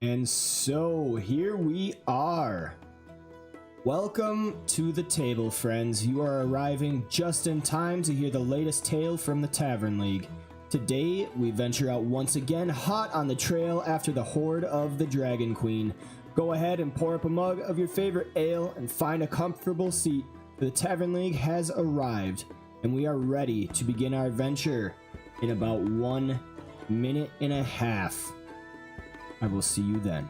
And so here we are. Welcome to the table, friends. You are arriving just in time to hear the latest tale from the Tavern League. Today, we venture out once again hot on the trail after the Hoard of the Dragon Queen. Go ahead and pour up a mug of your favorite ale and find a comfortable seat. The Tavern League has arrived, and we are ready to begin our adventure in about 1 minute and a half. I will see you then.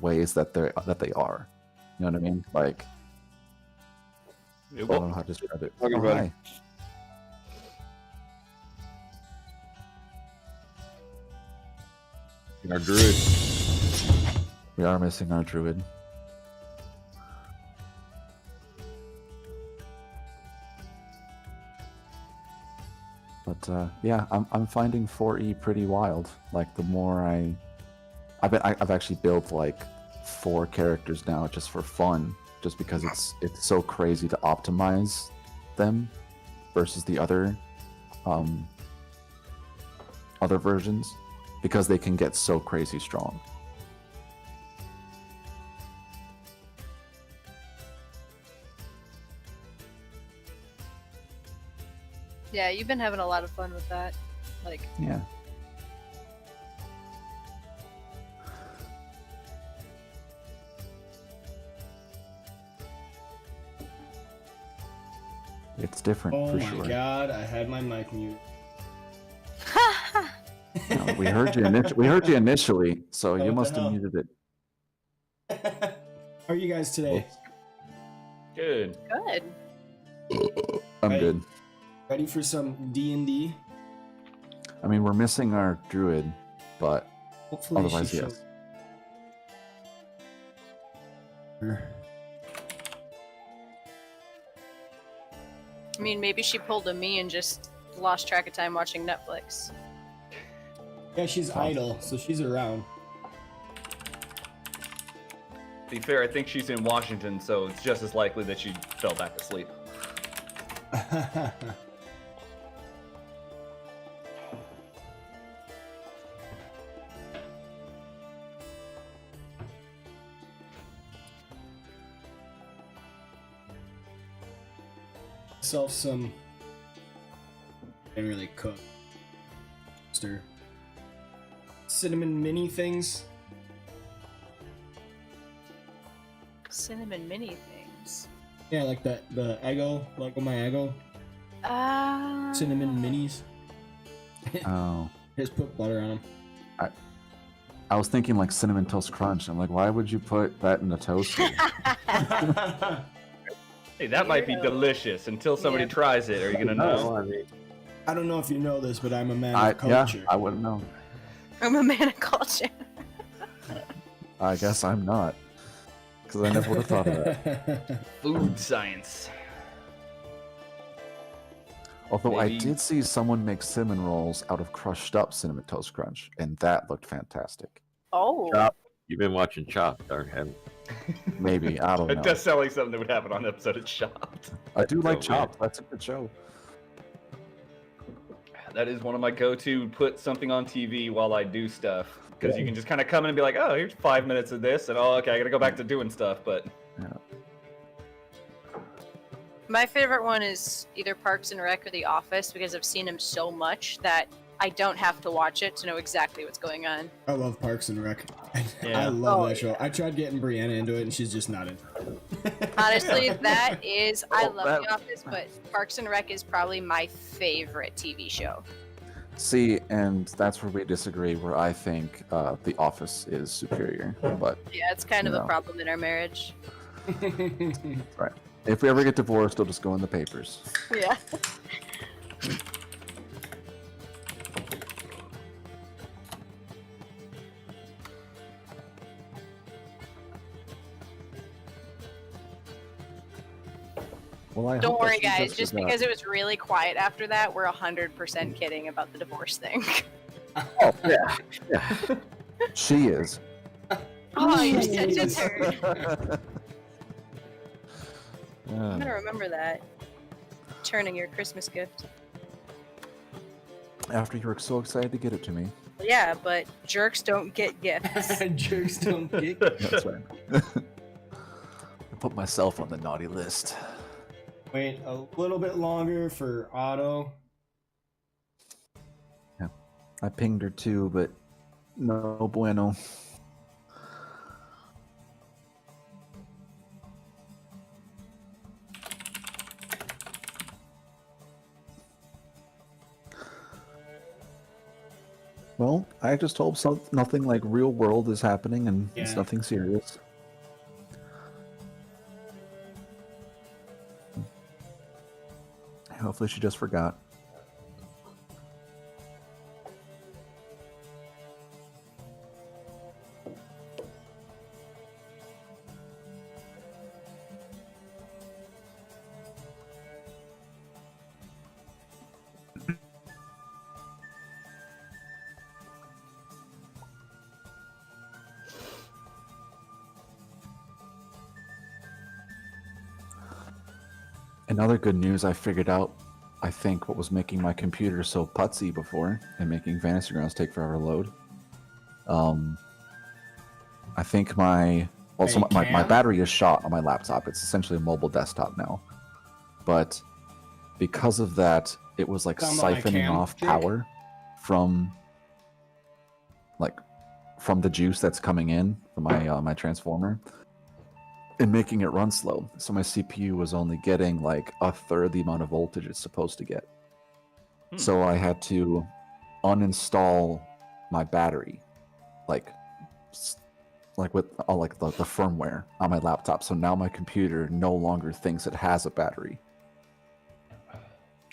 Ways that they are. You know what I mean? Like, I don't know how to describe it. Okay, buddy. Hi. Our druid. We are missing our druid. But yeah, I'm finding 4E pretty wild. Like, the more I've actually built like 4 characters now just for fun, just because it's so crazy to optimize them versus the other versions, because they can get so crazy strong. Yeah, you've been having a lot of fun with that. Like, Yeah. It's different Oh for my sure. god, I had my mic mute. No, we heard you. We heard you initially, so What you the must have hell? muted it. How are you guys today? Good. good. I'm Right. good. Ready for some D&D? I mean, we're missing our druid, but Hopefully otherwise, she yes. shows. I mean, maybe she pulled a me and just lost track of time watching Netflix. Yeah, she's idle, so she's around. To be fair, I think she's in Washington, so it's just as likely that she fell back asleep. myself some. Didn't really cook. Stir. cinnamon mini things. Cinnamon mini things. Yeah, like the Eggo, like my Eggo. Cinnamon minis. Oh. Just put butter on them. I was thinking like Cinnamon Toast Crunch. I'm like, why would you put that in a toaster? Hey, that might be delicious until somebody tries it. Are you gonna know? I don't know if you know this, but I'm a man of Yeah, culture. I wouldn't know. I'm a man of culture. I guess I'm not. Because I never would have thought of that. Food science. Although Maybe. I did see someone make cinnamon rolls out of crushed up Cinnamon Toast Crunch, and that looked fantastic. Oh. Chop. You've been watching Chopped, haven't you? Maybe, I don't It know. does sound like something that would happen on an episode of Chopped. I do like So Chopped. That's a good show. That is one of my go-to. Put something on TV while I do stuff, because you can just kind of come in and be like, "Oh, here's 5 minutes of this," and oh, okay, I gotta go back to doing stuff. But My favorite one is either Parks and Rec or The Office because I've seen them so much that I don't have to watch it to know exactly what's going on. I love Parks and Rec. I Yeah. love that show. I tried getting Brianna into it, and she's just not into it. Honestly, that is, I Oh, love that- The Office, but Parks and Rec is probably my favorite TV show. See, and that's where we disagree, where I think The Office is superior. But Yeah, it's kind of a No. problem in our marriage. if we ever get divorced, it'll just go in the papers. Yeah. Well, I Don't hope that worry, she guys. Just forgot. because it was really quiet after that, we're 100% kidding about the divorce thing. Oh, yeah. She is. Oh, you're such a turd. I'm Yeah. gonna remember that. Turning your Christmas gift. After you were so excited to get it to me. Yeah, but jerks don't get gifts. Jerks don't get. That's right. I put myself on the naughty list. Wait a little bit longer for Otto. I pinged her too, but no bueno. Well, I just hope nothing like real world is happening and it's Yeah. nothing serious. Hopefully she just forgot. Another good news, I figured out, I think, what was making my computer so putsy before and making Fantasy Grounds take forever to load. I think my Cam? battery is shot on my laptop. It's essentially a mobile desktop now. But because of that, it was like Sound like siphoning Cam off trick? power from the juice that's coming in from my transformer and making it run slow. So my CPU was only getting like a third the amount of voltage it's supposed to get. So I had to uninstall my battery, like with all like the firmware on my laptop. So now my computer no longer thinks it has a battery.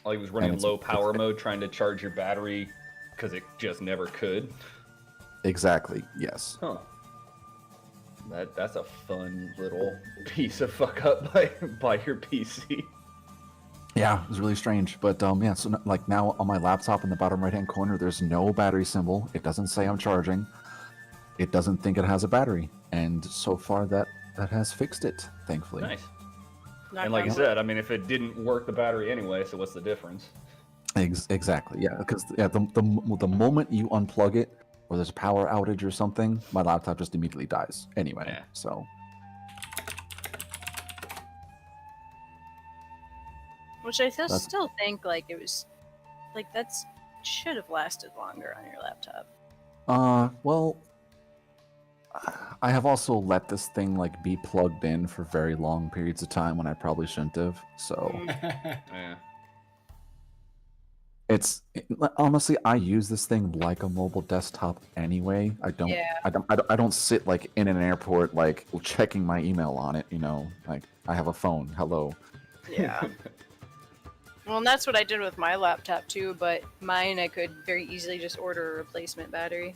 Like, it was running And it's- low power mode, trying to charge your battery because it just never could. Exactly. Yes. Huh. That's a fun little piece of fuck up by your PC. Yeah, it was really strange. But yeah, so like now on my laptop in the bottom right hand corner, there's no battery symbol. It doesn't say I'm charging. It doesn't think it has a battery. And so far that has fixed it, thankfully. Nice. Knock And like on I wood. said, I mean, if it didn't work the battery anyway, so what's the difference? Exactly. Yeah, because the moment you unplug it or there's a power outage or something, my laptop just immediately dies anyway. Yeah. So Which I That's- still think like it was like that's should have lasted longer on your laptop. Well, I have also let this thing like be plugged in for very long periods of time when I probably shouldn't have. So Yeah. honestly, I use this thing like a mobile desktop anyway. I don't, Yeah. I don't sit like in an airport like checking my email on it. You know, like I have a phone. Hello. Yeah. Well, and that's what I did with my laptop too, but mine I could very easily just order a replacement battery.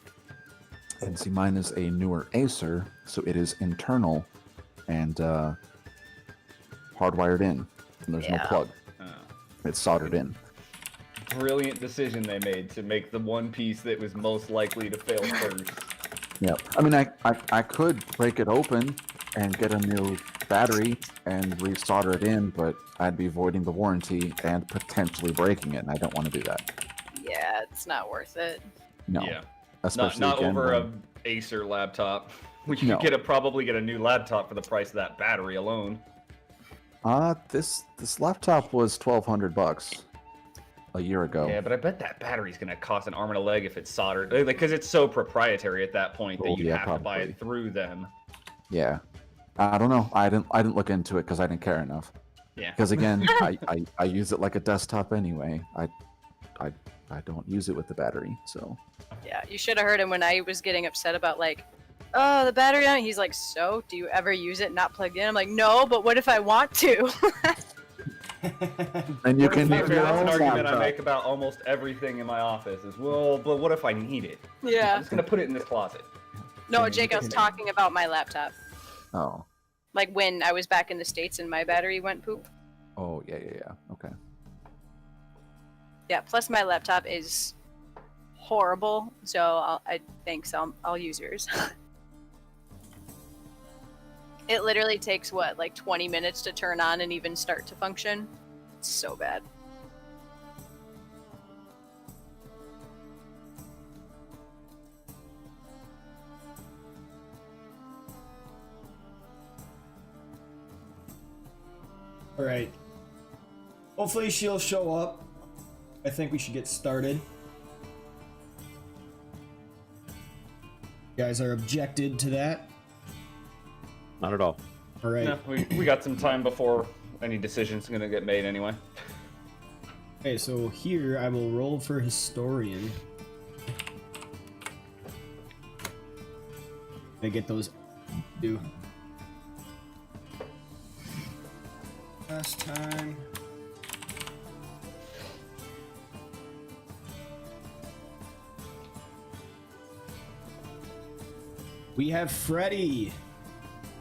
And see, mine is a newer Acer, so it is internal and hardwired in. And there's no Yeah. plug. Oh. It's soldered in. Brilliant decision they made to make the one piece that was most likely to fail first. Yeah. I mean, I could break it open and get a new battery and resolder it in, but I'd be voiding the warranty and potentially breaking it, and I don't want to do that. Yeah, it's not worth it. No. Yeah. Especially Not again, over when- a Acer laptop. We could No. probably get a new laptop for the price of that battery alone. This laptop was $1,200 a year ago. Yeah, but I bet that battery's gonna cost an arm and a leg if it's soldered, because it's so proprietary at that point that Oh, you yeah, have to buy probably. it through them. Yeah. I don't know. I didn't look into it because I didn't care enough. Yeah. Because again, I use it like a desktop anyway. I don't use it with the battery, so Yeah, you should have heard him when I was getting upset about like, oh, the battery on it. He's like, so do you ever use it not plugged in? I'm like, no, but what if I want to? and you To can be use fair, your that's an own argument I laptop. make about almost everything in my office. Is well, but what if I need it? I'm Yeah. just gonna put it in this closet. No, Jake, I was talking about my laptop. Oh. Like when I was back in the States and my battery went poop. Oh yeah. Okay. Yeah, plus my laptop is horrible, so I'll use yours. It literally takes what, like 20 minutes to turn on and even start to function. It's so bad. All right. Hopefully she'll show up. I think we should get started. You guys are objected to that. Not at all. All right. No, we got some time before any decision's gonna get made anyway. Okay, so here I will roll for historian. I get those. Do. Last time. We have Freddy.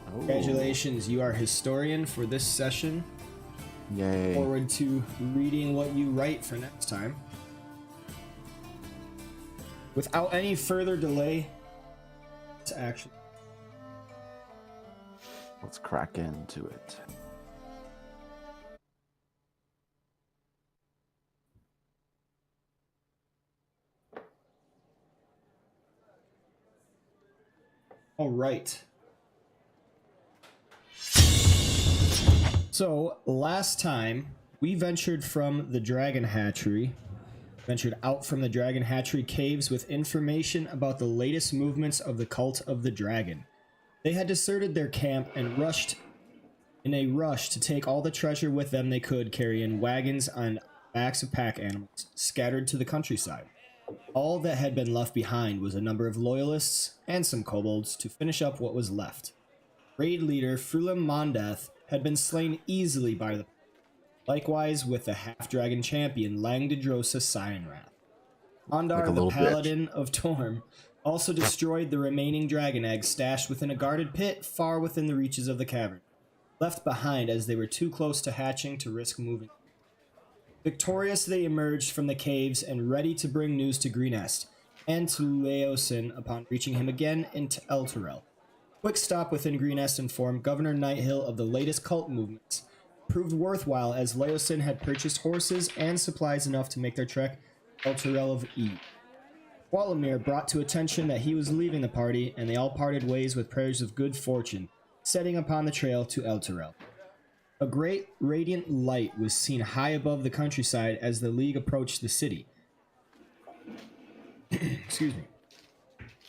Oh. Congratulations, you are historian for this session. Yay. Forward to reading what you write for next time. Without any further delay, let's actually. Let's crack into it. All right. So, last time, we ventured from the Dragon Hatchery, ventured out from the Dragon Hatchery caves with information about the latest movements of the Cult of the Dragon. They had deserted their camp and rushed in a rush to take all the treasure with them they could carry in wagons on backs of pack animals scattered to the countryside. All that had been left behind was a number of loyalists and some kobolds to finish up what was left. Raid leader Frume had been slain easily by the likewise with the half-dragon champion Langdedrosa Cyanrath. Ondharr, Like a the little paladin of Torm, also destroyed the remaining dragon eggs stashed within a guarded pit far within the reaches of the cavern, left behind as they were too close to hatching to risk moving. Victorious, they emerged from the caves and ready to bring news to Greenest and to Leosin upon reaching him again into Elturel. Quick stop within Greenest informed Governor Nighthill of the latest cult movements. Proved worthwhile as Leosin had purchased horses and supplies enough to make their trek Elturel of Eve. Walamir brought to attention that he was leaving the party, and they all parted ways with prayers of good fortune, setting upon the trail to Elturel. A great radiant light was seen high above the countryside as the League approached the city. Excuse me.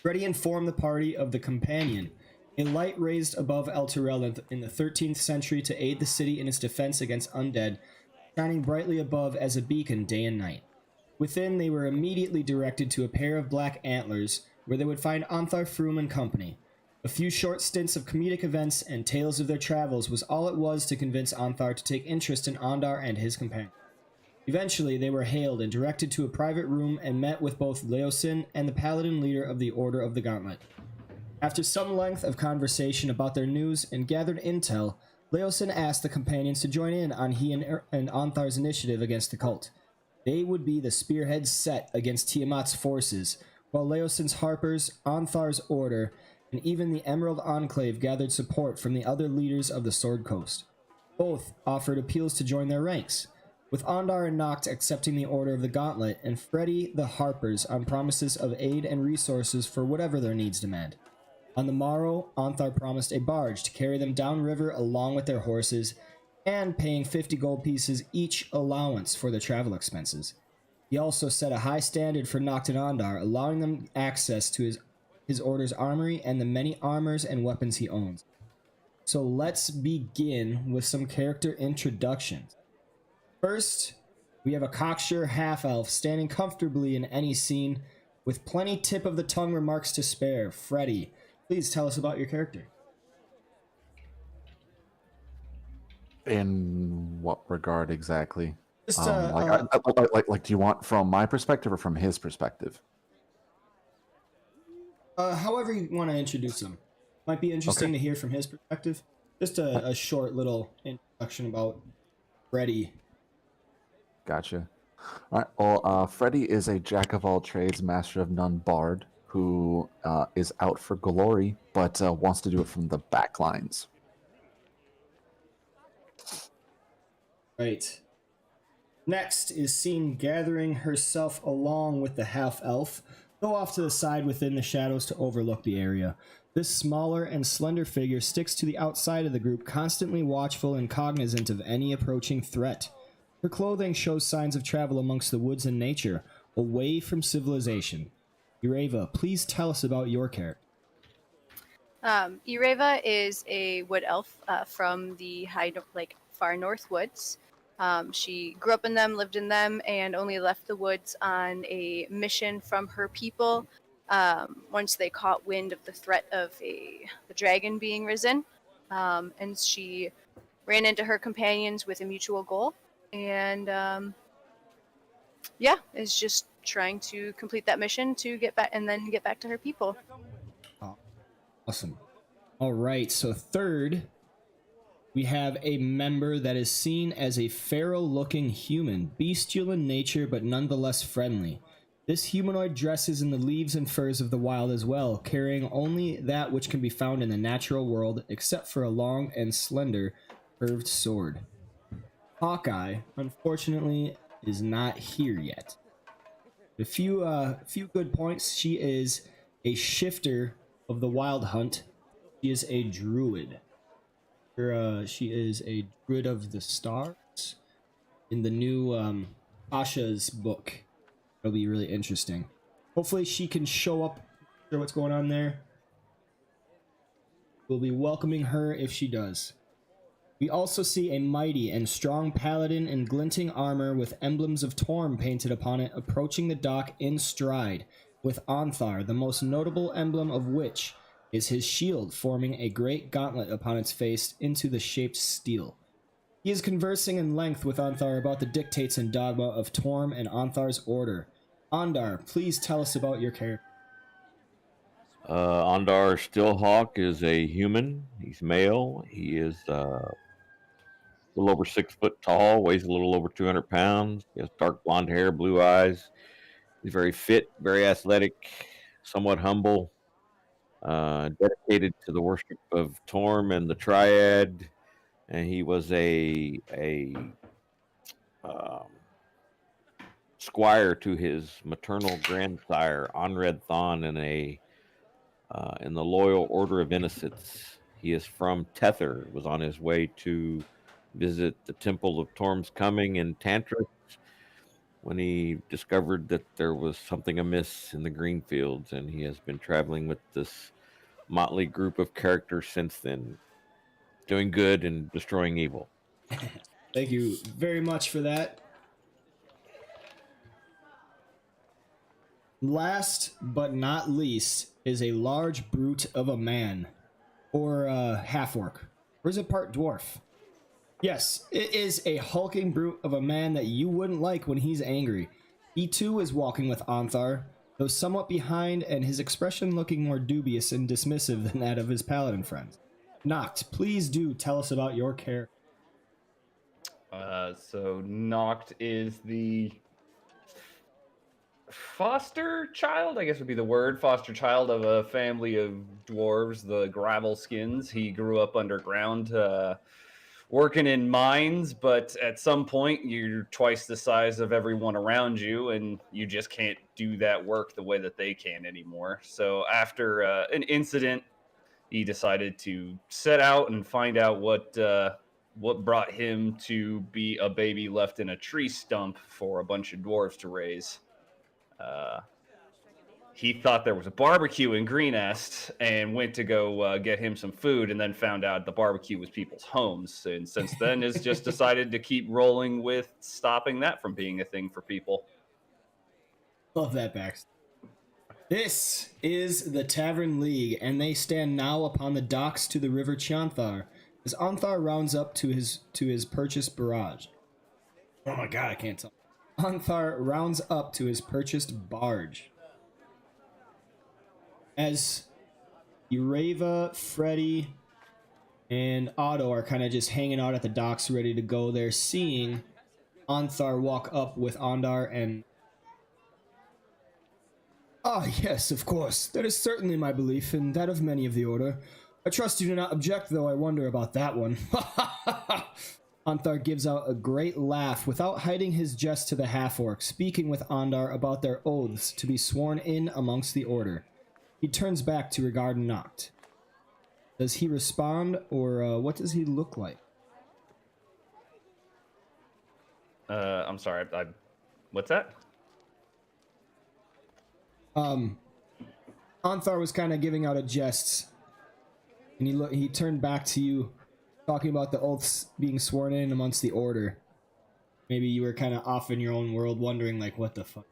Freddie informed the party of the Companion, a light raised above Elturel in the 13th century to aid the city in its defense against undead, shining brightly above as a beacon day and night. Within, they were immediately directed to a pair of black antlers, where they would find Ontharr, Frume, and company. A few short stints of comedic events and tales of their travels was all it was to convince Ontharr to take interest in Ondar and his companion. Eventually, they were hailed and directed to a private room and met with both Leosin and the paladin leader of the Order of the Gauntlet. After some length of conversation about their news and gathered intel, Leosin asked the companions to join in on he and Onthar's initiative against the cult. They would be the spearhead set against Tiamat's forces, while Leosin's Harpers, Onthar's Order, and even the Emerald Enclave gathered support from the other leaders of the Sword Coast. Both offered appeals to join their ranks, with Ondar and Noct accepting the Order of the Gauntlet, and Freddie the Harpers on promises of aid and resources for whatever their needs demand. On the morrow, Ontharr promised a barge to carry them downriver along with their horses, and paying 50 gold pieces each allowance for their travel expenses. He also set a high standard for Noct and Ondar, allowing them access to his order's armory and the many armors and weapons he owns. So let's begin with some character introductions. First, we have a cocksure half-elf standing comfortably in any scene, with plenty tip-of-the-tongue remarks to spare. Freddie, please tell us about your character. In what regard exactly? Just, like, do you want from my perspective or from his perspective? However you want to introduce him. Might be interesting to hear from his perspective. Just a short little introduction about Freddie. Gotcha. All right. Well, Freddie is a jack of all trades, master of none bard who is out for glory, but wants to do it from the back lines. Right. Next is seen gathering herself along with the half-elf, though off to the side within the shadows to overlook the area. This smaller and slender figure sticks to the outside of the group, constantly watchful and cognizant of any approaching threat. Her clothing shows signs of travel amongst the woods and nature, away from civilization. Ireva, please tell us about your character. Ireva is a wood elf from the far north woods. She grew up in them, lived in them, and only left the woods on a mission from her people once they caught wind of the threat of the dragon being risen. And she ran into her companions with a mutual goal, and is just trying to complete that mission to get back and then get back to her people. Awesome. All right, so third, we have a member that is seen as a feral-looking human, bestial in nature but nonetheless friendly. This humanoid dresses in the leaves and furs of the wild as well, carrying only that which can be found in the natural world, except for a long and slender, curved sword. Hawkeye, unfortunately, is not here yet. A few good points. She is a shifter of the wild hunt. She is a druid. She is a druid of the stars. In the new Asha's book, it'll be really interesting. Hopefully, she can show up. Sure, what's going on there? We'll be welcoming her if she does. We also see a mighty and strong paladin in glinting armor with emblems of Torm painted upon it, approaching the dock in stride, with Ontharr, the most notable emblem of which is his shield forming a great gauntlet upon its face into the shaped steel. He is conversing in length with Ontharr about the dictates and dogma of Torm and Onthar's order. Ondar, please tell us about your character. Ondar Stillhawk is a human. He's male. He is a little over 6 foot tall, weighs a little over 200 pounds. He has dark blonde hair, blue eyes. He's very fit, very athletic, somewhat humble, dedicated to the worship of Torm and the Triad. And he was a squire to his maternal grandsire, Onred Thon, in the Loyal Order of Innocents. He is from Tether, was on his way to visit the Temple of Torm's Coming in Tantris, when he discovered that there was something amiss in the green fields, and he has been traveling with this motley group of characters since then, doing good and destroying evil. Thank you very much for that. Last but not least is a large brute of a man, or half orc, or is it part dwarf? Yes, it is a hulking brute of a man that you wouldn't like when he's angry. He too is walking with Ontharr, though somewhat behind, and his expression looking more dubious and dismissive than that of his paladin friends. Noct, please do tell us about your character. So Noct is the foster child, I guess would be the word, foster child of a family of dwarves, the Gravel Skins. He grew up underground, working in mines, but at some point you're twice the size of everyone around you, and you just can't do that work the way that they can anymore. So after an incident, he decided to set out and find out what brought him to be a baby left in a tree stump for a bunch of dwarves to raise. He thought there was a barbecue in Greenest and went to go get him some food, and then found out the barbecue was people's homes. And since then has just decided to keep rolling with stopping that from being a thing for people. Love that backstory. This is the Tavern League, and they stand now upon the docks to the river Ontharr, as Ontharr rounds up to his purchased barrage. Oh my god, I can't tell. Ontharr rounds up to his purchased barge. As Ureva, Freddy, and Otto are kind of just hanging out at the docks ready to go, they're seeing Ontharr walk up with Ondar and... Ah, yes, of course. That is certainly my belief, and that of many of the Order. I trust you do not object, though I wonder about that one. Ontharr gives out a great laugh without hiding his jest to the half-orc, speaking with Ondar about their oaths to be sworn in amongst the Order. He turns back to regard Noct. Does he respond, or what does he look like? I'm sorry, what's that? Ontharr was kind of giving out a jest, and he turned back to you, talking about the oaths being sworn in amongst the Order. Maybe you were kind of off in your own world, wondering, like, what the fuck?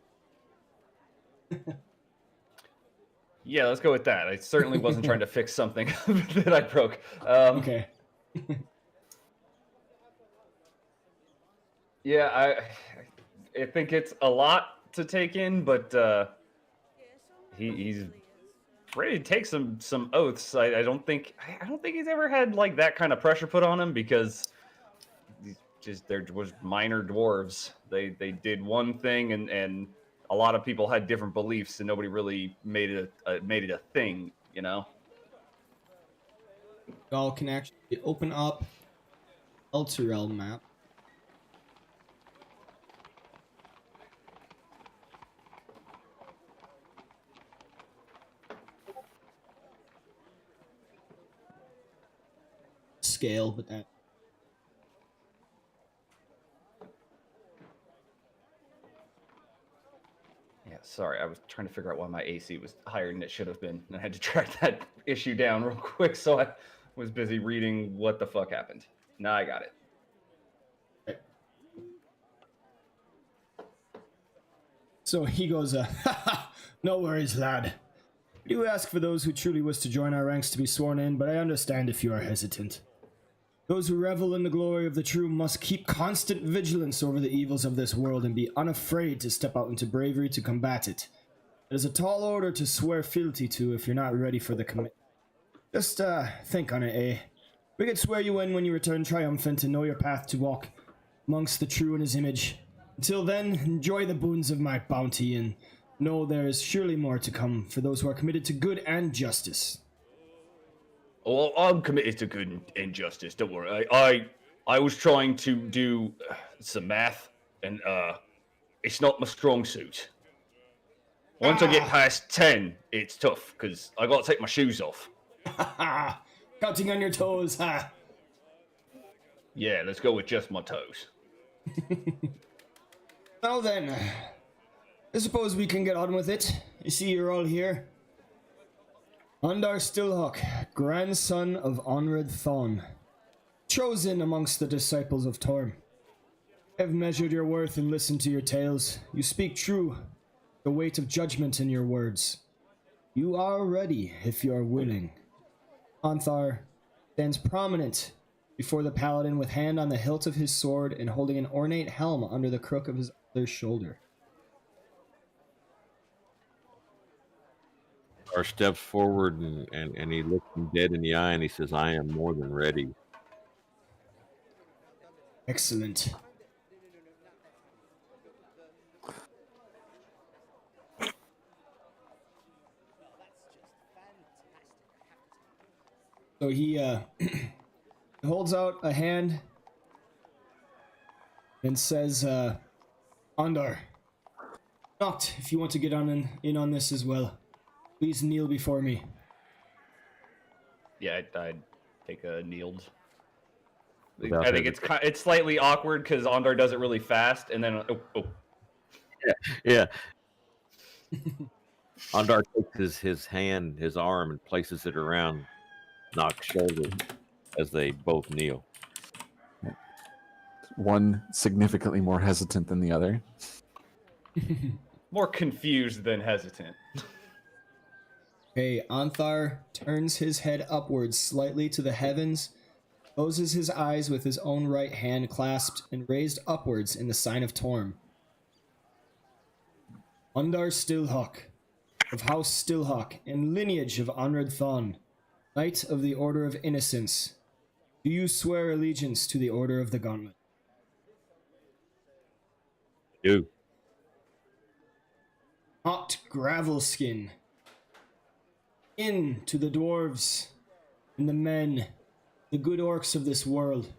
Yeah, let's go with that. I certainly wasn't trying to fix something that I broke. Okay. Yeah, I think it's a lot to take in, but he's ready to take some oaths. I don't think he's ever had like that kind of pressure put on him, because there was minor dwarves. They did one thing, and a lot of people had different beliefs, and nobody really made it a thing, you know. Y'all can actually open up Elturel map. Scale, but that... Yeah, sorry, I was trying to figure out why my AC was higher than it should have been, and I had to track that issue down real quick, so I was busy reading what the fuck happened. Now I got it. So he goes, no worries, lad. We do ask for those who truly wish to join our ranks to be sworn in, but I understand if you are hesitant. Those who revel in the glory of the true must keep constant vigilance over the evils of this world and be unafraid to step out into bravery to combat it. It is a tall order to swear fealty to if you're not ready for the commitment. Just, think on it, eh? We could swear you in when you return triumphant and know your path to walk amongst the true in his image. Until then, enjoy the boons of my bounty and know there is surely more to come for those who are committed to good and justice. Well, I'm committed to good and justice. Don't worry. I was trying to do some math, and it's not my strong suit. Once I get past 10, it's tough because I got to take my shoes off. Counting on your toes, huh? Yeah, let's go with just my toes. Now then, I suppose we can get on with it. I see you're all here. Ondar Stillhawk, grandson of Onred Thon, chosen amongst the disciples of Torm. I have measured your worth and listened to your tales. You speak true, the weight of judgment in your words. You are ready if you are willing. Ontharr stands prominent before the paladin with hand on the hilt of his sword and holding an ornate helm under the crook of his other shoulder. Or steps forward and he looks him dead in the eye and he says, I am more than ready. Excellent. So he holds out a hand and says, Ondar, Noct, if you want to get in on this as well, please kneel before me. Yeah, I'd take a kneeled. Without I think it's slightly awkward because Ondar does it really fast, and then Yeah. Ondar takes his hand, his arm, and places it around Nock's shoulder as they both kneel. One significantly more hesitant than the other. more confused than hesitant. Okay, Ontharr turns his head upwards slightly to the heavens, closes his eyes with his own right hand clasped and raised upwards in the sign of Torm. Ondar Stillhawk, of House Stillhawk and lineage of Onred Thon, Knight of the Order of Innocence, do you swear allegiance to the Order of the Gauntlet? Do. Hot Gravelskin, in to the dwarves and the men, the good orcs of this world.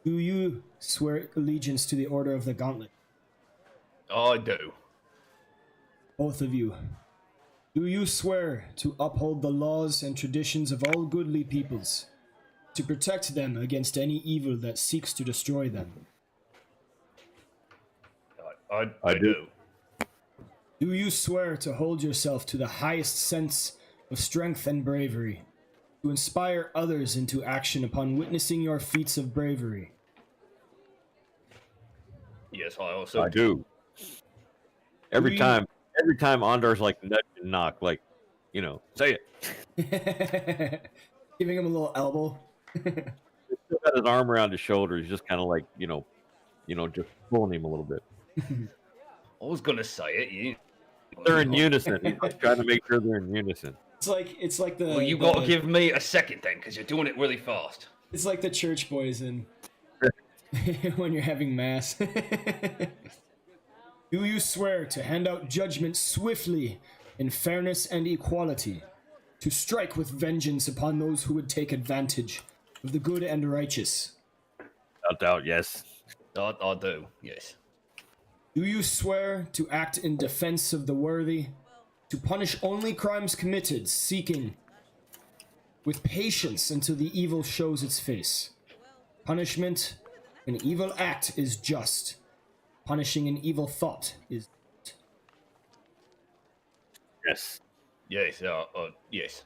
Do you swear allegiance to the Order of the Gauntlet? I do. Both of you. Do you swear to uphold the laws and traditions of all goodly peoples, to protect them against any evil that seeks to destroy them? I do. Do you swear to hold yourself to the highest sense of strength and bravery, to inspire others into action upon witnessing your feats of bravery? Yes, I also I do. Every you- time Ondar's like nudge and knock, like, say Giving it. him a little elbow. He's still got his arm around his shoulder. He's just kind of like, just pulling him a little bit. I was gonna say it. You. They're in unison. He's like trying to make sure they're in unison. It's like the. Well, you gotta give me a second then, because you're doing it really fast. It's like the church boys in when you're having mass. Do you swear to hand out judgment swiftly in fairness and equality, to strike with vengeance upon those who would take advantage of the good and righteous? Without doubt, yes. I do. Yes. Do you swear to act in defense of the worthy, to punish only crimes committed, seeking with patience until the evil shows its face? Punishment, an evil act is just. Punishing an evil thought is not. Yes. Yes. Yes.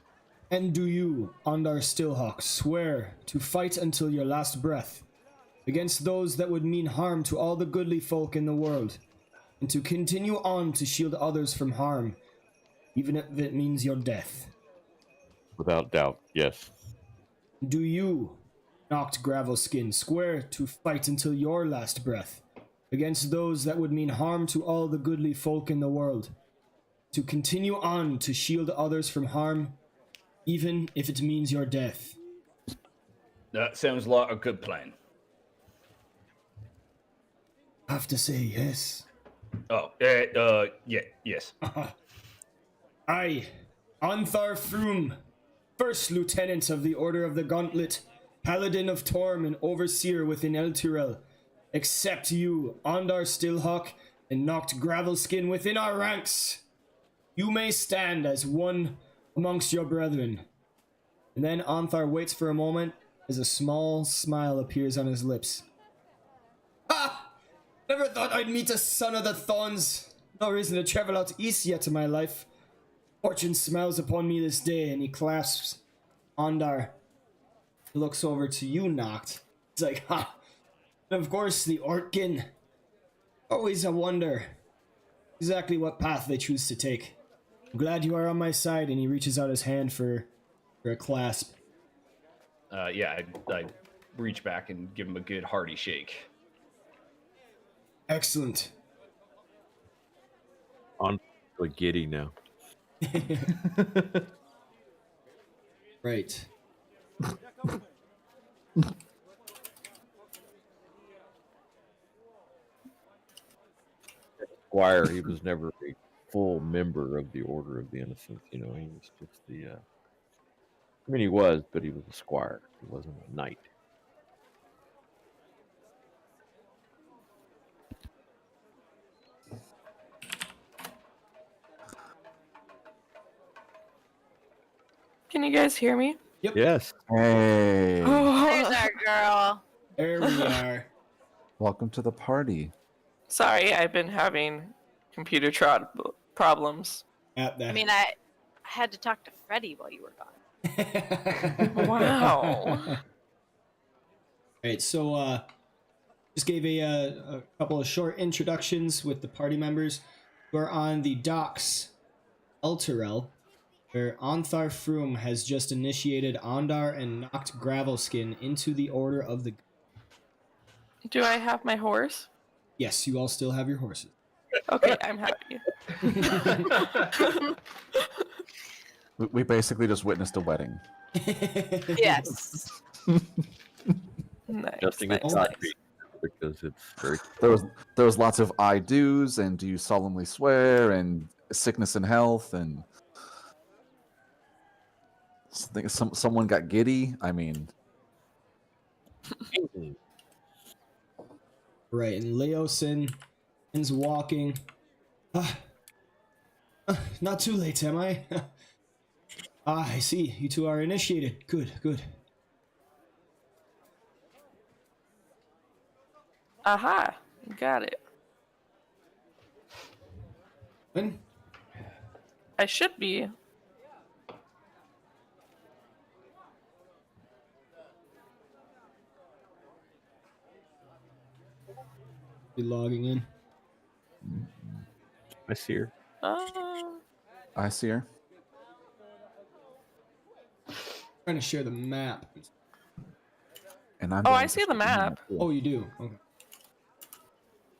And do you, Ondar Stillhawk, swear to fight until your last breath against those that would mean harm to all the goodly folk in the world, and to continue on to shield others from harm, even if it means your death? Without doubt, yes. Do you, Knocked Gravelskin, swear to fight until your last breath against those that would mean harm to all the goodly folk in the world, to continue on to shield others from harm, even if it means your death? That sounds like a good plan. I have to say yes. Oh, yeah, yes. I, Ontharr Frume, First Lieutenant of the Order of the Gauntlet, Paladin of Torm and Overseer within Elturel, accept you, Ondar Stillhawk, and Knocked Gravelskin within our ranks. You may stand as one amongst your brethren. And then Ontharr waits for a moment as a small smile appears on his lips. Ha! Never thought I'd meet a son of the Thorns. No reason to travel out east yet in my life. Fortune smiles upon me this day, and he clasps Ondar. He looks over to you, Noct. He's like, ha! And of course, the Orkin. Always a wonder exactly what path they choose to take. I'm glad you are on my side, and he reaches out his hand for a clasp. Yeah, I reach back and give him a good hearty shake. Excellent. I'm really giddy now. Right. Squire, he was never a full member of the Order of the Innocents. You know, he was just the. I mean, he was, but he was a squire. He wasn't a knight. Can you guys hear me? Yes. Hey, There's our girl. There we are. welcome to the party. Sorry, I've been having computer problems. At that. I mean, I had to talk to Freddy while you were gone. Wow. Alright, so just gave a couple of short introductions with the party members. We're on the docks, Elturel, where Ontharr Frume has just initiated Ondar and knocked Gravelskin into the Order of the... Do I have my horse? Yes, you all still have your horses. Okay, I'm happy. We basically just witnessed a wedding. Yes. Nice, Just to get nice, caught nice. because it's very. There was lots of I do's and do you solemnly swear and sickness and health and someone got giddy. I mean, Right, and Leosin is walking. Not too late, am I? I see. You two are initiated. Good, good. Aha, got it. When? I should be. Be logging in. I see her. I see her. Trying to share the map. And I'm Oh, going I to see the stream map. that too. Oh, you do. Okay.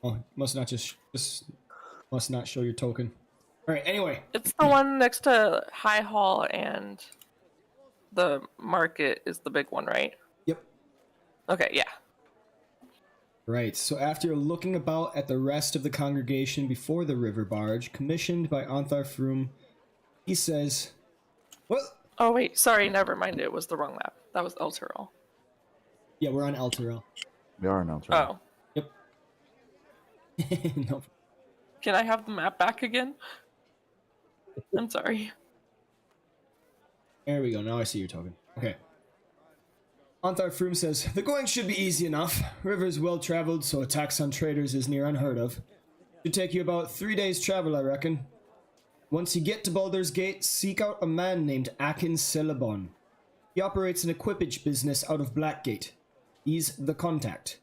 Oh, must not just must not show your token. All right. Anyway, It's the one next to High Hall and the market is the big one, right? yep. Okay, yeah. Right. So after looking about at the rest of the congregation before the river barge, commissioned by Ontharr Frume, he says, "Well, Oh wait, sorry, never mind. It was the wrong map. That was Elturel. yeah, we're on Elturel." We are now. Right? Oh, Yep. No. can I have the map back again? I'm sorry. There we go. Now I see your token. Okay. Ontharr Frume says, "The going should be easy enough. River is well traveled, so attacks on traders is near unheard of. Should take you about 3 days' travel, I reckon. Once you get to Baldur's Gate, seek out a man named Akin Celebon. He operates an equipage business out of Blackgate. He's the contact.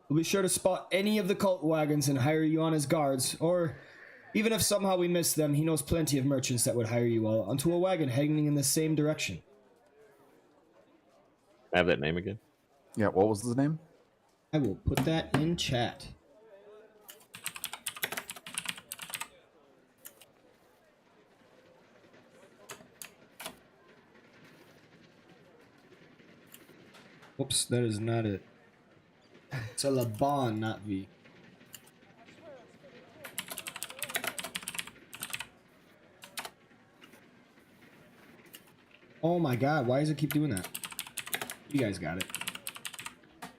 We'll be sure to spot any of the cult wagons and hire you on as guards, or even if somehow we miss them, he knows plenty of merchants that would hire you all onto a wagon heading in the same direction." Have that name again. Yeah. What was his name? I will put that in chat. Whoops, that is not it. It's a Laban, not V. Oh my god, why does it keep doing that? You guys got it.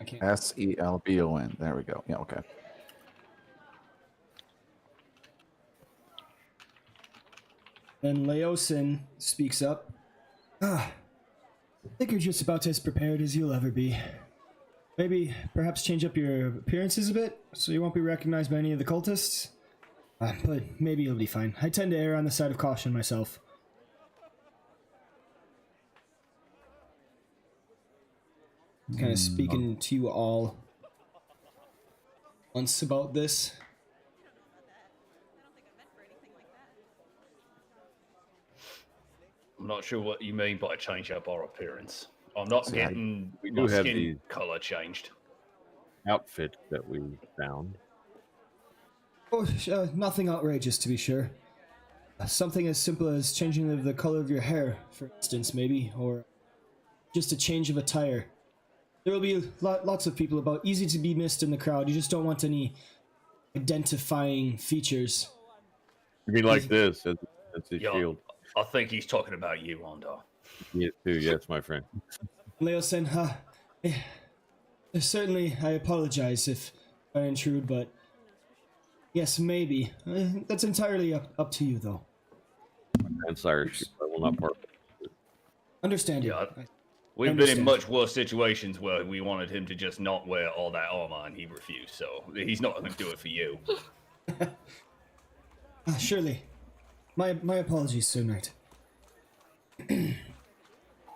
I can't. Selbon. There we go. Yeah. Okay. Then Leosin speaks up. I think you're just about as prepared as you'll ever be. Maybe, perhaps change up your appearances a bit, so you won't be recognized by any of the cultists? But maybe you'll be fine. I tend to err on the side of caution myself. Kind of speaking to you all once about this. I'm not sure what you mean by change up our appearance. I'm not getting we my do have skin these color changed. outfits that we found. Oh, nothing outrageous, to be sure. Something as simple as changing the color of your hair, for instance, maybe, or just a change of attire. There will be lots of people about, easy to be missed in the crowd. You just don't want any identifying features. You mean like this? That's his Yeah, shield. I think he's talking about you, Ontharr. Yes, too. Yes, my friend. Leosin, certainly I apologize if I intrude, but yes, maybe. That's entirely up to you, though. Grandsire shield. I will not part. Understand you. Yeah, I We've been in understand. much worse situations where we wanted him to just not wear all that armor and he refused, so he's not going to do it for you. Surely. My apologies, Sir Knight.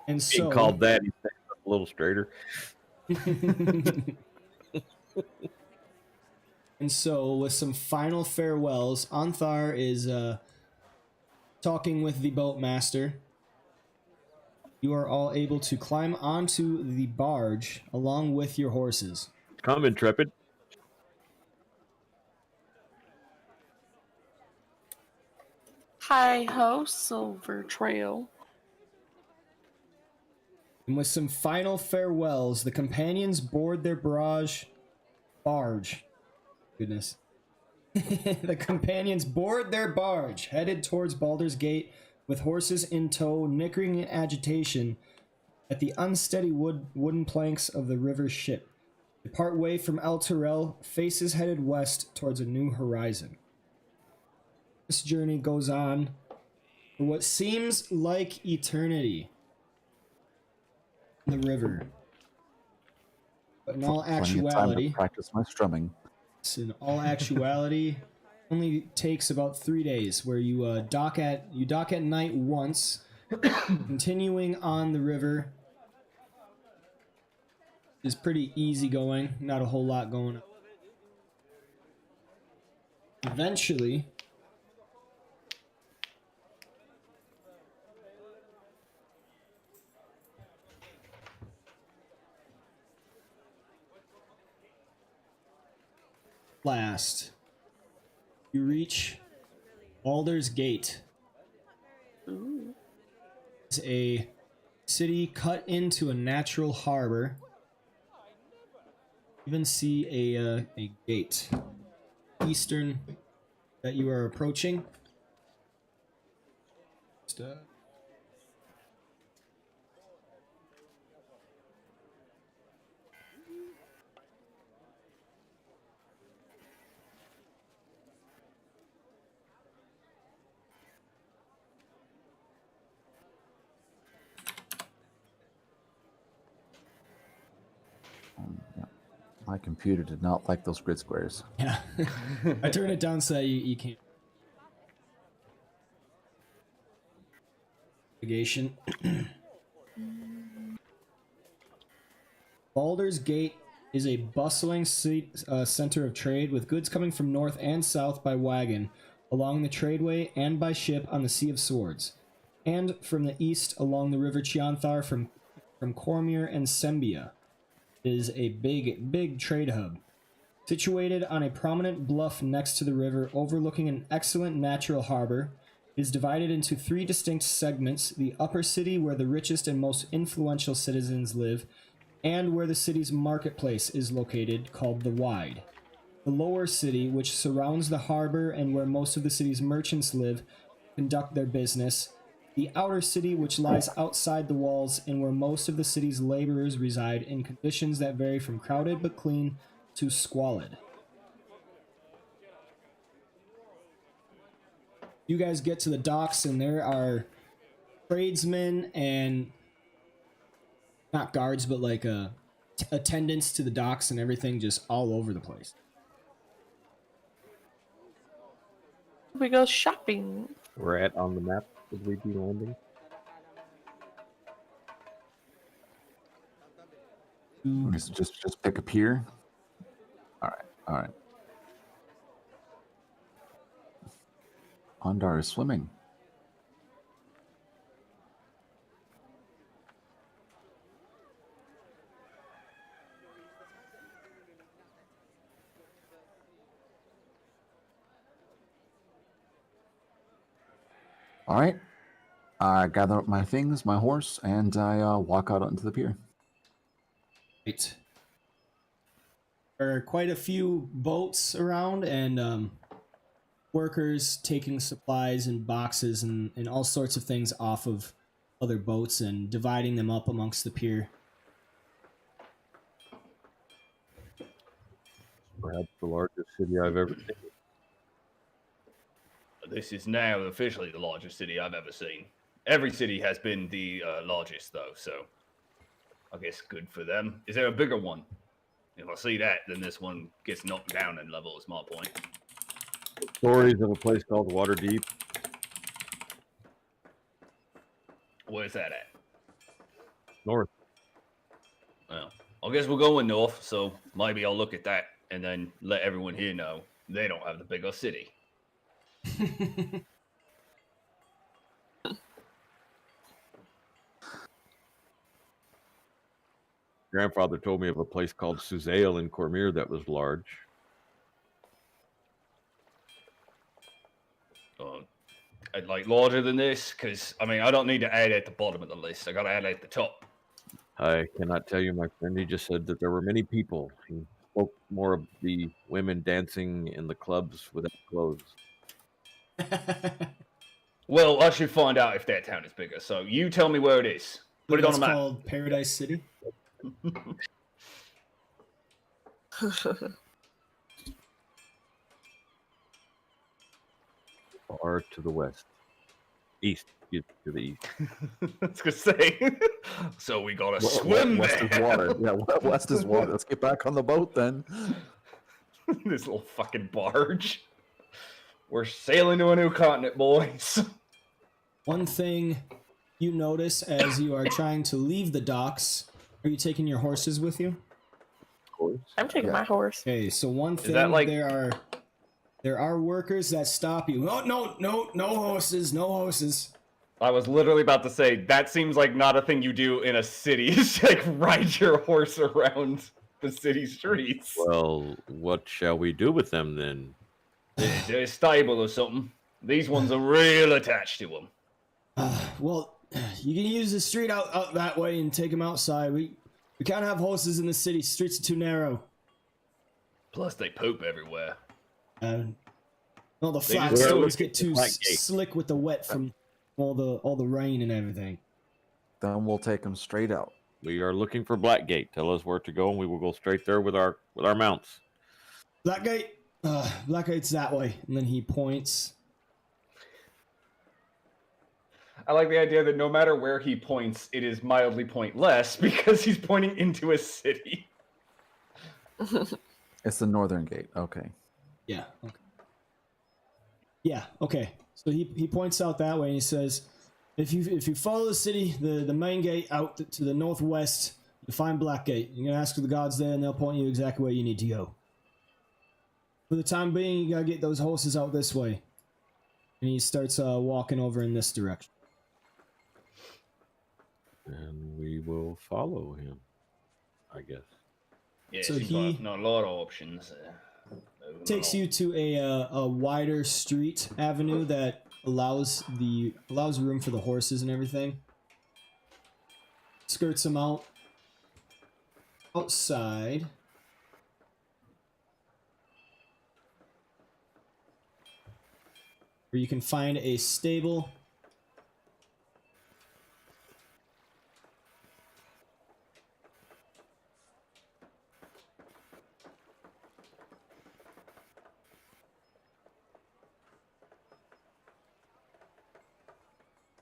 And so... Being called that, he's a little straighter. And so, with some final farewells, Ontharr is talking with the boatmaster. You are all able to climb onto the barge along with your horses. Come, Intrepid. Hi ho, Silver Trail. And with some final farewells, the companions board their barge. Goodness. The companions board their barge, headed towards Baldur's Gate, with horses in tow, nickering in agitation at the unsteady wooden planks of the river ship. They part way from El Terrell, faces headed west towards a new horizon. This journey goes on for what seems like eternity. The river. But in all Plenty of time actuality, to practice my strumming. in all actuality, only takes about 3 days, where you dock at night once, continuing on the river is pretty easy going, not a whole lot going on. Eventually, last, you reach Baldur's Gate. Ooh. It's a city cut into a natural harbor. Even see a gate eastern that you are approaching. Yeah. My computer did not like those grid squares. Yeah, I turn it down so you can't. Navigation. Baldur's Gate is a bustling center of trade, with goods coming from north and south by wagon, along the tradeway, and by ship on the Sea of Swords, and from the east along the River Cheonthar from Cormyr and Sembia. It is a big trade hub. Situated on a prominent bluff next to the river, overlooking an excellent natural harbor, it is divided into 3 distinct segments: the upper city, where the richest and most influential citizens live, and where the city's marketplace is located, called the Wide. The lower city, which surrounds the harbor and where most of the city's merchants live, conduct their business. The outer city, which lies outside the walls and where most of the city's laborers reside in conditions that vary from crowded but clean to squalid. You guys get to the docks and there are tradesmen and not guards, but like attendants to the docks and everything just all over the place. We go shopping. We're at on the map. Would we be landing? Okay, so just pick a pier. All right, all right. Ondharr is swimming. All right. I gather up my things, my horse, and I walk out onto the pier. Right. There are quite a few boats around and workers taking supplies and boxes and all sorts of things off of other boats and dividing them up amongst the pier. Perhaps the largest city I've ever seen. This is now officially the largest city I've ever seen. Every city has been the largest, though, so I guess good for them. Is there a bigger one? If I see that, then this one gets knocked down in level, is my point. Stories of a place called Waterdeep. Where's that at? North. Well, I guess we're going north, so maybe I'll look at that and then let everyone here know they don't have the bigger city. Grandfather told me of a place called Suzail in Cormyr that was large. I'd like larger than this, because, I mean, I don't need to add at the bottom of the list. I gotta add at the top. I cannot tell you, my friend. He just said that there were many people. He spoke more of the women dancing in the clubs without clothes. Well, I should find out if that town is bigger. So you tell me where it is. Put it on It's the map. called Paradise City. Far to the west. East. Excuse me, to the east. I was gonna say. So we gotta swim West there. is water. Yeah, west is water. Let's get back on the boat then. This little fucking barge. We're sailing to a new continent, boys. One thing you notice as you are trying to leave the docks, are you taking your horses with you? Of course. I'm taking my horse. Okay, so one thing, that like- there are workers that stop you. No horses, no horses. I was literally about to say that seems like not a thing you do in a city. It's like ride your horse around the city streets. Well, what shall we do with them then? They're stable or something. These ones are real attached to them. Well, you can use the street out that way and take them outside. We can't have horses in the city. Streets are too narrow. Plus, they poop everywhere. All the They flat just- roads get too Black Gate. slick with the wet from all the rain and everything. Then we'll take them straight out. We are looking for Blackgate. Tell us where to go, and we will go straight there with our mounts. Blackgate, Blackgate's that way. And then he points. I like the idea that no matter where he points, it is mildly pointless because he's pointing into a city. It's the northern gate. Okay. Yeah. Okay. Yeah. Okay. So he points out that way and he says, if you follow the city, the main gate out to the northwest, you find Blackgate. You're gonna ask for the gods there, and they'll point you exactly where you need to go. For the time being, you gotta get those horses out this way. And he starts walking over in this direction. And we will follow him, I guess. Yeah, So seems he- like not a lot of options. Takes you to a wider street avenue that allows room for the horses and everything. Skirts them out outside. Where you can find a stable.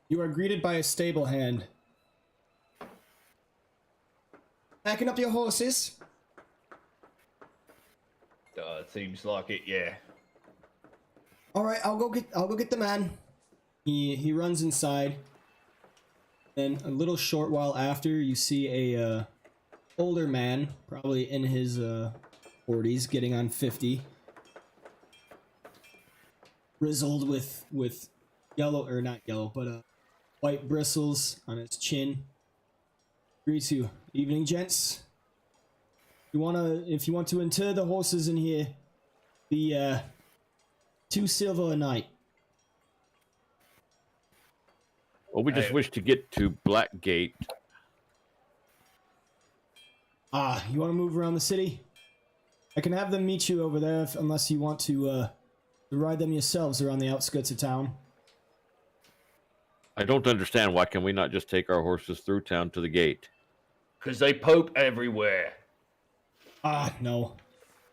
You are greeted by a stable hand. Packing up your horses? It seems like it, yeah. All right, I'll go get the man. He runs inside. Then a little short while after, you see a older man, probably in his 40s, getting on 50, grizzled with yellow, or not yellow, but white bristles on his chin. Greets you. Evening, gents. If you want to inter the horses in here, be 2 silver a night. Well, we just Hey. wish to get to Blackgate. Ah, you want to move around the city? I can have them meet you over there, unless you want to ride them yourselves around the outskirts of town. I don't understand. Why can we not just take our horses through town to the gate? Because they pope everywhere. Ah, no.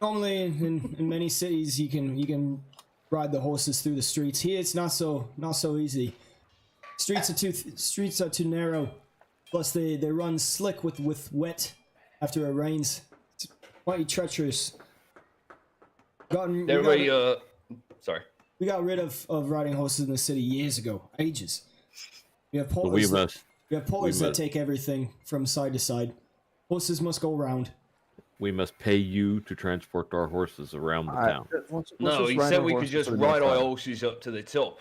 Normally, in many cities, you can ride the horses through the streets. Here, it's not so easy. Streets are too narrow. Plus, they run slick with wet after it rains. It's quite treacherous. Sorry. We got rid of riding horses in the city years ago. Ages. We have So pullers. we We have pullers that must- take everything from side to side. Horses must go round. We must pay you to transport our horses around the town. No, he said we could just ride our horses up to the top.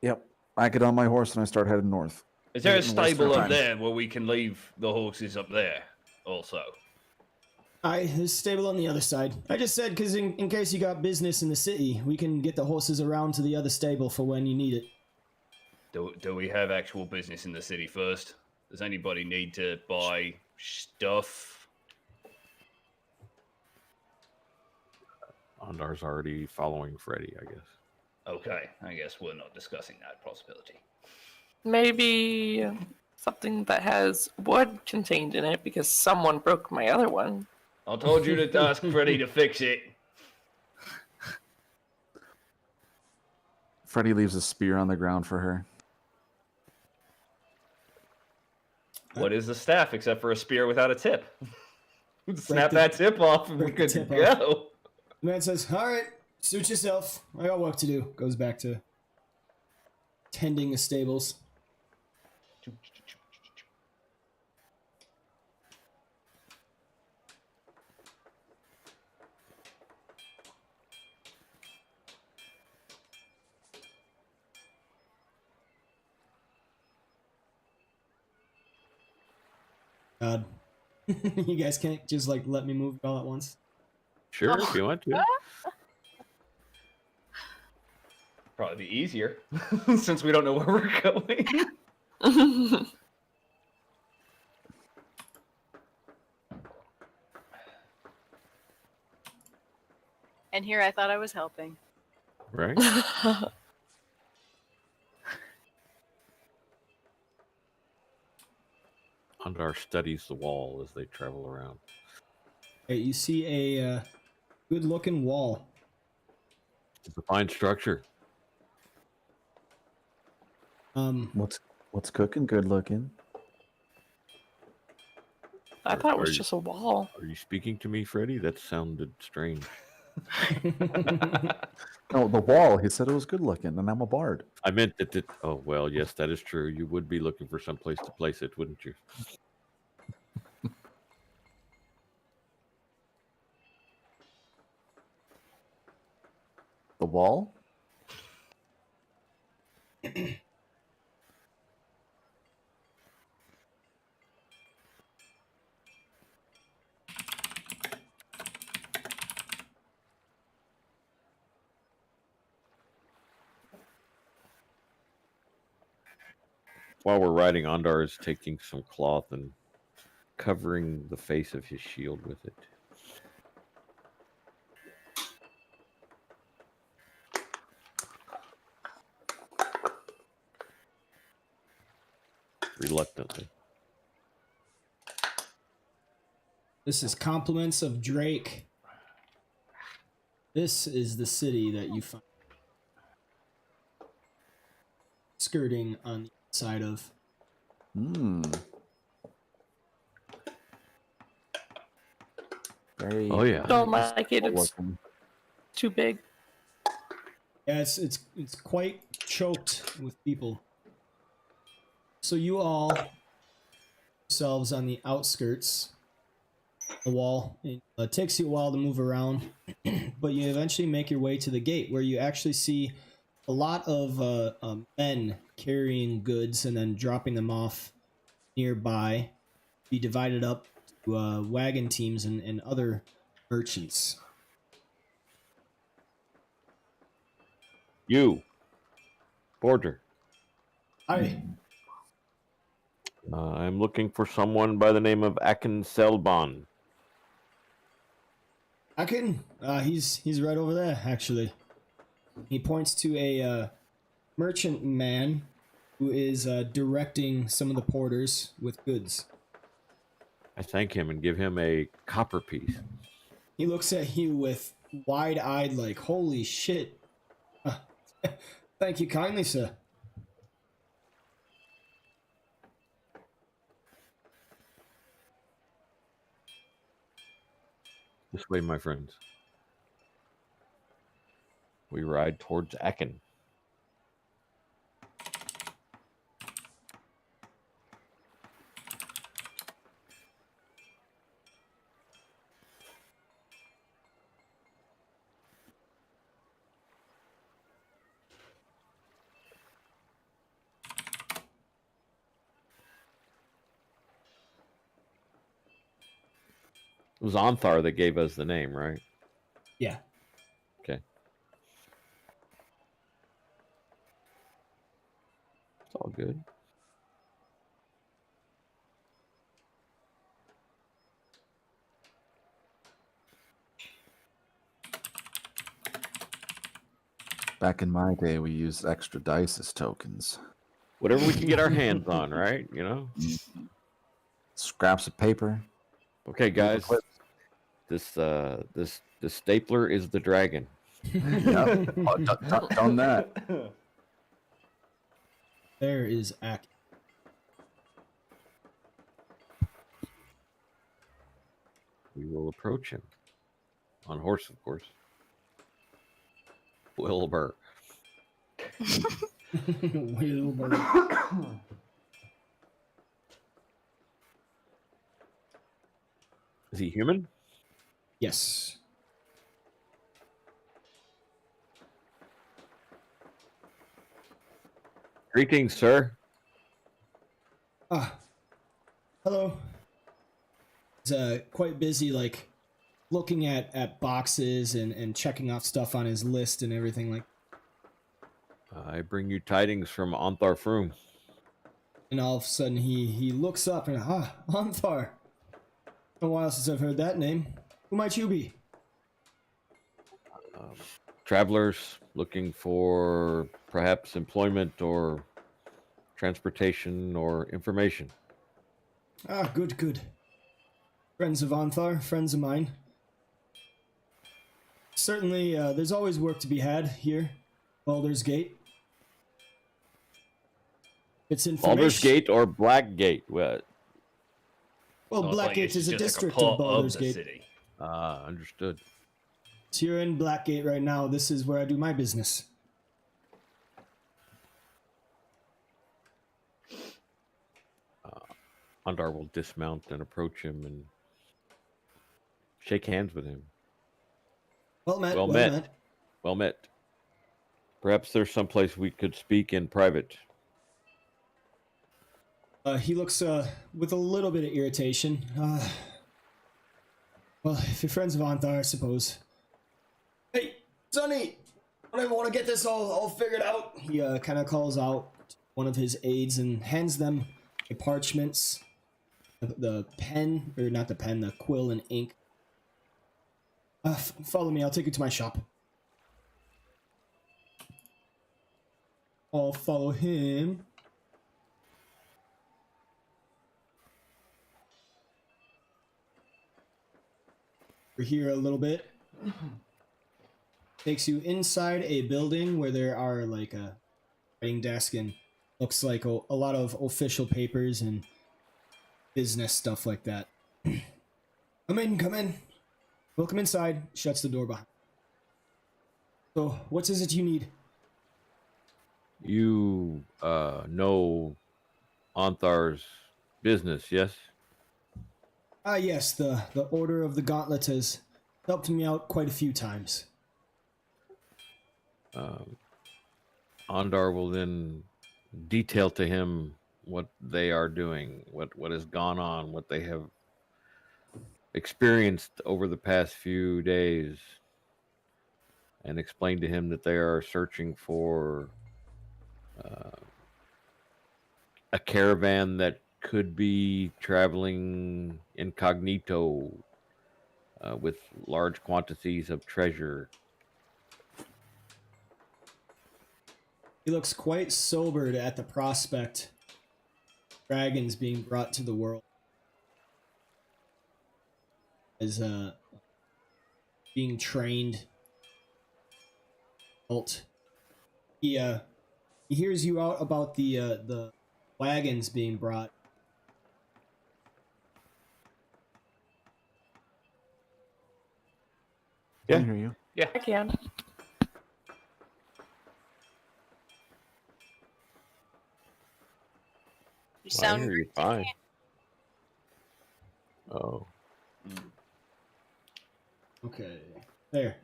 Yep. I get on my horse and I start heading north. Is there a Didn't waste stable our up time. there where we can leave the horses up there also? There's a stable on the other side. I just said because in case you got business in the city, we can get the horses around to the other stable for when you need it. Do we have actual business in the city first? Does anybody need to buy stuff? Ontharr's already following Freddy, I guess. Okay, I guess we're not discussing that possibility. Maybe something that has wood contained in it because someone broke my other one. I told you to ask Freddy to fix it. Freddy leaves a spear on the ground for her. What is the staff except for a spear without a tip? Snap the- that tip off and we break the could tip off. go. The man says, "All right, suit yourself. I got work to do." Goes back to tending the stables. God, you guys can't just like let me move all at once. Sure, if you want to. Probably be easier since we don't know where we're going. And here I thought I was helping. Right? Ontharr studies the wall as they travel around. Hey, you see a good-looking wall. It's a fine structure. What's cooking? Good looking. I thought it was Are you- just a wall. Are you speaking to me, Freddy? That sounded strange. No, the wall. He said it was good looking, and I'm a bard. I meant that it. Oh, well, yes, that is true. You would be looking for some place to place it, wouldn't you? The wall? While we're riding, Ondar is taking some cloth and covering the face of his shield with it. Reluctantly. This is compliments of Drake. This is the city that you find skirting on the side of. Hmm. Very. Oh, yeah. Don't like it. It's looking. too big. Yeah, it's quite choked with people. So you all yourselves on the outskirts of the wall. It takes you a while to move around, but you eventually make your way to the gate where you actually see a lot of men carrying goods and then dropping them off nearby. Be divided up to wagon teams and other merchants. You, Border. Hi. I'm looking for someone by the name of Akin Selbon. Akin? He's right over there, actually. He points to a merchant man who is directing some of the porters with goods. I thank him and give him a copper piece. He looks at you with wide-eyed, like, holy shit. Thank you kindly, sir. This way, my friends. We ride towards Akin. It was Ontharr that gave us the name, right? Yeah. Okay. It's all good. Back in my day, we used extra dice as tokens. Whatever we can get our hands on, right? You know? Scraps of paper. Okay, guys. This stapler is the dragon. Yep. Done that. There is Akin. We will approach him. On horse, of course. Wilbur. Wilbur. Is he human? Yes. Greetings, sir. Ah. Hello. He's quite busy, like, looking at boxes and checking off stuff on his list and everything like. I bring you tidings from Ontharr Frume. And all of a sudden he looks up and Ontharr. Been a while since I've heard that name. Who might you be? Travelers looking for perhaps employment or transportation or information. Ah, good. Friends of Ontharr, friends of mine. Certainly, there's always work to be had here. Baldur's Gate. It's information. Baldur's Gate or Black Gate? What? Well, So it's like Blackgate it's is a just like district part of Baldur's the Gate. city. Understood. So you're in Blackgate right now. This is where I do my business. Ondar will dismount and approach him and shake hands with him. Well met. Well met. Well met. Perhaps there's someplace we could speak in private. He looks with a little bit of irritation. Well, if you're friends of Ontharr, I suppose. Hey, Sonny! I don't even want to get this all figured out. He kind of calls out one of his aides and hands them the parchments, the pen, or not the pen, the quill and ink. Follow me, I'll take you to my shop. I'll follow him. We're here a little bit. Takes you inside a building where there are like a writing desk and looks like a lot of official papers and business stuff like that. Come in. Welcome inside. Shuts the door behind. So, what is it you need? You know Onthar's business, yes? Ah, yes, the Order of the Gauntlet has helped me out quite a few times. Ondar will then detail to him what they are doing, what has gone on, what they have experienced over the past few days, and explain to him that they are searching for a caravan that could be traveling incognito with large quantities of treasure. He looks quite sobered at the prospect of dragons being brought to the world. As being trained. He hears you out about the wagons being brought. I Yeah. can hear you. Yeah. I can. You I sound hear you great to fine. me. Oh. Okay. There.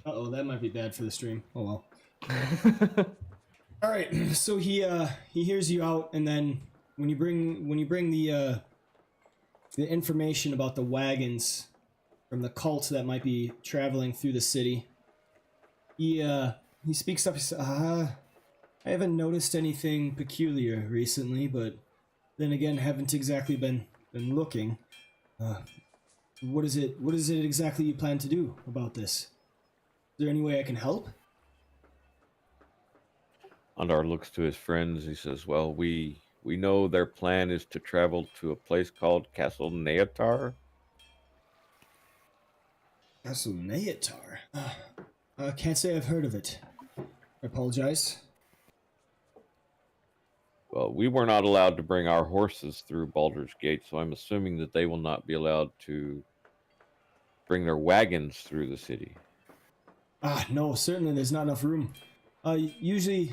Uh-oh, that might be bad for the stream. Oh well. All right. So he hears you out, and then when you bring the information about the wagons from the cult that might be traveling through the city, he speaks up. He says, I haven't noticed anything peculiar recently, but then again, haven't exactly been looking. What is it exactly you plan to do about this? Is there any way I can help? Ondar looks to his friends. He says, well, we know their plan is to travel to a place called Castle Neotar. Castle Neotar. I can't say I've heard of it. I apologize. Well, we were not allowed to bring our horses through Baldur's Gate, so I'm assuming that they will not be allowed to bring their wagons through the city. No, certainly there's not enough room. Usually,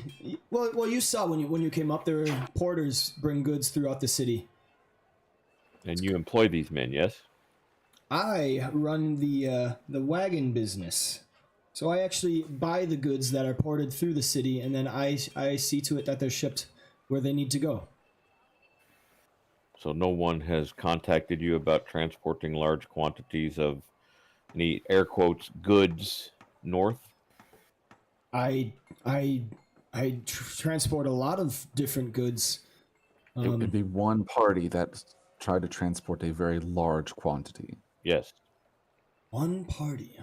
well, you saw when you came up, there were porters bring goods throughout the city. And you employ these men, yes? I run the wagon business, so I actually buy the goods that are ported through the city, and then I see to it that they're shipped where they need to go. So no one has contacted you about transporting large quantities of any air quotes goods north? I transport a lot of different goods. It'd be one party that tried to transport a very large quantity. Yes. One party.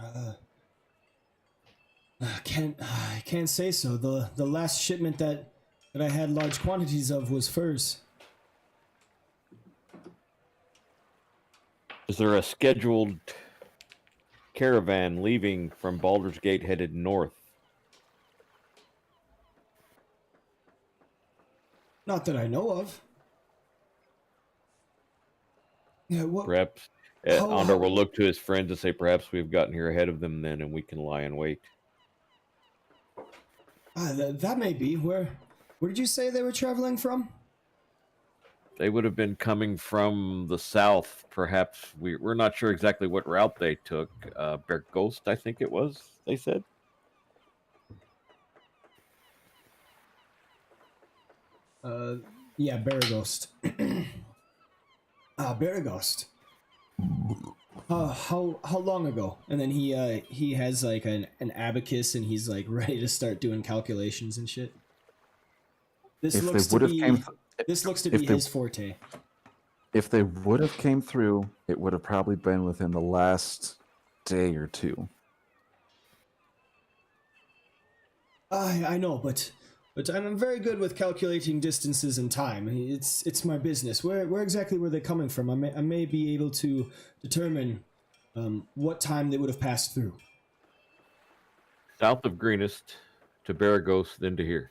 I can't say so. The last shipment that I had large quantities of was furs. Is there a scheduled caravan leaving from Baldur's Gate headed north? Not that I know of. Yeah, what? Perhaps How- Ondar will look to his friends and say, perhaps we've gotten here ahead of them then and we can lie in wait. That may be. Where did you say they were traveling from? They would have been coming from the south, perhaps. We're not sure exactly what route they took. Berghost, I think it was, they said. Yeah, Baragost. Baragost. How long ago? And then he has like an abacus, and he's like ready to start doing calculations and shit. This If looks they would to have be came, this looks to if be they- his forte. if they would have came through, it would have probably been within the last day or two. I know, but I'm very good with calculating distances and time. It's my business. Where exactly were they coming from? I may be able to determine what time they would have passed through. South of Greenest to Baragos, then to here.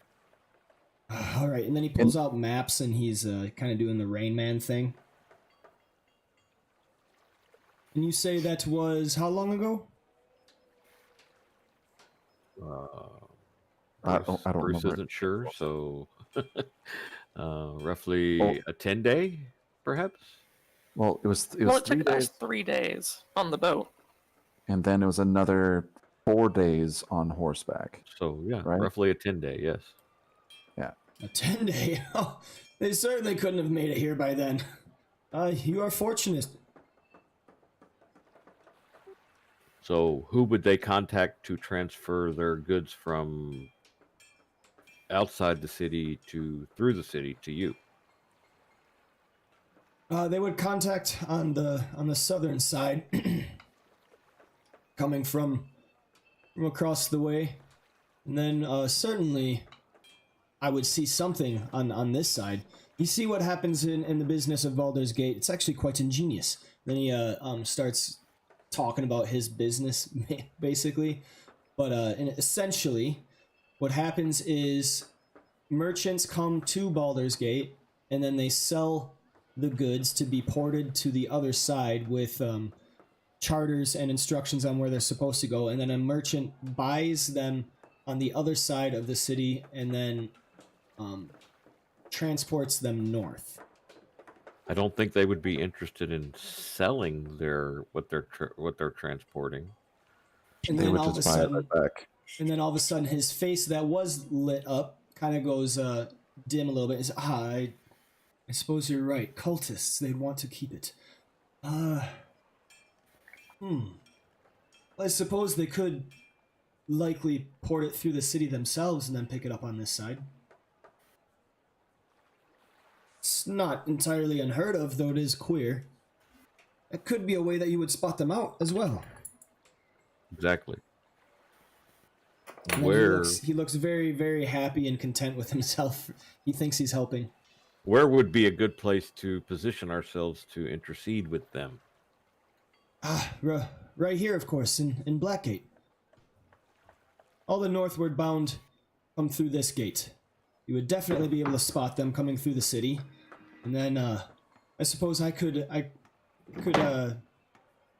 All right, and then he pulls out maps, and he's kind of doing the Rain Man thing. And you say that was how long ago? I don't Bruce remember. isn't sure, so roughly Well- a 10-day, perhaps. Well, it was Well, it 3 took us days, 3 days on the boat. and then it was another 4 days on horseback. So yeah, Right. roughly a 10-day. Yes. A 10-day? Oh, they certainly couldn't have made it here by then. You are fortunate. So who would they contact to transfer their goods from outside the city to through the city to you? They would contact on the southern side, coming from across the way, and then certainly I would see something on this side. You see what happens in the business of Baldur's Gate. It's actually quite ingenious. Then he starts talking about his business, basically. But and essentially, what happens is merchants come to Baldur's Gate, and then they sell the goods to be ported to the other side with charters and instructions on where they're supposed to go. And then a merchant buys them on the other side of the city, and then transports them north. I don't think they would be interested in selling what they're transporting. And They then would all of a just buy it sudden, right back. his face that was lit up kind of goes dim a little bit. It's, I suppose you're right. Cultists, they'd want to keep it. I suppose they could likely port it through the city themselves and then pick it up on this side. It's not entirely unheard of, though it is queer. It could be a way that you would spot them out as well. Exactly. And then he looks very, very happy and content with himself. He thinks he's helping. Where would be a good place to position ourselves to intercede with them? Right here, of course, in Blackgate. All the northward bound come through this gate. You would definitely be able to spot them coming through the city. And then, I suppose I could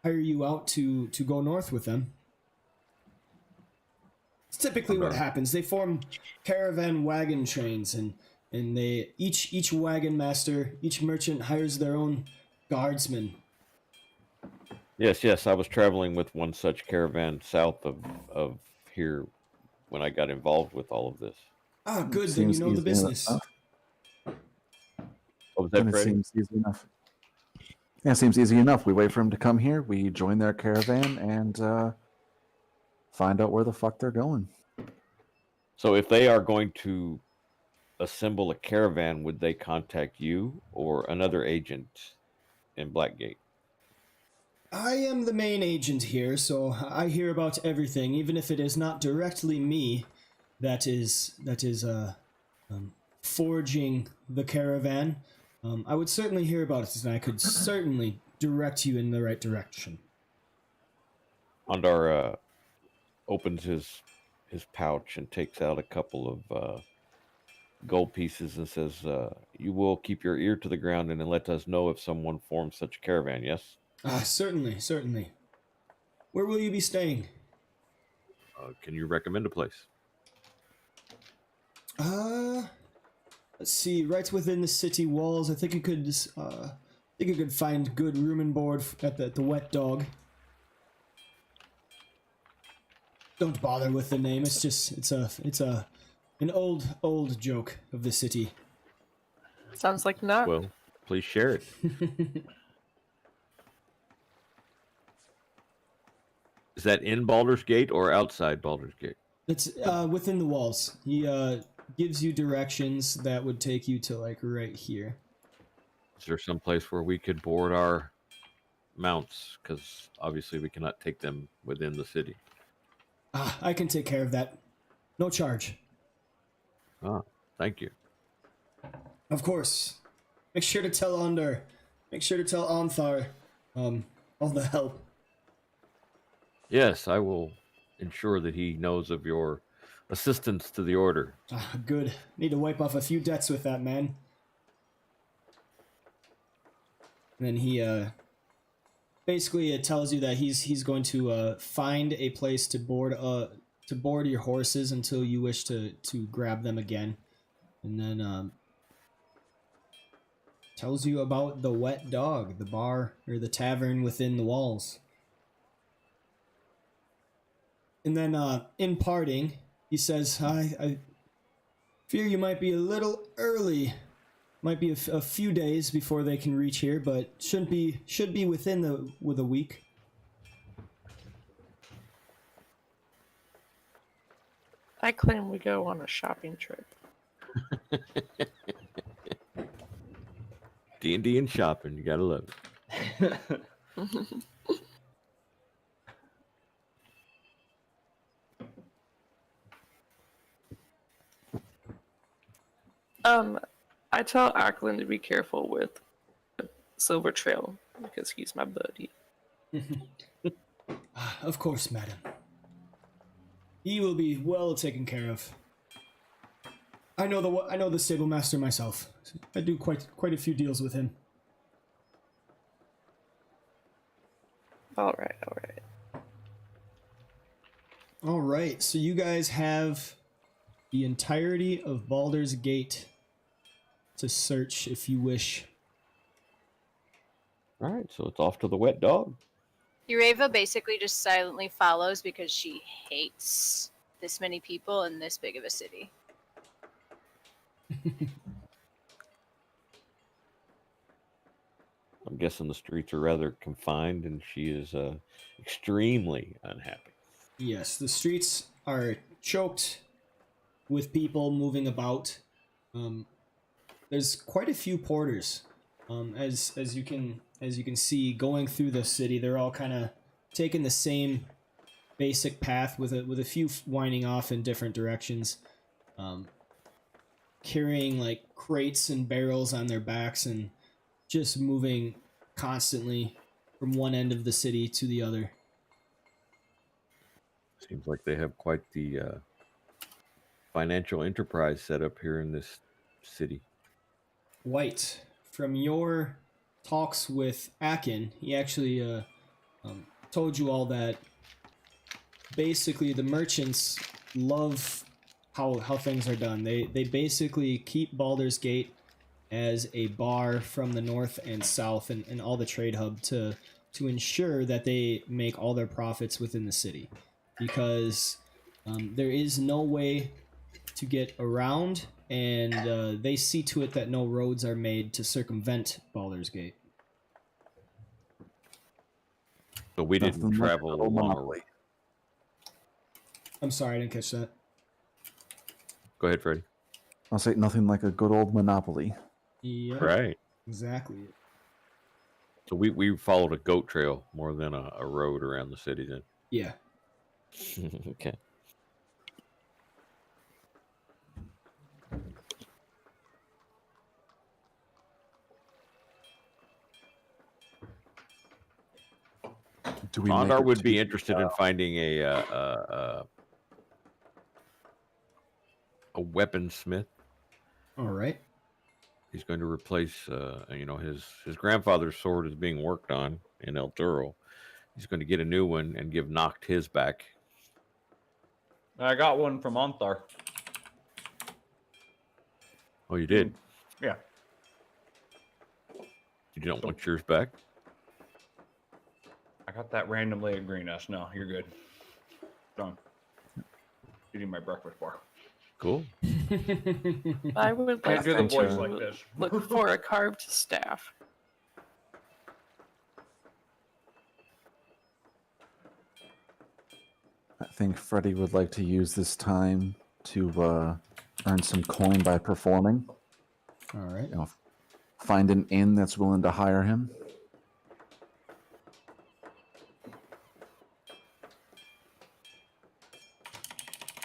hire you out to go north with them. It's typically what happens. They form caravan wagon trains, and they each wagon master, each merchant hires their own guardsmen. Yes. I was traveling with one such caravan south of here when I got involved with all of this. Ah, good. Then you know the business. What was that, And it Freddie? seems easy enough. Yeah, it seems easy enough. We wait for him to come here. We join their caravan and find out where the fuck they're going. So if they are going to assemble a caravan, would they contact you or another agent in Blackgate? I am the main agent here, so I hear about everything, even if it is not directly me that is forging the caravan. I would certainly hear about it, and I could certainly direct you in the right direction. Ontharr opens his pouch and takes out a couple of gold pieces and says, "You will keep your ear to the ground and let us know if someone forms such a caravan, yes?" Certainly. Where will you be staying? Can you recommend a place? Let's see. Right within the city walls, I think you could. Find good room and board at the Wet Dog. Don't bother with the name. It's an old joke of the city. Sounds like not. Well, please share it. Is that in Baldur's Gate or outside Baldur's Gate? It's within the walls. He gives you directions that would take you to like right here. Is there some place where we could board our mounts? Because obviously we cannot take them within the city. I can take care of that. No charge. Thank you. Of course. Make sure to tell Ondar. Make sure to tell Ontharr all the help. Yes, I will ensure that he knows of your assistance to the order. Good. Need to wipe off a few debts with that man. And then he basically it tells you that he's going to find a place to board your horses until you wish to grab them again, and then tells you about the Wet Dog, the bar or the tavern within the walls. And then in parting, he says, I fear you might be a little early. Might be a few days before they can reach here, but should be within a week. I claim we go on a shopping trip. D&D and shopping, you gotta love it. I tell Ackland to be careful with Silver Trail because he's my buddy. Of course, madam. He will be well taken care of. I know the stable master myself. I do quite a few deals with him. All right. All right, so you guys have the entirety of Baldur's Gate to search if you wish. All right, so it's off to the Wet Dog. Ureva basically just silently follows because she hates this many people in this big of a city. I'm guessing the streets are rather confined, and she is extremely unhappy. Yes, the streets are choked with people moving about. There's quite a few porters. As you can see, going through the city, they're all kind of taking the same basic path with a few winding off in different directions, carrying like crates and barrels on their backs and just moving constantly from one end of the city to the other. Seems like they have quite the financial enterprise set up here in this city. White, from your talks with Akin, he actually told you all that basically the merchants love how things are done. They basically keep Baldur's Gate as a bar from the north and south and all the trade hub to ensure that they make all their profits within the city, because there is no way to get around, and they see to it that no roads are made to circumvent Baldur's Gate. So we didn't Nothing like travel a along. monopoly. I'm sorry, I didn't catch that. Go ahead, Freddie. I'll say nothing like a good old monopoly. Yep, Right. exactly. So we followed a goat trail more than a road around the city then. Yeah. Okay. Do we make Ontharr it would to be the, interested in finding a weaponsmith. All right. He's going to replace, his grandfather's sword is being worked on in El Toro. He's going to get a new one and give Noct his back. I got one from Ontharr. Oh, you did? Yeah. You don't want yours back? I got that randomly at Greenhouse. No, you're good. Done. Eating my breakfast bar. Cool. I would Can't like do the to voice like this. look for a carved staff. I think Freddy would like to use this time to earn some coin by performing. All right. You know, find an inn that's willing to hire him.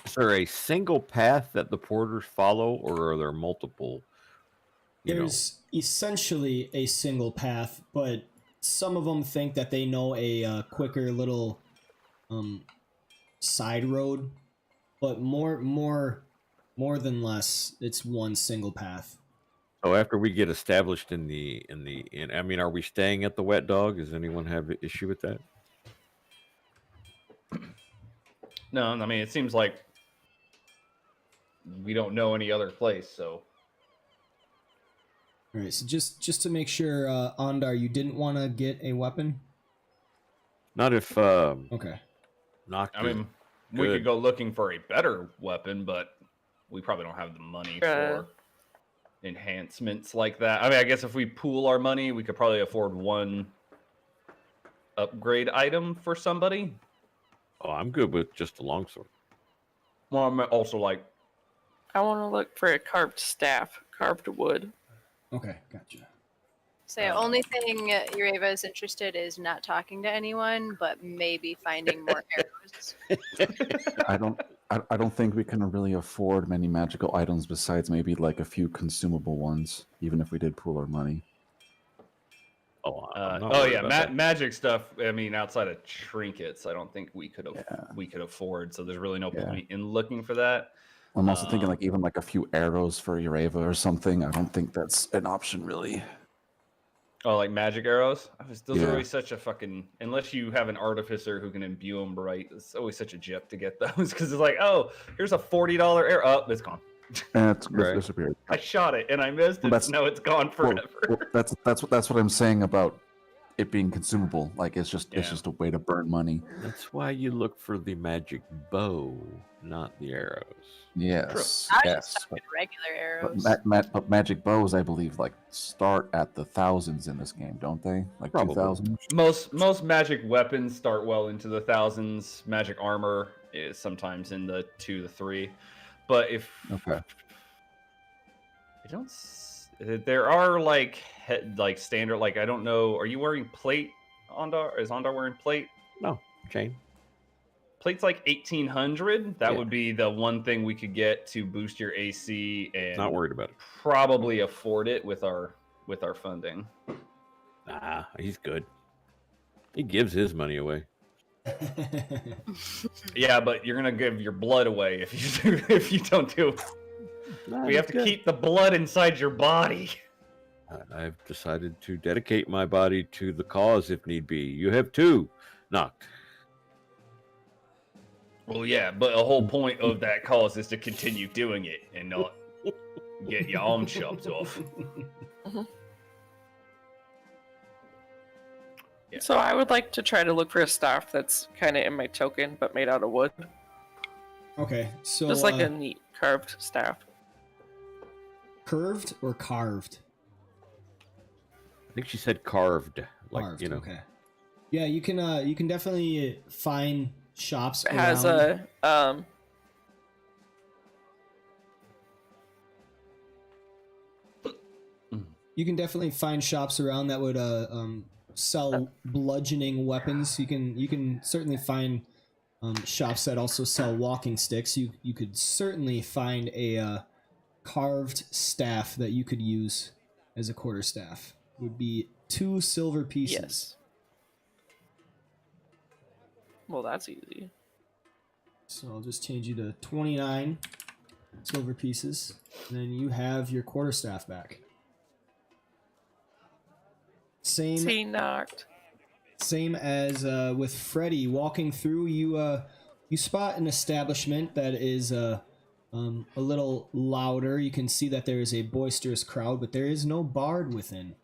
Is there a single path that the porters follow, or are there multiple? There's essentially a single path, but some of them think that they know a quicker little side road, but more than less, it's one single path. So after we get established in I mean, are we staying at the Wet Dog? Does anyone have an issue with that? No, I mean it seems like we don't know any other place, so All right, so just to make sure, Ondar, you didn't want to get a weapon? Not if Okay. knocked. I mean we could go looking for a better weapon, but we probably don't have the money for enhancements like that. I mean, I guess if we pool our money, we could probably afford one upgrade item for somebody. Oh, I'm good with just a longsword. Well, I'm also like, I want to look for a carved staff, carved wood. Okay, gotcha. So the only thing Ureva is interested is not talking to anyone, but maybe finding more arrows. I don't think we can really afford many magical items besides maybe like a few consumable ones, even if we did pool our money. Oh, I'm not worried about that. magic stuff. I mean, outside of trinkets, I don't think we could afford. So there's really no point in looking for that. I'm also thinking like even like a few arrows for Ureva or something. I don't think that's an option really. Oh, like magic arrows? Those are Yeah. always such a fucking... Unless you have an artificer who can imbue them right, it's always such a jip to get those, because it's like, oh, here's a $40 arrow. Oh, it's gone. And it's Right. disappeared. I shot it, and I missed it. That's- No, it's gone forever. Well, that's what I'm saying about it being consumable. Like it's just Yeah. a way to burn money. That's why you look for the magic bow, not the arrows. Yes. I was Yes. just talking regular But, arrows. but magic bows, I believe, like start at the thousands in this game, don't they? Like Probably. 2,000. Most magic weapons start well into the thousands. Magic armor is sometimes in the 2 to 3. But if Okay. I don't, there are like standard. Like I don't know. Are you wearing plate? Ondar is Ondar wearing plate? No, chain. Plate's like 1800. That Yeah. would be the one thing we could get to boost your AC and Not worried about it. probably afford it with our funding. Nah, he's good. He gives his money away. Yeah, but you're gonna give your blood away if you don't do. Nah, We have he's to good. keep the blood inside your body. I've decided to dedicate my body to the cause if need be. You have two. Knocked. Well, yeah, but the whole point of that cause is to continue doing it and not get your arm chopped off. Yeah. So I would like to try to look for a staff that's kind of in my token, but made out of wood. Okay, so Just like a neat carved staff. curved or carved? I think she said carved. Like, Carved. you know. Okay. Yeah, you can definitely find shops It has around. a You can definitely find shops around that would sell bludgeoning weapons. You can certainly find shops that also sell walking sticks. You could certainly find a carved staff that you could use as a quarterstaff. Would be 2 silver pieces. yes. Well, that's easy. So I'll just change you to 29 silver pieces. And then you have your quarterstaff back. See, knocked. Same as with Freddy walking through. You spot an establishment that is a little louder. You can see that there is a boisterous crowd, but there is no bard within.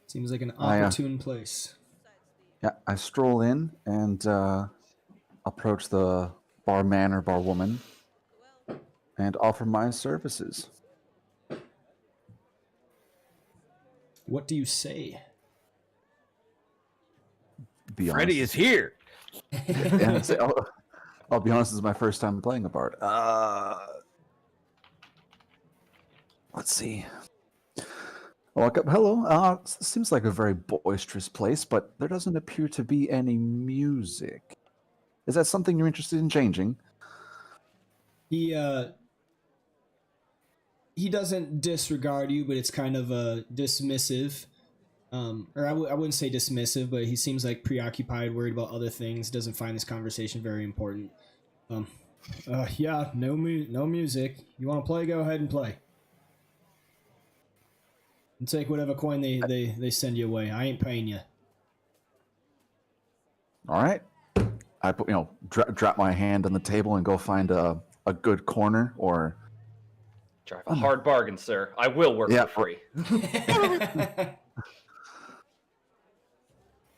Seems like an opportune place. Yeah, I stroll in and approach the barman or barwoman and offer my services. What do you say? Be Freddy honest. is here. And I say, I'll be honest, this is my first time playing a bard. Let's see. I walk up. Hello. Seems like a very boisterous place, but there doesn't appear to be any music. Is that something you're interested in changing? He doesn't disregard you, but it's kind of dismissive. Or I wouldn't say dismissive, but he seems like preoccupied, worried about other things. Doesn't find this conversation very important. Yeah, no music. You want to play? Go ahead and play. And take whatever coin they send you away. I ain't paying you. All right. I put, drop my hand on the table and go find a good corner or. Drive a hard bargain, sir. I will work for free.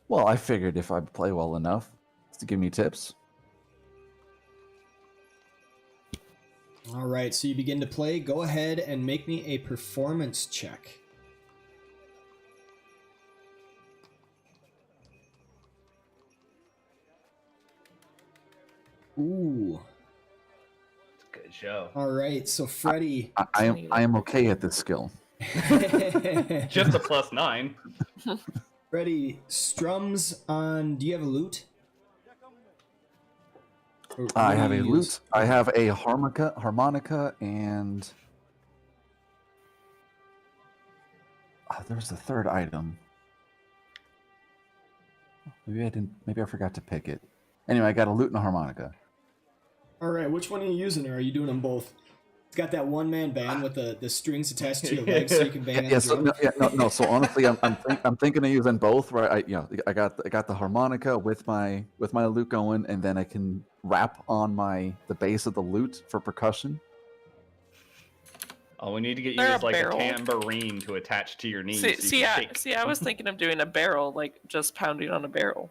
Well, I figured if I play well enough to give me tips. All right, so you begin to play. Go ahead and make me a performance check. Ooh. Good show. All right, so Freddy. I am okay at this skill. Just a +9. Freddy strums on. Do you have a lute? I have a lute. I have a harmonica, and there's the third item. Maybe I didn't. Maybe I forgot to pick it. Anyway, I got a lute and a harmonica. All right, which one are you using, or are you doing them both? It's got that one-man band with the strings attached to your legs, so you can bang on the drum. No. So honestly, I'm thinking of using both. Right? I got the harmonica with my lute going, and then I can rap on the base of the lute for percussion. All we need to get you They're is a like barrel. a tambourine to attach to your knees. See, I was thinking of doing a barrel, like just pounding on a barrel.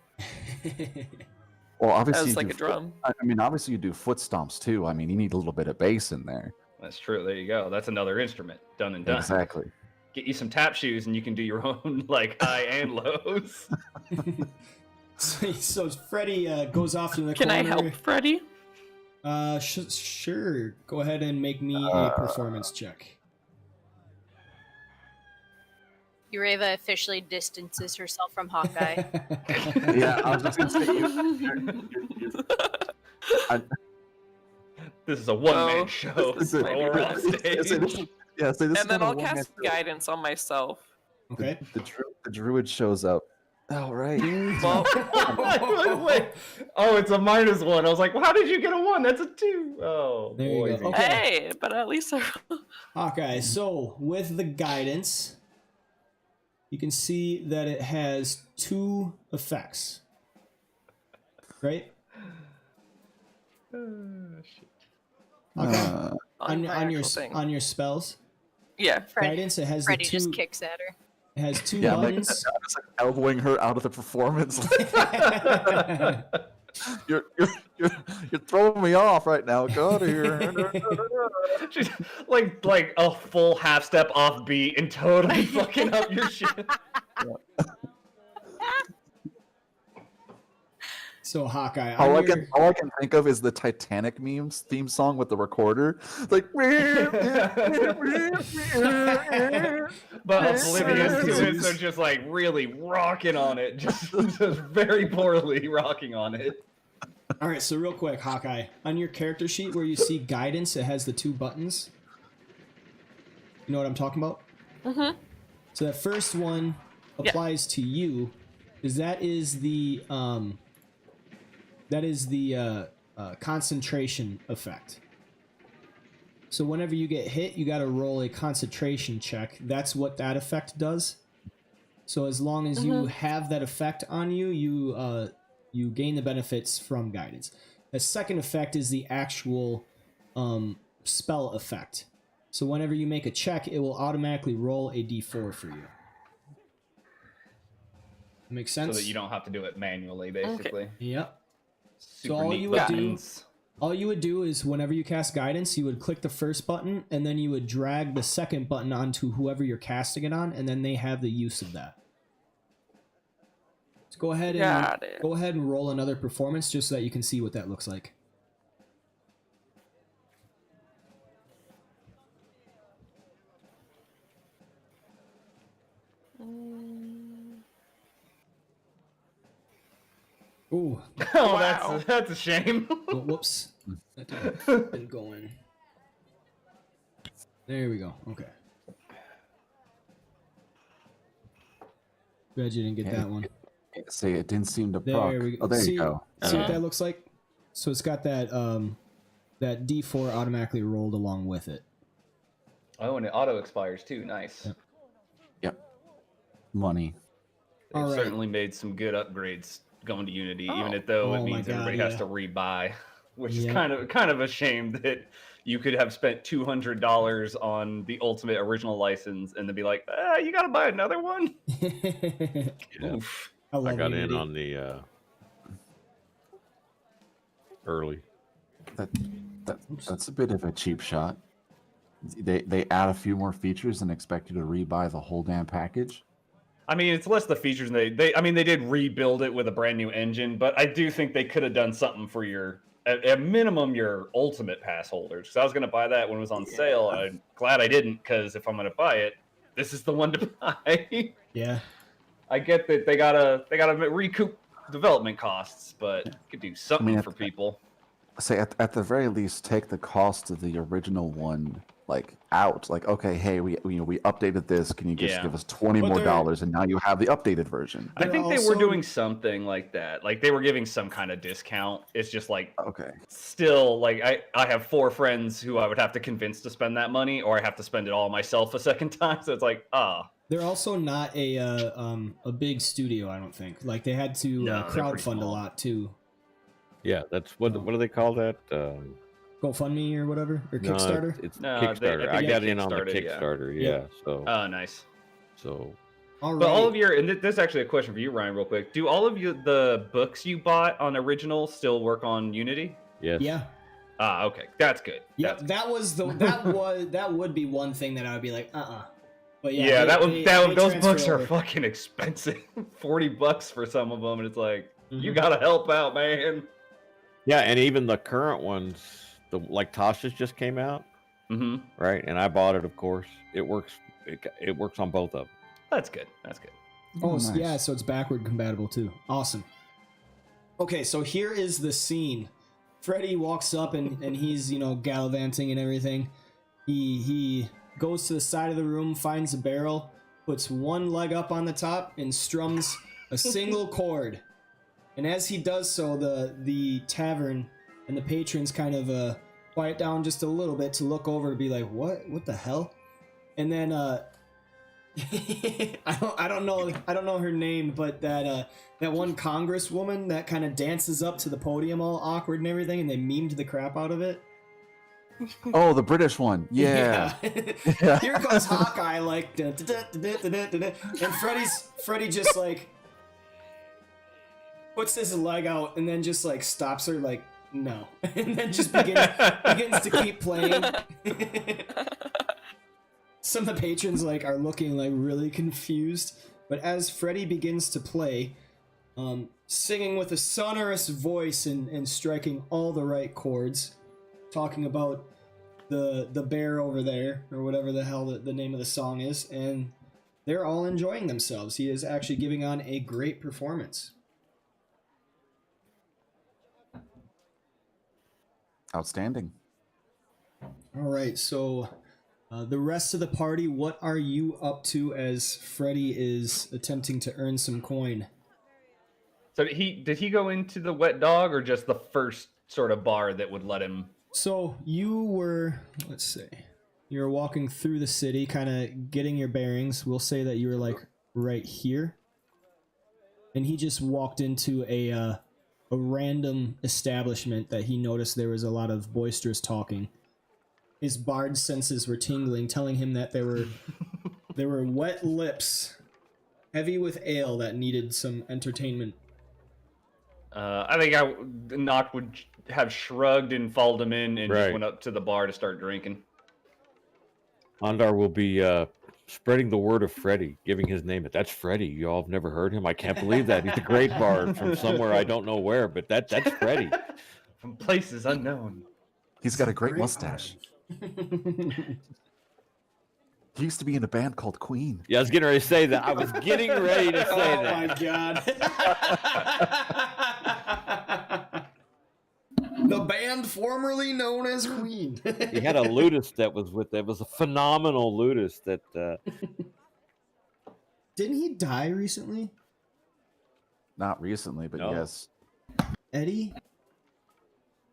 Well, obviously, As you like do a drum. obviously you do foot stomps too. I mean, you need a little bit of bass in there. That's true. There you go. That's another instrument. Done and done. Exactly. Get you some tap shoes and you can do your own like high and lows. So Freddy goes off to the Can corner. I help Freddy? Sure. Go ahead and make me a performance check. Ureva officially distances herself from Hawkeye. Yeah, I was just gonna say This is a one-man Oh, show. this is- Throw her off stage. this And is then kinda I'll one cast man- guidance on myself. Okay. The druid shows up. All right. Well, Wait. Oh, it's a -1. I was like, well, how did you get a 1? That's a 2. Oh, There you boy. go. Okay. hey, but at least Hawkeye, so with the guidance, you can see that it has 2 effects. Right? Shit. Okay. on my your actual thing. on your spells, Yeah. guidance, it has Freddy the 2 just kicks at her. it has 2 Yeah, I'm buttons. just like elbowing her out of the performance. you're throwing me off right now. Get out of here. She's like a full half step off beat and totally fucking up your shit. So Hawkeye, All I on can think of is the Titanic memes theme song with the recorder. It's like But Yes, oblivious sir. to it, so just like really rocking on it, just very poorly rocking on it. All right, so real quick, Hawkeye, on your character sheet where you see guidance, it has the 2 buttons. You know what I'm talking about? Mm-hmm. So that first one applies to you, because that is the concentration effect. So whenever you get hit, you got to roll a concentration check. That's what that effect does. So as long as you have that effect on you, you gain the benefits from guidance. The second effect is the actual spell effect. So whenever you make a check, it will automatically roll a d4 for you. Makes sense? So that you don't have to do it manually, basically. Yep. Super all neat you would do- buttons. All you would do is whenever you cast guidance, you would click the first button, and then you would drag the second button onto whoever you're casting it on, and then they have the use of that. So go ahead and roll another performance just so that you can see what that looks like. Ooh. Oh, Wow. that's a shame. Oh, whoops. That didn't go in. There we go. Okay. Glad you didn't get that one. See, it didn't seem to There proc. we go. Oh, there See, you go. see what that looks like? So it's got that that D4 automatically rolled along with it. Oh, and it auto expires too. Nice. Yep. Yep. Money. They've All right. certainly made some good upgrades going to Unity, even Oh. though Oh it my means God, everybody has yeah. to rebuy, which Yeah. is kind of a shame that you could have spent $200 on the ultimate original license and then be like, you got to buy another one. Yeah. Oof. I love I got Unity. in on the early. That's a bit of a cheap shot. They add a few more features and expect you to rebuy the whole damn package. I mean, it's less the features. They did rebuild it with a brand new engine, but I do think they could have done something for your, at minimum, your ultimate pass holders. Because I was going to buy that when it was on sale. I'm glad I didn't, because if I'm going to buy it, this is the one to buy. Yeah. I get that they gotta recoup development costs, but you could do something for people. Say at the very least, take the cost of the original one out. Like, okay, hey, we updated this. Can you just give us $20 But more they're- dollars, and now you have the updated version? I think they were also- doing something like that. Like they were giving some kind of discount. It's just like Okay. still like I have 4 friends who I would have to convince to spend that money, or I have to spend it all myself a second time. So it's like, They're also not a big studio, I don't think. Like they had to No, they're pretty crowdfund a small. lot too. Yeah, that's what do they call that? GoFundMe or whatever, or No, Kickstarter. it's No, Kickstarter. I I think got it's in on the Kickstarter, yeah. Kickstarter. Yeah. Yeah. So nice. All right. But all of your, and this is actually a question for you, Ryan, real quick. Do all of the books you bought on original still work on Unity? yes. Yeah. Okay, that's good. Yeah, That's that would be one thing that I would be like, But yeah, they those transfer books are over. fucking expensive. $40 for some of them, and it's like you Mhm. gotta help out, man. Yeah, and even the current ones, like Tasha's just came out, Mm-hmm. right? And I bought it, of course. It works. It works on both of them. That's good. That's good. Oh, nice. yeah, so it's backward compatible too. Awesome. Okay, so here is the scene. Freddy walks up and he's, gallivanting and everything. He goes to the side of the room, finds a barrel, puts one leg up on the top, and strums a single chord. And as he does so, the tavern and the patrons kind of quiet down just a little bit to look over and be like, what the hell? And then I don't know her name, but that one congresswoman that kind of dances up to the podium all awkward and everything, and they memed the crap out of it. Oh, the British one. Yeah. Yeah. Here comes Hawkeye, like, dun, dun, dun, dun, dun, dun, dun, dun. And Freddy just like puts his leg out and then just like stops her, like, no, and then just begins to keep playing. Some of the patrons are looking really confused, but as Freddy begins to play, singing with a sonorous voice and striking all the right chords, talking about the bear over there, or whatever the hell the name of the song is, and they're all enjoying themselves. He is actually giving on a great performance. Outstanding. All right, so the rest of the party, what are you up to as Freddy is attempting to earn some coin? So did he go into the wet dog, or just the first sort of bar that would let him? So you were, let's see, you were walking through the city, kind of getting your bearings. We'll say that you were right here, and he just walked into a random establishment that he noticed there was a lot of boisterous talking. His bard senses were tingling, telling him that there were wet lips, heavy with ale, that needed some entertainment. I think Noct would have shrugged and followed him in, and just Right. went up to the bar to start drinking. Ondar will be spreading the word of Freddy, giving his name. That's Freddy. You all have never heard him? I can't believe that. He's a great bard from somewhere I don't know where, but that's Freddy. From places unknown. He's got a great mustache. He used to be in a band called Queen. Yeah, I was getting ready to say that. I was getting ready to say Oh that. my god. The band formerly known as Queen. He had a ludus that was a phenomenal ludus that Didn't he die recently? Not recently, but No. yes. Eddie?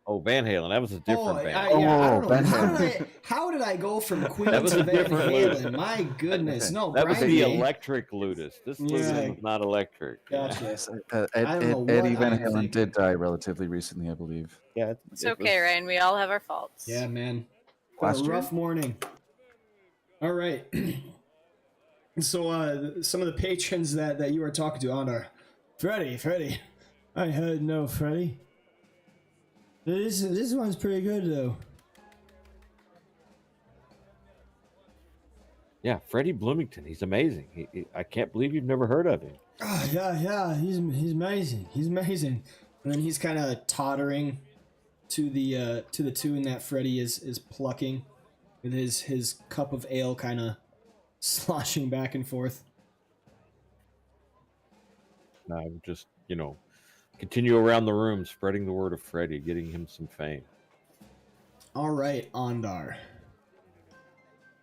Oh, Van Halen. That was a different band. I don't know. Van How did I go from Queen That was to a Van different Halen? Lutis. My goodness. No, That was Brian the May. electric Lutis. This Yeah. Lutis was not electric. Gotcha. Yes, I don't know what Eddie Van I'm Halen thinking. did die relatively recently, I believe. Yeah, It's okay, Ryan. We all have our faults. Yeah, man. Been Last a year? rough morning. All right. So, some of the patrons that you were talking to, Ontharr. Freddy. I heard no Freddy. This one's pretty good, though. Yeah, Freddie Bloomington. He's amazing. I can't believe you've never heard of him. Oh, yeah, he's amazing. He's amazing. And then he's kind of tottering to the tune that Freddy is plucking, with his cup of ale kind of sloshing back and forth. I'm just, continue around the room, spreading the word of Freddie, getting him some fame. All right, Ontharr.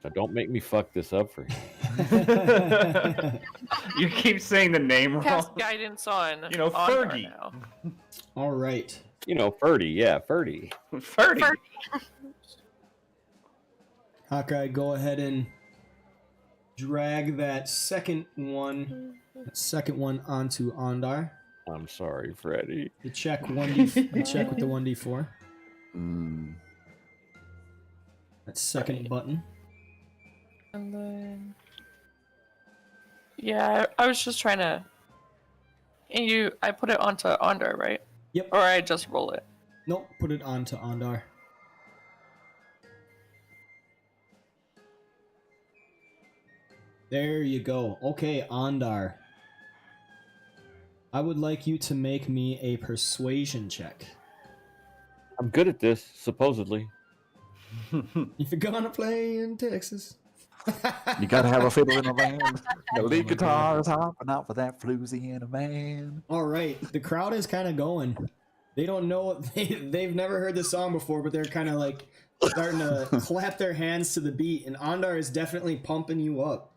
So don't make me fuck this up for him. You keep saying the name wrong. Cast guidance on. Ontharr Fergie. now. All right. Ferdy. Yeah, Ferdy. Ferdy. Hawkeye, go ahead and drag that second one onto Ontharr. I'm sorry, Freddie. The check 1d. The check with the 1d4. That second button. And then. Yeah, I was just trying to. And I put it onto Ontharr, right? Yep. Or I just roll it. Nope. Put it onto Ontharr. There you go. Okay, Ontharr. I would like you to make me a persuasion check. I'm good at this, supposedly. If you're gonna play in Texas. You gotta have a fiddle in a band. The lead guitar is hopping out for that floozy in a man. All right, the crowd is kind of going. They don't know. They've never heard the song before, but they're kind of like starting to clap their hands to the beat. And Ontharr is definitely pumping you up.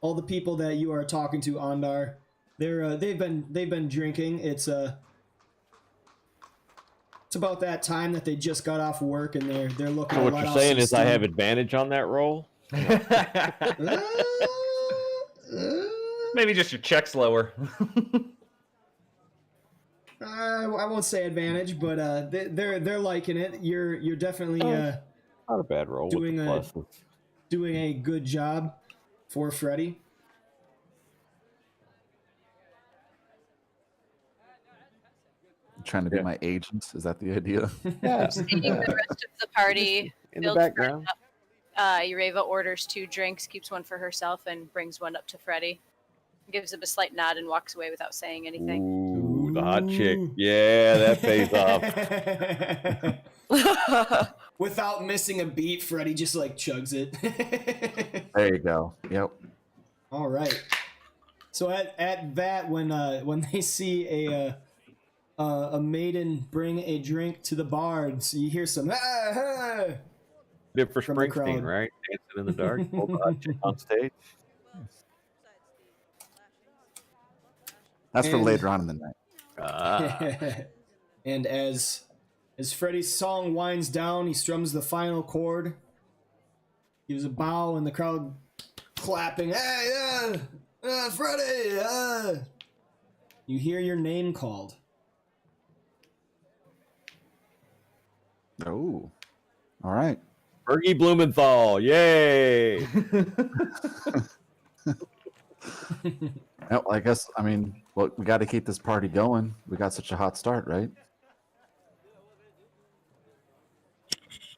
All the people that you are talking to, Ontharr, they've been drinking. It's about that time that they just got off work and they're looking. So to what let you're off saying some is I steam. have advantage on that roll? Maybe just your check's lower. I won't say advantage, but they're liking it. You're definitely Not a bad roll doing with the pluses. doing a good job for Freddy. Trying to be my agent, is that the idea? Yeah. Seeing the rest of the party. In the builds background. Ureva orders 2 drinks, keeps one for herself, and brings one up to Freddy. Gives him a slight nod and walks away without saying anything. Ooh, the hot chick. Yeah, that pays off. Without missing a beat, Freddy just like chugs it. There you go. Yep. All right. So at that, when they see a maiden bring a drink to the bards, you hear some Did for From the crowd. Springsteen, right? Dancing in the dark. Hold the hot chick on stage. That's for And- later on in the night. And as Freddy's song winds down, he strums the final chord. Gives a bow, and the crowd clapping. Hey, Freddy! You hear your name called. Oh. All right. Fergie Blumenthal. Yay! Well, I guess, we got to keep this party going. We got such a hot start, right?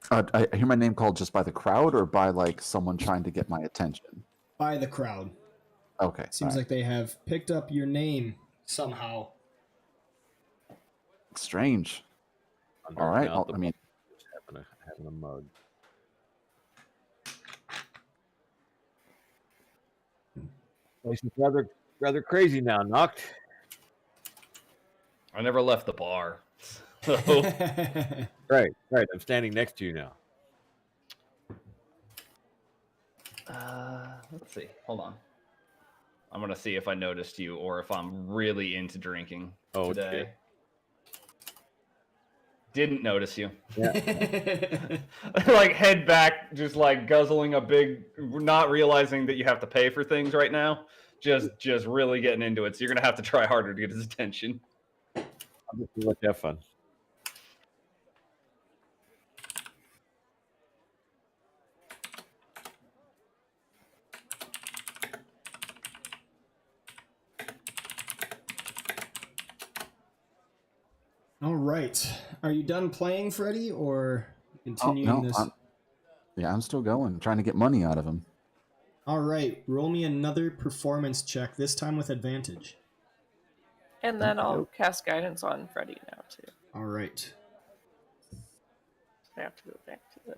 I hear my name called just by the crowd or by, like, someone trying to get my attention? By the crowd. Okay. Seems like they have picked up your name somehow. Strange. All right. Well, I mean, having a mug. Place is rather crazy now, Knocked. I never left the bar. So, Right. I'm standing next to you now. let's see. Hold on. I'm gonna see if I noticed you or if I'm really into drinking Oh, today. shit. didn't notice you. Yeah. Like head back, just like guzzling a big, not realizing that you have to pay for things right now. Just really getting into it. So you're gonna have to try harder to get his attention. I'll just let you have fun. All right. Are you done playing, Freddy, or continuing this? I'm still going, trying to get money out of him. All right. Roll me another performance check, this time with advantage. And then I'll cast guidance on Freddy now too. All right. I have to go back to the.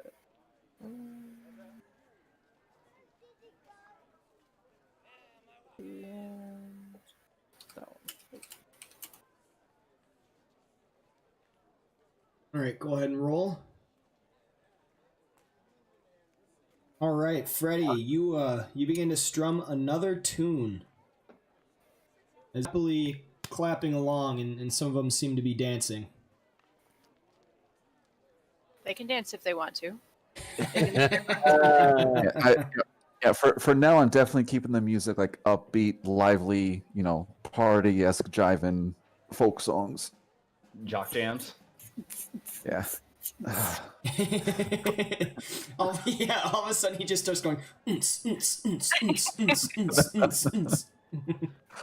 And that one. All right, go ahead and roll. All right, Freddy, you begin to strum another tune. As happily clapping along, and some of them seem to be dancing. They can dance if they want to. For now, I'm definitely keeping the music like upbeat, lively, party-esque, jiving folk songs. Jock jams. Yeah. All of a sudden he just starts going.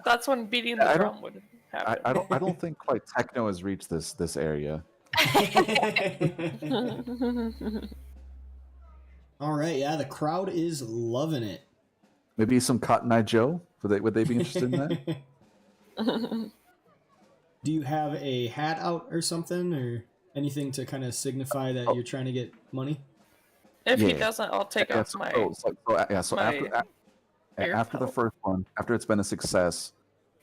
That's when beating the drum would happen. I don't think quite techno has reached this area. All right, yeah, the crowd is loving it. Maybe some Cotton Eye Joe? Would they be interested in that? Do you have a hat out or something, or anything to kind of signify that you're trying to get money? If he doesn't, I'll take off So my. After the first one, after it's been a success,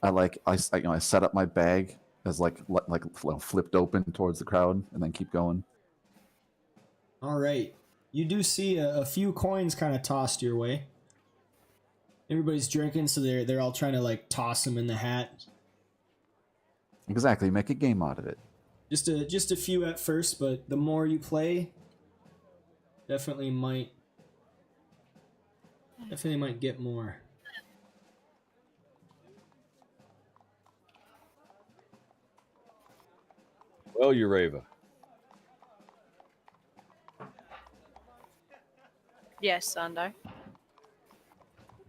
I set up my bag as flipped open towards the crowd, and then keep going. All right, you do see a few coins kind of tossed your way. Everybody's drinking, so they're all trying to like toss them in the hat. Exactly, make a game out of it. Just a few at first, but the more you play, definitely might get more. Well, Ureva. Yes, Sandar.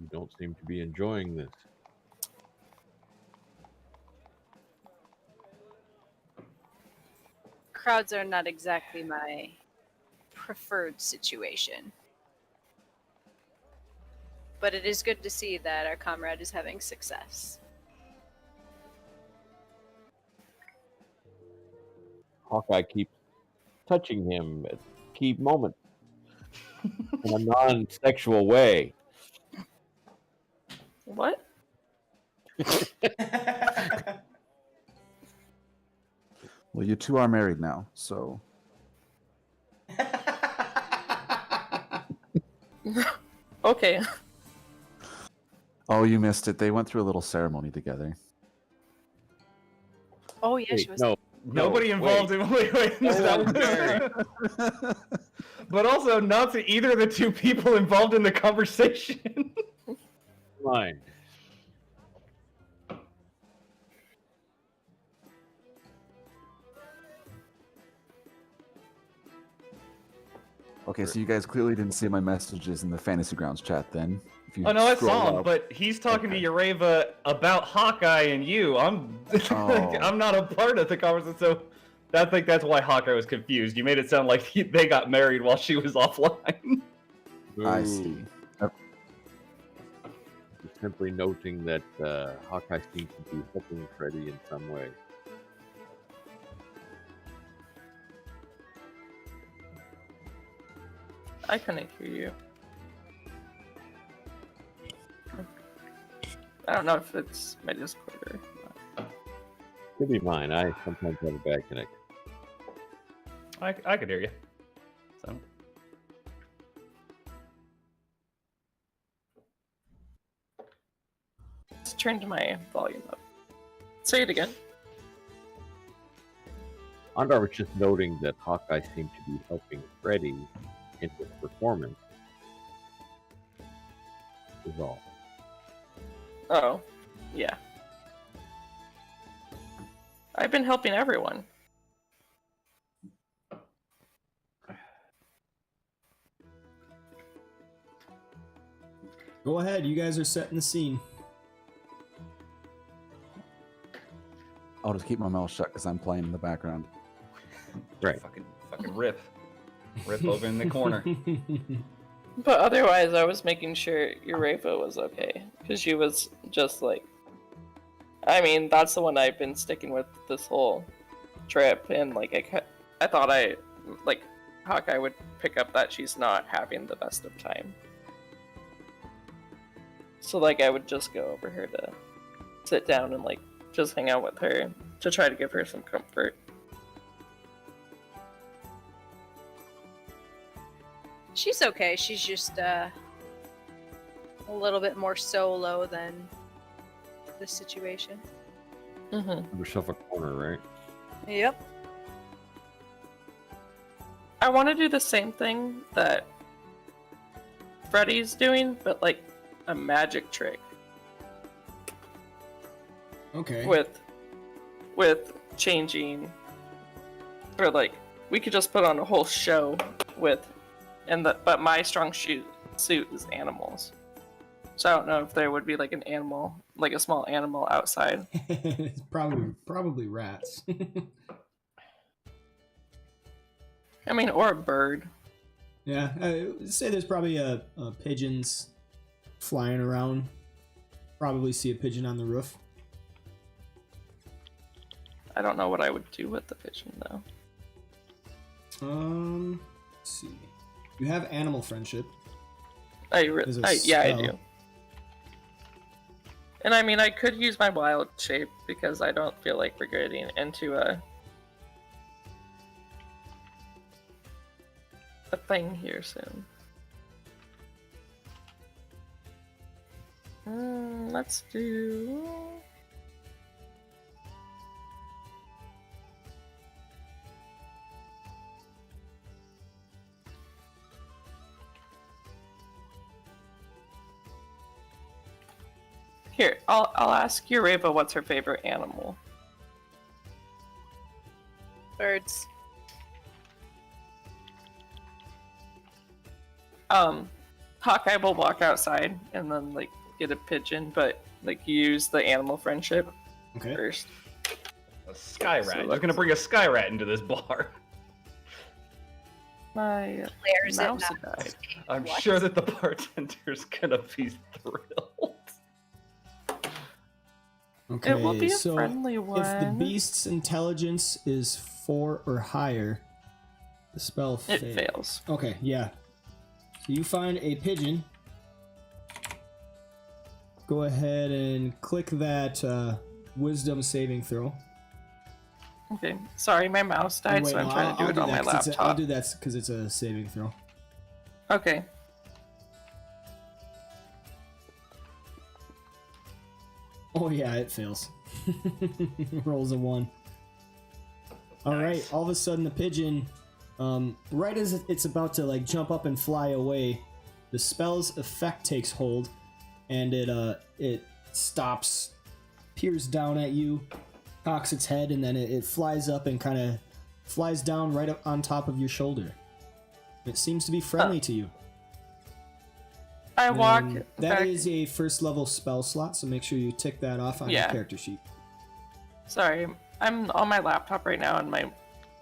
You don't seem to be enjoying this. Crowds are not exactly my preferred situation. But it is good to see that our comrade is having success. Hawkeye keeps touching him at key moments in a non-sexual way. What? Well, you two are married now, so. Okay. Oh, you missed it. They went through a little ceremony together. Oh yeah, she Wait, was. no, Nobody involved in. Wait. But also not to either of the two people involved in the conversation. Fine. Okay, so you guys clearly didn't see my messages in the Fantasy Grounds chat then. If you Oh no, I scroll saw him, up- but he's talking to Ureva about Hawkeye and you. I'm I'm not a part of the conversation, so I think that's why Hawkeye was confused. You made it sound like they got married while she was offline. I Boo. see. Just simply noting that Hawkeye seems to be helping Freddy in some way. I couldn't hear you. I don't know if it's my Discord or not. Could be mine. I sometimes have a bad connection. I could hear you. So Just turned my volume up. Say it again. Ondar was just noting that Hawkeye seemed to be helping Freddy in his performance. Is all. Oh, yeah. I've been helping everyone. Go ahead, you guys are setting the scene. I'll just keep my mouth shut because I'm playing in the background. Right. Fucking rip over in the corner. But otherwise, I was making sure Eureka was okay. Because she was just like... I mean, that's the one I've been sticking with this whole trip. And, like, I thought Hawkeye would pick up that she's not having the best of time. So, like, I would just go over her to sit down and, like, just hang out with her to try to give her some comfort. She's okay. She's just a little bit more solo than this situation. Mm-hmm. Have yourself a corner, right? Yep. I want to do the same thing that Freddy's doing, but like a magic trick Okay. with changing, or like we could just put on a whole show with, but my strong suit is animals. So I don't know if there would be like an animal, like a small animal outside. It's probably rats. I mean, or a bird. Yeah, I would say there's probably a pigeons flying around. Probably see a pigeon on the roof. I don't know what I would do with the pigeon though. Let's see. You have animal friendship. There's a Yeah, I spell. do. And I mean, I could use my wild shape because I don't feel like we're getting into a thing here soon. Let's do... Here, I'll ask Eureka what's her favorite animal. Birds. Hawkeye will walk outside and then like get a pigeon, but like use the animal friendship Okay. first. A sky rat. So You're let's- gonna bring a sky rat into this bar. My Flares it mouse now. died. I'm What? sure that the bartender's gonna be thrilled. Okay. It will be a so friendly one. if the beast's intelligence is 4 or higher, the spell It fails. fails. Okay, yeah. So you find a pigeon. Go ahead and click that wisdom saving throw. Okay, sorry, my mouse died, Wait, so I'm no, trying to do I'll it on my 'cause laptop. I'll do that because it's a saving throw. Okay. Oh yeah, it fails. Rolls a 1. All right. All of a sudden, the pigeon, right as it's about to like jump up and fly away, the spell's effect takes hold, and it stops, peers down at you, cocks its head, and then it flies up and kind of flies down right up on top of your shoulder. It seems to be friendly to you. I walk That back. is a first level spell slot, so make sure you tick that off on your Yeah. character sheet. Sorry, I'm on my laptop right now and my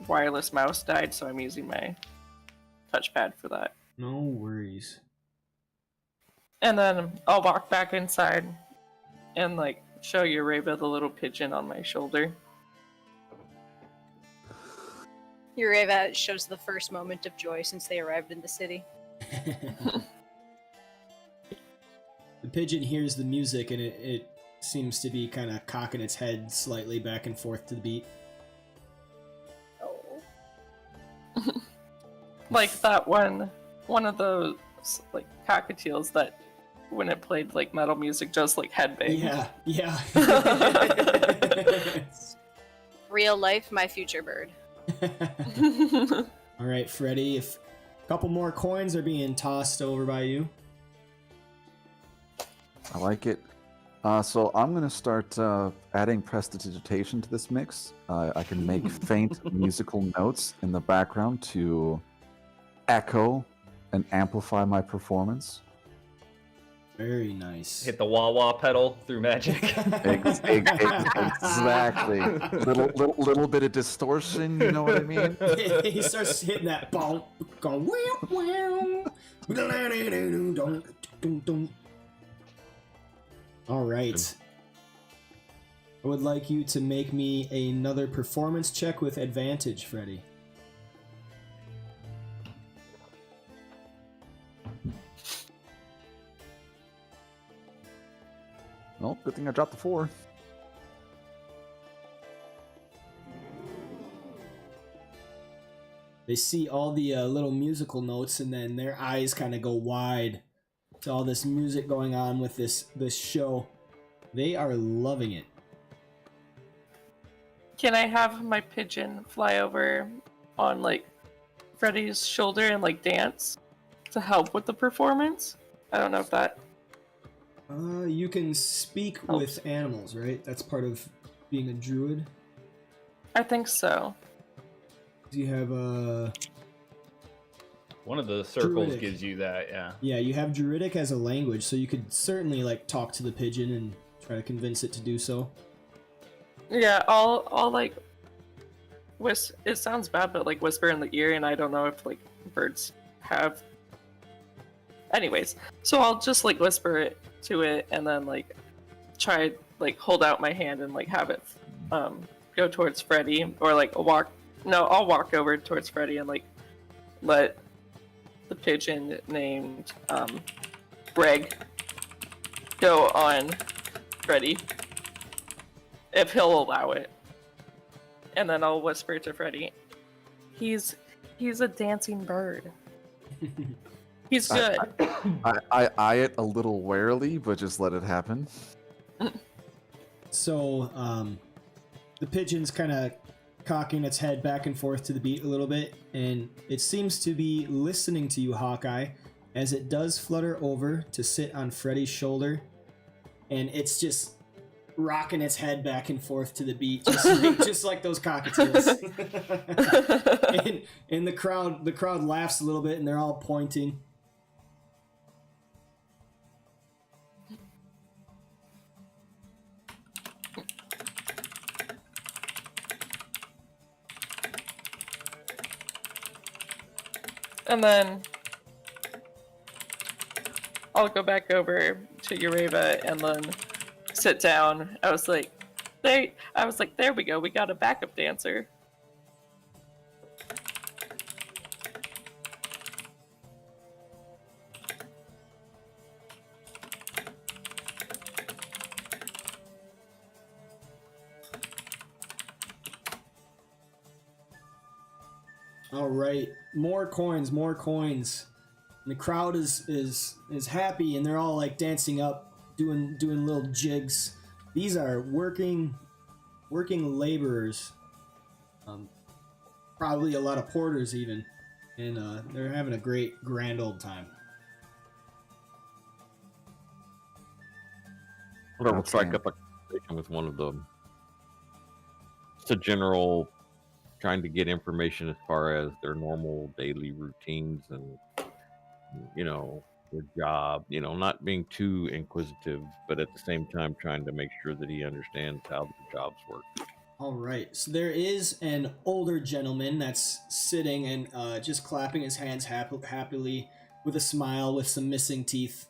wireless mouse died, so I'm using my touchpad for that. No worries. And then I'll walk back inside and like show Eureka the little pigeon on my shoulder. Eureka shows the first moment of joy since they arrived in the city. The pigeon hears the music and it seems to be kind of cocking its head slightly back and forth to the beat. Oh. Like that one of those like cockatiels that when it played like metal music just like headbang. Yeah. Real life, my future bird. All right, Freddy, if a couple more coins are being tossed over by you. I like it. So I'm gonna start adding prestidigitation to this mix. I can make faint musical notes in the background to echo and amplify my performance. Very nice. Hit the wah-wah pedal through magic. Exactly. Little bit of distortion. You know what I mean? He starts hitting that ball, going wow wow. All right. I would like you to make me another performance check with advantage, Freddy. Well, good thing I dropped the 4. They see all the little musical notes, and then their eyes kind of go wide to all this music going on with this show. They are loving it. Can I have my pigeon fly over on like Freddy's shoulder and like dance to help with the performance? I don't know if that. You can speak Helps. with animals, right? That's part of being a druid. I think so. Do you have One of the circles Druidic. gives you that, yeah. Yeah, you have druidic as a language, so you could certainly like talk to the pigeon and try to convince it to do so. Yeah, I'll like it sounds bad, but like whisper in the ear, and I don't know if like birds have. Anyways, so I'll just like whisper it to it, and then like try like hold out my hand and like have it go towards Freddy, or like walk. No, I'll walk over towards Freddy and like let the pigeon named Greg go on Freddy if he'll allow it. And then I'll whisper to Freddy, he's a dancing bird. He's good. I eye it a little warily, but just let it happen. So, the pigeon's kind of cocking its head back and forth to the beat a little bit, and it seems to be listening to you, Hawkeye, as it does flutter over to sit on Freddy's shoulder, and it's just rocking its head back and forth to the beat, just like those cockatoos. and the crowd laughs a little bit, and they're all pointing. And then I'll go back over to Ureva and then sit down. I was like, there we go. We got a backup dancer. All right, more coins. And the crowd is happy, and they're all like dancing up, doing little jigs. These are working laborers, probably a lot of porters even, and they're having a great grand old time. Whatever, we'll strike up a conversation with one of them. Just a general trying to get information as far as their normal daily routines and, you know, their job, you know, not being too inquisitive, but at the same time trying to make sure that he understands how the jobs work. All right, so there is an older gentleman that's sitting and just clapping his hands happily with a smile with some missing teeth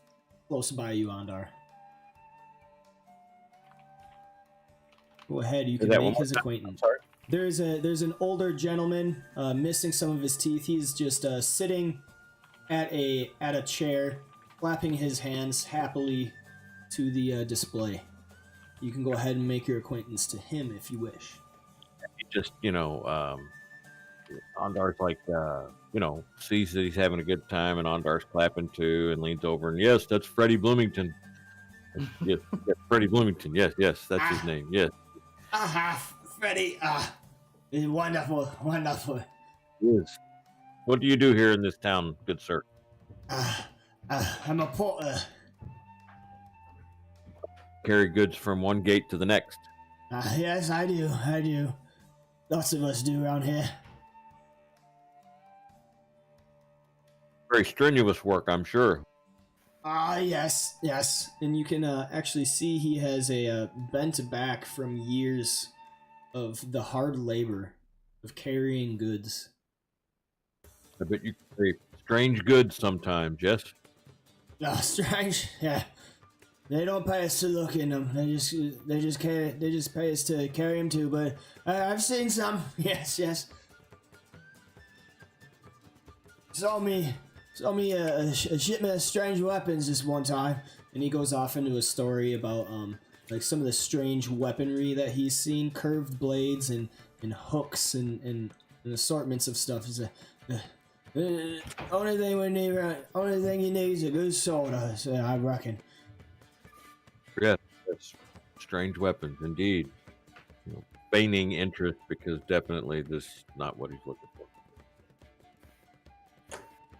close by you, Ondharr. Go ahead, you can make his acquaintance. There's an older gentleman missing some of his teeth. He's just sitting at a chair, clapping his hands happily to the display. You can go ahead and make your acquaintance to him if you wish. He just, you know, Ondar's like, you know, sees that he's having a good time, and Ondar's clapping too, and leans over and, yes, that's Freddie Bloomington. Yes, Freddie Bloomington. Yes, that's his name. Yes. Aha, Freddy. Wonderful, wonderful. Yes. What do you do here in this town, good sir? I'm a porter. Carry goods from one gate to the next. Yes, I do. Lots of us do around here. Very strenuous work, I'm sure. Yes. And you can actually see he has a bent back from years of the hard labor of carrying goods. I bet you carry strange goods sometimes, yes? Strange, yeah. They don't pay us to look in them. They just pay us to carry them too. But I've seen some. Yes. Saw me a shipment of strange weapons this one time, and he goes off into a story about like some of the strange weaponry that he's seen, curved blades and hooks and assortments of stuff. He's only thing you need is a good sword, I reckon. Yes, strange weapons, indeed. Feigning interest because definitely this is not what he's looking for.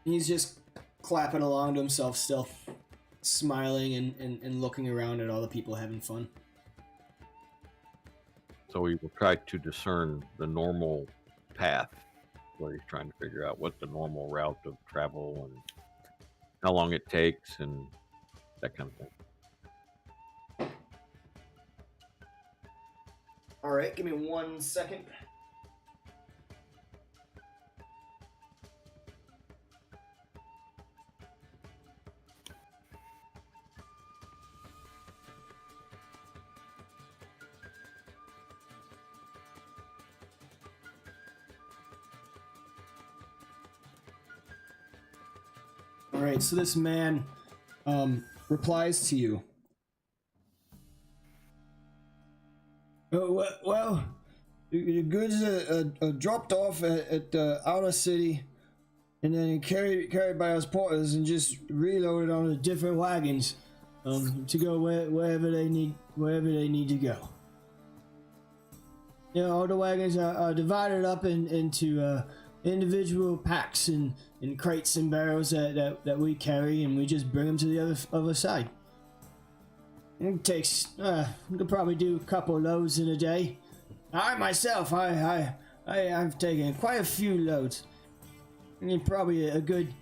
He's just clapping along to himself still, smiling and looking around at all the people having fun. So he will try to discern the normal path, where he's trying to figure out what the normal route of travel and how long it takes and that kind of thing. All right, give me 1 second. All right, so this man replies to you. Well, the goods are dropped off at the outer city, and then carried by us porters and just reloaded onto different wagons to go wherever they need to go. All the wagons are divided up into individual packs and crates and barrels that we carry, and we just bring them to the other side. It takes, we could probably do a couple loads in a day. I myself, I've taken quite a few loads. And probably a good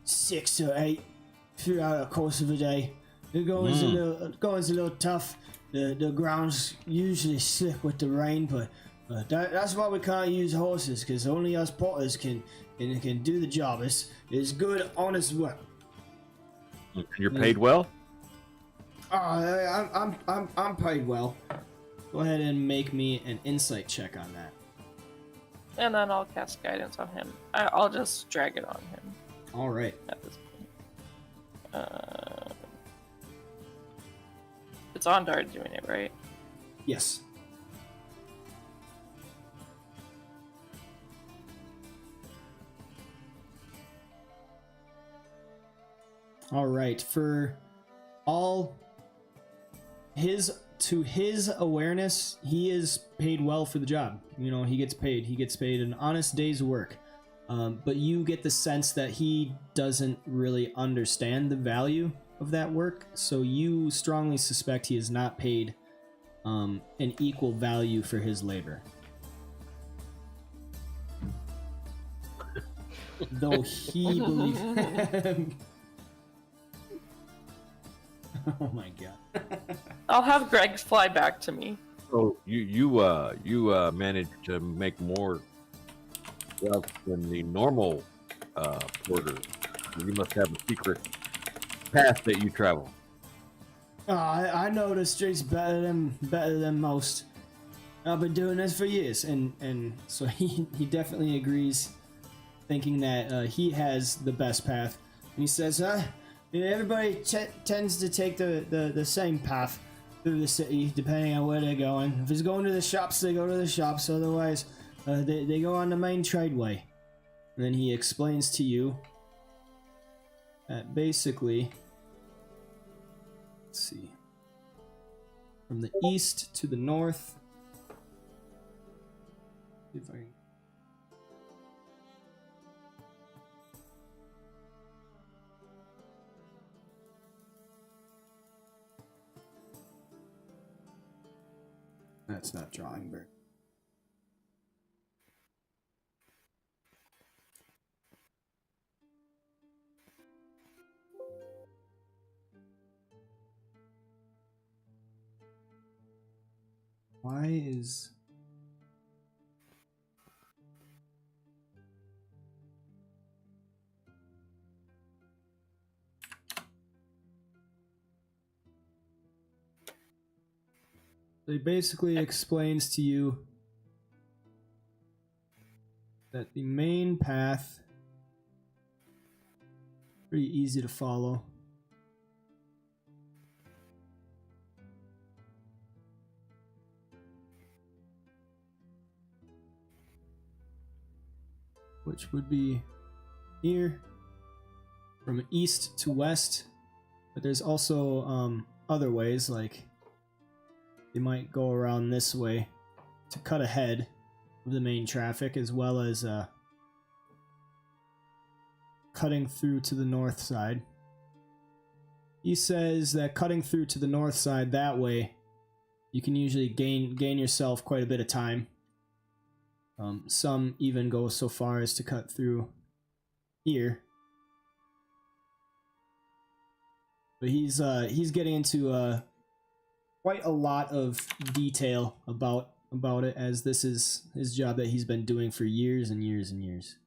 6 or 8 throughout the course of a day. Going's a little tough. The ground's usually slick with the rain, but that's why we can't use horses, because only us porters can do the job. It's good, honest work. And you're paid well? I'm paid well. Go ahead and make me an insight check on that. And then I'll cast guidance on him. I'll just drag it on him All right. at this point. It's Ontharr doing it, right? Yes. All right. For all his awareness, he is paid well for the job. He gets paid an honest day's work. But you get the sense that he doesn't really understand the value of that work, so you strongly suspect he is not paid an equal value for his labor. Though he believes. Oh my god. I'll have Greg fly back to me. So you managed to make more wealth than the normal porter. You must have a secret path that you travel. I know the streets better than most. I've been doing this for years, and so he definitely agrees, thinking that he has the best path. And he says, everybody tends to take the same path through the city, depending on where they're going. If it's going to the shops, they go to the shops. Otherwise, they go on the main tradeway. And then he explains to you that basically, let's see, from the east to the north, See if I can... That's not drawing very... Why is... It basically explains to you that the main path pretty easy to follow. Which would be here from east to west, but there's also other ways, like you might go around this way to cut ahead of the main traffic, as well as cutting through to the north side. He says that cutting through to the north side that way, you can usually gain yourself quite a bit of time. Some even go so far as to cut through here. But he's getting into quite a lot of detail about it, as this is his job that he's been doing for years and years and years.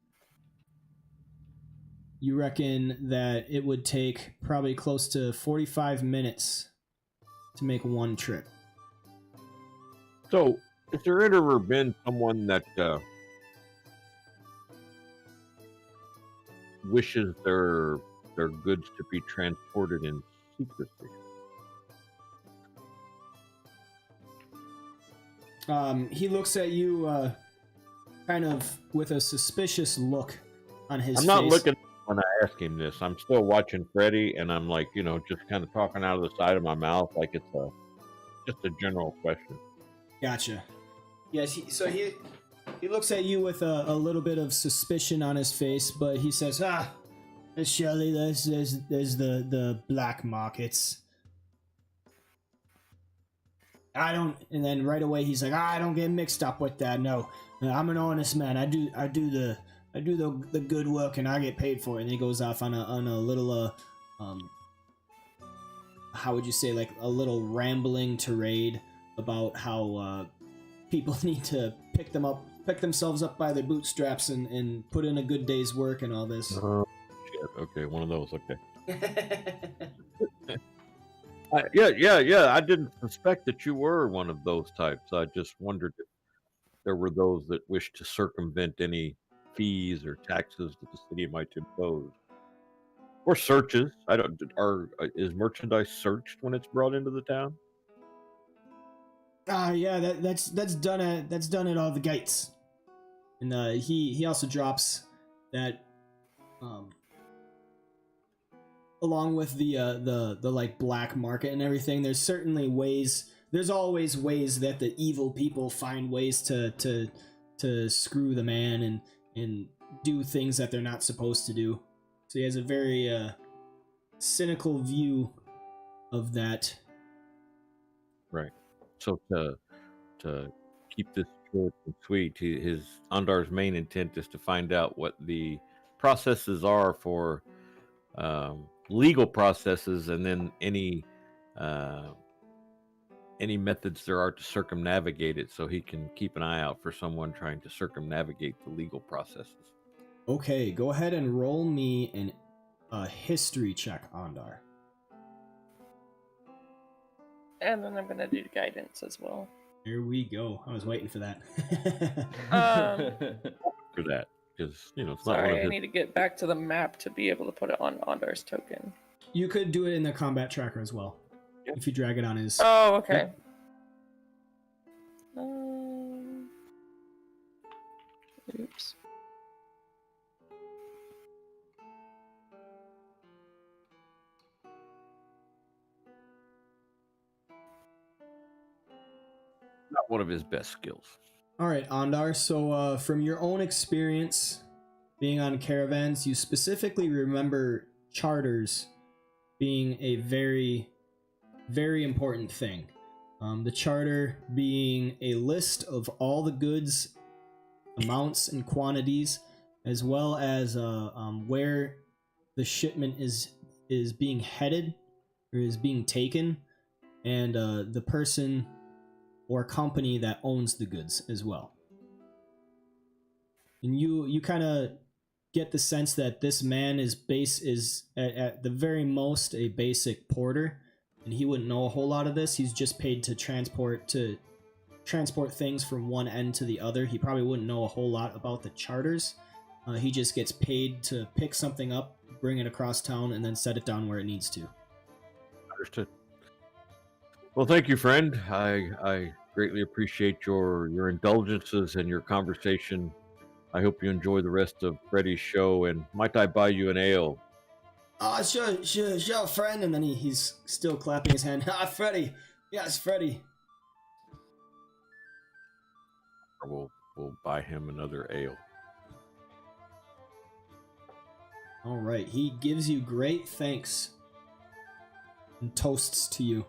You reckon that it would take probably close to 45 minutes to make one trip. So, has there ever been someone that wishes their goods to be transported in secrecy? He looks at you kind of with a suspicious look on his face. I'm not looking when I ask him this. I'm still watching Freddy, and I'm like, just kind of talking out of the side of my mouth like it's just a general question. Gotcha. Yes, he looks at you with a little bit of suspicion on his face, but he says, surely there's the black markets. And then right away he's like, I don't get mixed up with that. No, I'm an honest man. I do the good work, and I get paid for it. And he goes off on a little how would you say, like a little rambling tirade about how people need to pick themselves up by their bootstraps and put in a good day's work and all this. Shit. Okay, one of those. Okay. Yeah. I didn't suspect that you were one of those types. I just wondered if there were those that wished to circumvent any fees or taxes that the city might impose, or searches. Is merchandise searched when it's brought into the town? Yeah, that's done at all the gates, and he also drops that along with the like black market and everything. There's always ways that the evil people find ways to screw the man and do things that they're not supposed to do. So he has a very cynical view of that. Right. So to keep this short and sweet, Ontharr's main intent is to find out what the processes are for legal processes, and then any methods there are to circumnavigate it, so he can keep an eye out for someone trying to circumnavigate the legal processes. Okay, go ahead and roll me a history check, Ontharr. And then I'm gonna do guidance as well. Here we go. I was waiting for that. For that, because it's not Sorry, one of I need to get back to the map to be able to put it on Ontharr's token. You could do it in the combat tracker as well, if you drag it on his. Oh, okay. Oops. not one of his best skills. All right, Ondar. So, from your own experience being on caravans, you specifically remember charters being a very, very important thing. The charter being a list of all the goods, amounts, and quantities, as well as where the shipment is being headed or is being taken, and the person or company that owns the goods as well. And you kind of get the sense that this man is at the very most a basic porter, and he wouldn't know a whole lot of this. He's just paid to transport things from one end to the other. He probably wouldn't know a whole lot about the charters. He just gets paid to pick something up, bring it across town, and then set it down where it needs to. Understood. Well, thank you, friend. I greatly appreciate your indulgences and your conversation. I hope you enjoy the rest of Freddy's show, and might I buy you an ale? Sure, friend. And then he's still clapping his hand. Freddy. Yes, Freddy. Or we'll buy him another ale. All right. He gives you great thanks and toasts to you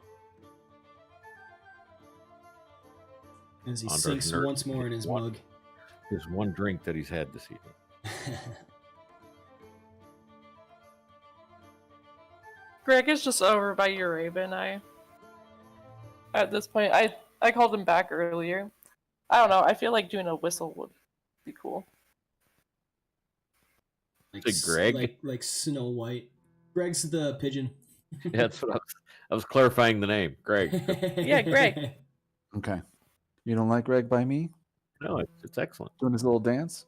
as he sinks once more in his mug. His one drink that he's had this evening. Greg is just over by Urava. At this point, I called him back earlier. I don't know. I feel like doing a whistle would be cool. Greg? Like Snow White. Greg's the pigeon. Yeah, that's what I was clarifying the name. Greg. Yeah, Greg. Okay. You don't like Greg by me? No, it's excellent. Doing his little dance?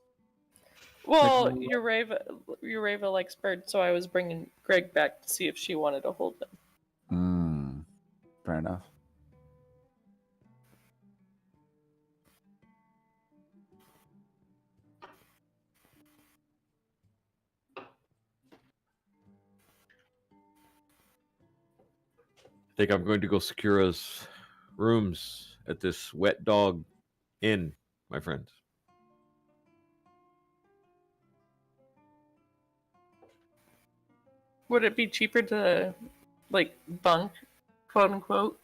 Well, Urava likes birds, so I was bringing Greg back to see if she wanted to hold them. Fair enough. I think I'm going to go secure us rooms at this Wet Dog Inn, my friends. Would it be cheaper to, like, bunk, quote unquote?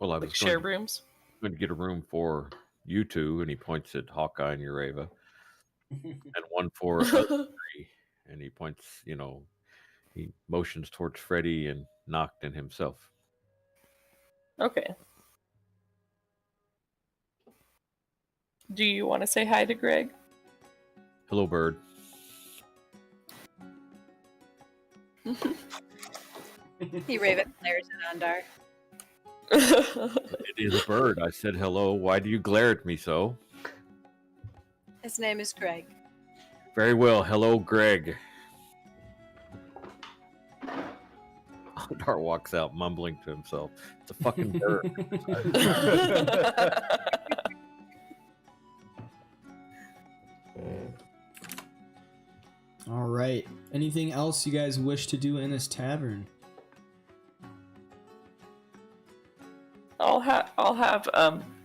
Well, I was like share rooms? going to get a room for you two, and he points at Hawkeye and Urava, and one for us three, and he points, he motions towards Freddy and Nocton himself. Okay. Do you want to say hi to Greg? Hello, bird. Urava glares at Ondar. It is a bird. I said hello. Why do you glare at me so? His name is Greg. Very well. Hello, Greg. Ontharr walks out mumbling to himself. It's a fucking bird. All right. Anything else you guys wish to do in this tavern? I'll have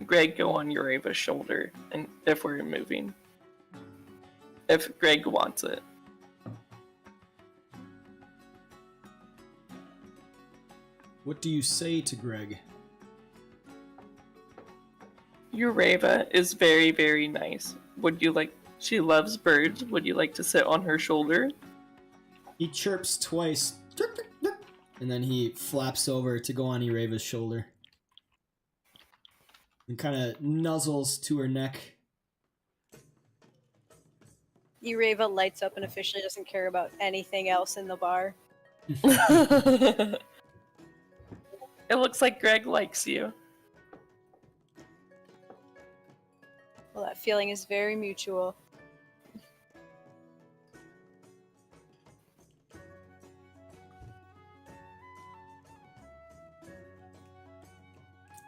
Greg go on Urava's shoulder, and if we're moving, if Greg wants it. What do you say to Greg? Urava is very, very nice. She loves birds. Would you like to sit on her shoulder? He chirps twice, and then he flaps over to go on Urava's shoulder. And kind of nuzzles to her neck. Urava lights up and officially doesn't care about anything else in the bar. It looks like Greg likes you. Well, that feeling is very mutual.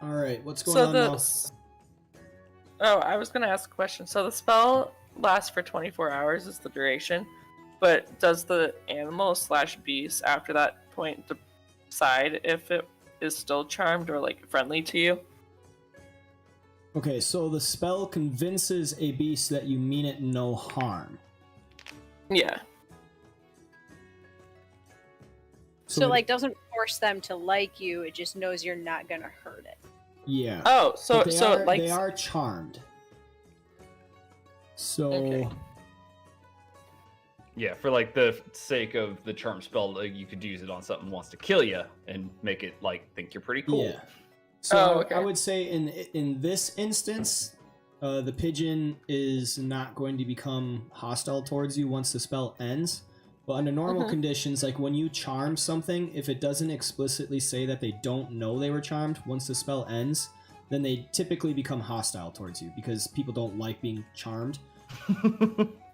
All right, what's going on now? Oh, I was going to ask a question. So the spell lasts for 24 hours is the duration, but does the animal/beast after that point decide if it is still charmed or like friendly to you? Okay, so the spell convinces a beast that you mean it no harm. Yeah. So it- like, doesn't force them to like you. It just knows you're not gonna hurt it. Yeah. Oh, so But like they are charmed. So Okay. Yeah, for like the sake of the charm spell, like, you could use it on something that wants to kill you and make it like think you're pretty cool. yeah. So Oh, I okay. would say in this instance, the pigeon is not going to become hostile towards you once the spell ends. But under normal conditions, like when you charm something, if it doesn't explicitly say that they don't know they were charmed, once the spell ends, then they typically become hostile towards you because people don't like being charmed.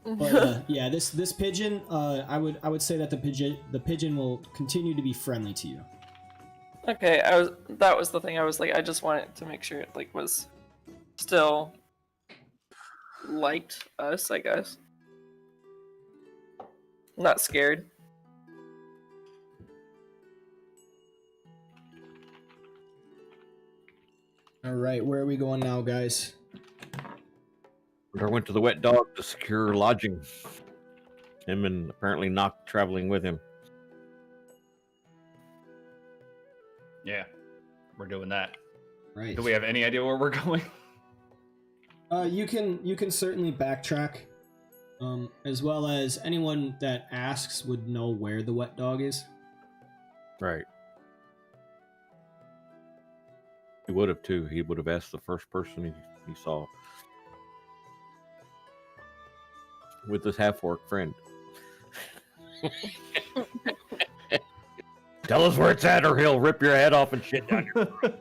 But yeah, this pigeon, I would say that the pigeon will continue to be friendly to you. Okay, that was the thing. I was like, I just wanted to make sure it like was still liked us, I guess. Not scared. All right, where are we going now, guys? I went to the wet dog to secure lodging. Him and apparently Nock traveling with him. Yeah, we're doing that. Right. Do we have any idea where we're going? You can certainly backtrack, as well as anyone that asks would know where the wet dog is. Right. He would have too. He would have asked the first person he saw. With his half-orc friend. Tell us where it's at, or he'll rip your head off and shit down your throat.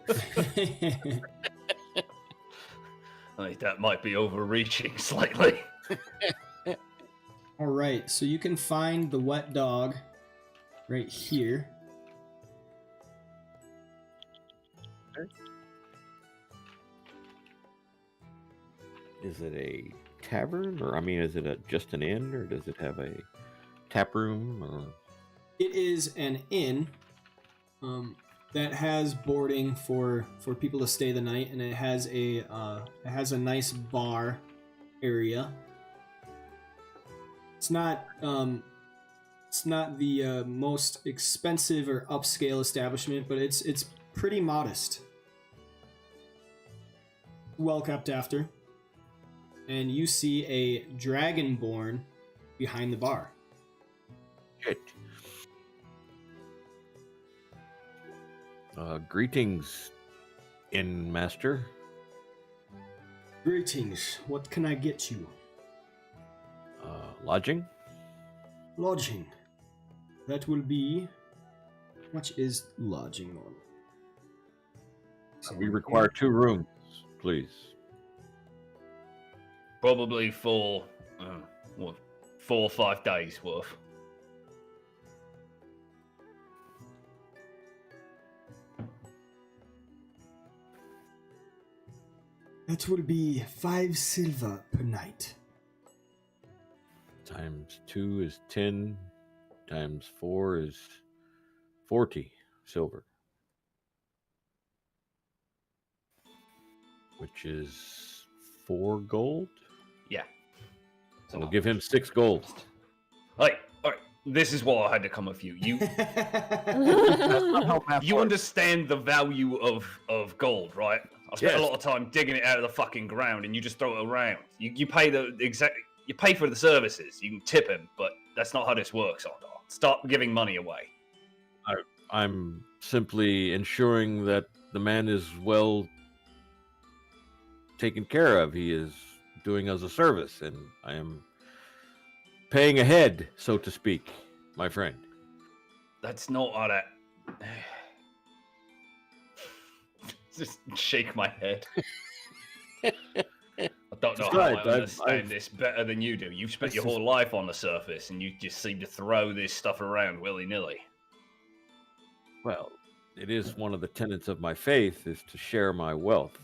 I think that might be overreaching slightly. All right, so you can find the wet dog right here. Is it a tavern, or I mean, is it just an inn, or does it have a tap room? Or... It is an inn that has boarding for people to stay the night, and it has a nice bar area. It's not the most expensive or upscale establishment, but it's pretty modest. Well kept after. And you see a dragonborn behind the bar. Shit. Greetings, inn master. Greetings. What can I get you? Lodging? Lodging. That will be... How much is lodging on? We require 2 rooms, please. Probably for 4 or 5 days worth. That will be 5 silver per night. Times 2 is 10. Times 4 is 40 silver. Which is 4 gold? Yeah. So we'll give him 6 gold. All right. This is why I had to come with you. You understand the value of gold, right? I spent a lot of time digging it out of the fucking ground, and you just throw it around. You pay you pay for the services. You can tip him, but that's not how this works, Ontharr. Stop giving money away. I'm simply ensuring that the man is well taken care of. He is doing us a service, and I am paying ahead, so to speak, my friend. That's not how that... Just shake my head. I don't know how I understand this better than you do. You've spent your whole life on the surface, and you just seem to throw this stuff around willy-nilly. Well, it is one of the tenets of my faith is to share my wealth.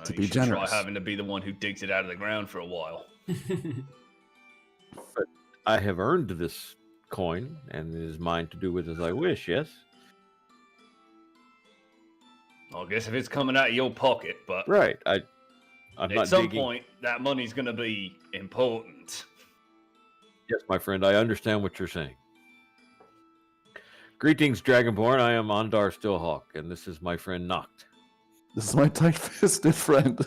To You be should generous. Try having to be the one who digs it out of the ground for a while. But I have earned this coin, and it is mine to do with as I wish, yes? I guess if it's coming out of your pocket, but Right. I'm at not some digging. point, that money's going to be important. Yes, my friend, I understand what you're saying. Greetings, Dragonborn. I am Ondar Stillhawk, and this is my friend Noct. This is my tight-fisted friend.